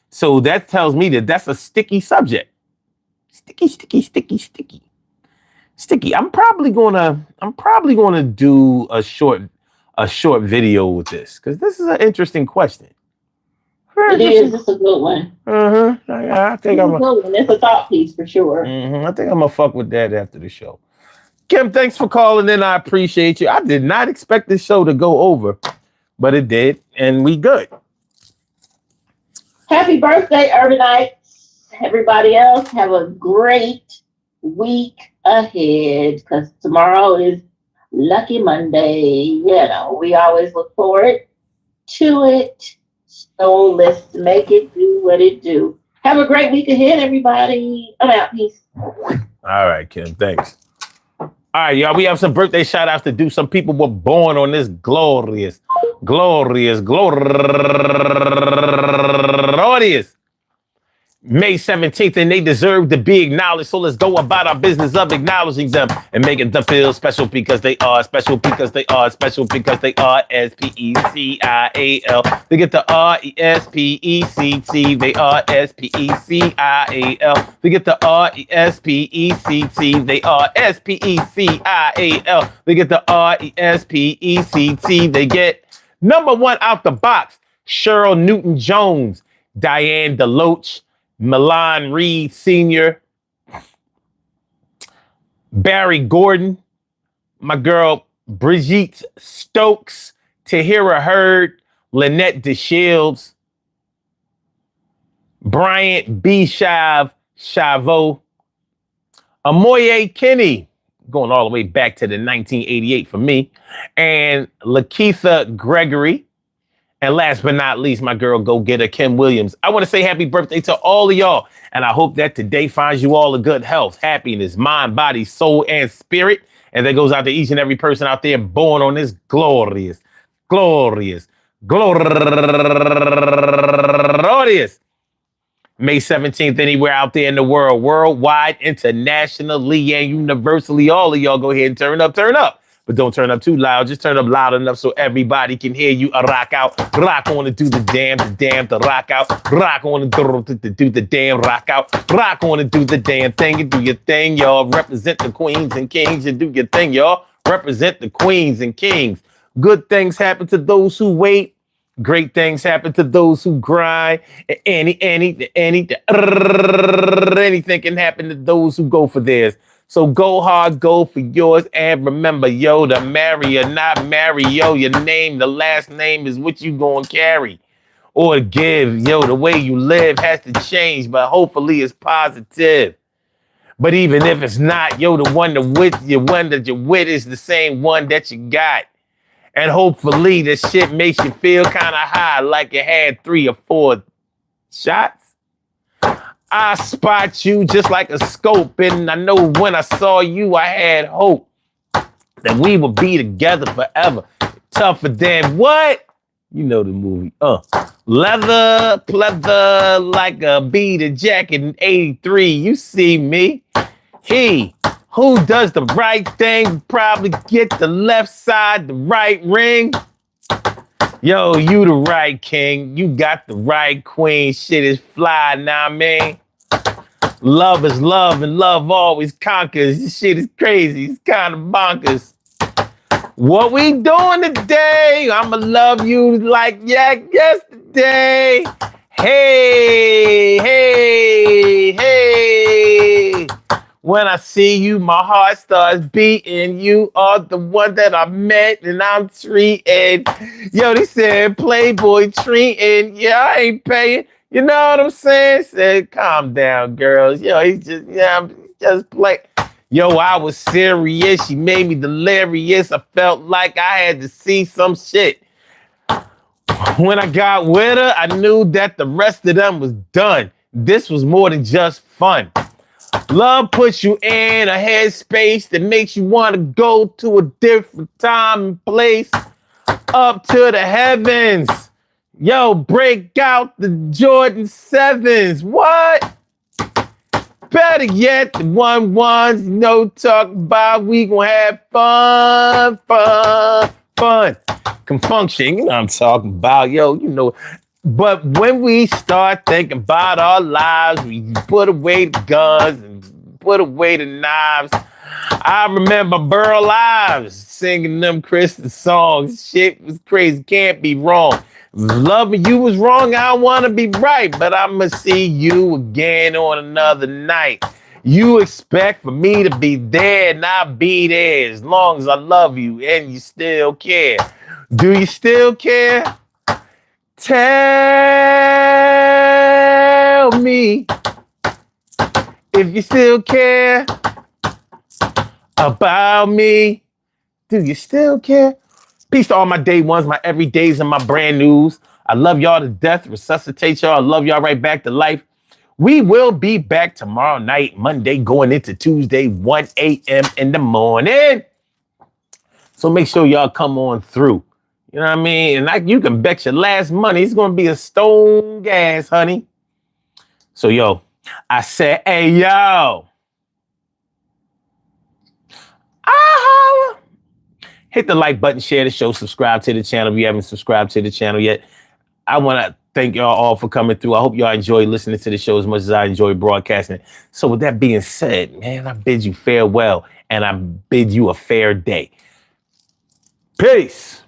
so that tells me that that's a sticky subject. Sticky. I'm probably gonna do a short video with this because this is an interesting question. It is. It's a good one. I think I'm a good one. It's a thought piece for sure. I think I'm gonna fuck with that after the show. Kim, thanks for calling in. I appreciate you. I did not expect this show to go over, but it did, and we good. Happy birthday, Urbanites. Everybody else, have a great week ahead because tomorrow is Lucky Monday. You know, we always look forward to it. So let's make it do what it do. Have a great week ahead, everybody. I'm out. Peace. All right, Kim. Thanks. All right, y'all. We have some birthday shout outs to do. Some people were born on this glorious May 17th, and they deserve to be acknowledged. So let's go about our business of acknowledging them and making them feel special because they are special because they are special because they are S-P-E-C-I-A-L. They get the R-E-S-P-E-C-T. They are S-P-E-C-I-A-L. They get the R-E-S-P-E-C-T. They are S-P-E-C-I-A-L. They get the R-E-S-P-E-C-T. They get number 1 out the box, Cheryl Newton-Jones, Diane DeLoach, Milan Reed Sr., Barry Gordon, my girl Brigitte Stokes, Tahira Hurd, Lynette DeShields, Bryant B. Chavot, Amoye Kinney, going all the way back to the 1988 for me, and Lakeitha Gregory. And last but not least, my girl go-getter Kim Williams. I want to say happy birthday to all of y'all. And I hope that today finds you all a good health, happiness, mind, body, soul, and spirit. And that goes out to each and every person out there born on this glorious May 17th, anywhere out there in the world, worldwide, internationally, and universally. All of y'all go ahead and turn up. But don't turn up too loud. Just turn up loud enough so everybody can hear you. Rock out. Rock on to do the damn, the rock out. Rock on to do the damn rock out. Rock on to do the damn thing and do your thing, y'all. Represent the queens and kings and do your thing, y'all. Represent the queens and kings. Good things happen to those who wait. Great things happen to those who grind. Anything can happen to those who go for theirs. So go hard, go for yours, and remember, yo, to marry or not marry, yo, your name, the last name is what you gonna carry or give. Yo, the way you live has to change, but hopefully it's positive. But even if it's not, yo, the one that you're with is the same one that you got. And hopefully this shit makes you feel kind of high, like you had 3 or 4 shots. I spot you just like a scope, and I know when I saw you, I had hope that we would be together forever. Tougher than what? You know the movie. Leather, pleather, like a beaded jacket in 83. You see me. He who does the right thing probably get the left side, the right ring. Yo, you the right king. You got the right queen. Shit is fly, nah, man. Love is love and love always conquers. This shit is crazy. It's kind of bonkers. What we doing today? I'ma love you like yesterday. Hey, hey, hey. When I see you, my heart starts beating. You are the one that I met and I'm treating. Yo, they said Playboy treating. Yeah, I ain't paying. You know what I'm saying? Said, calm down, girls. Yo, he's just play. Yo, I was serious. She made me delirious. I felt like I had to see some shit. When I got with her, I knew that the rest of them was done. This was more than just fun. Love puts you in a headspace that makes you want to go to a different time and place. Up to the heavens. Yo, break out the Jordan 7s. What? Better yet, the 1-1s, you know, talk about we gonna have fun. Confunction, you know what I'm talking about, yo, you know. But when we start thinking about our lives, we put away the guns and put away the knives. I remember Burl Ives singing them Christmas songs. Shit was crazy, can't be wrong. Loving you was wrong, I want to be right, but I'ma see you again on another night. You expect for me to be there and I'll be there as long as I love you and you still care. Do you still care? Tell me if you still care about me. Do you still care? Peace to all my day ones, my everydays, and my brand news. I love y'all to death. Resuscitate y'all. I love y'all right back to life. We will be back tomorrow night, Monday, going into Tuesday, 1 a.m. in the morning. So make sure y'all come on through. You know what I mean? And you can bet your last money it's going to be a stone gas, honey. So, yo, I said, hey, yo. Hit the like button, share the show, subscribe to the channel if you haven't subscribed to the channel yet. I want to thank y'all all for coming through. I hope y'all enjoy listening to the show as much as I enjoy broadcasting. So with that being said, man, I bid you farewell and I bid you a fair day. Peace.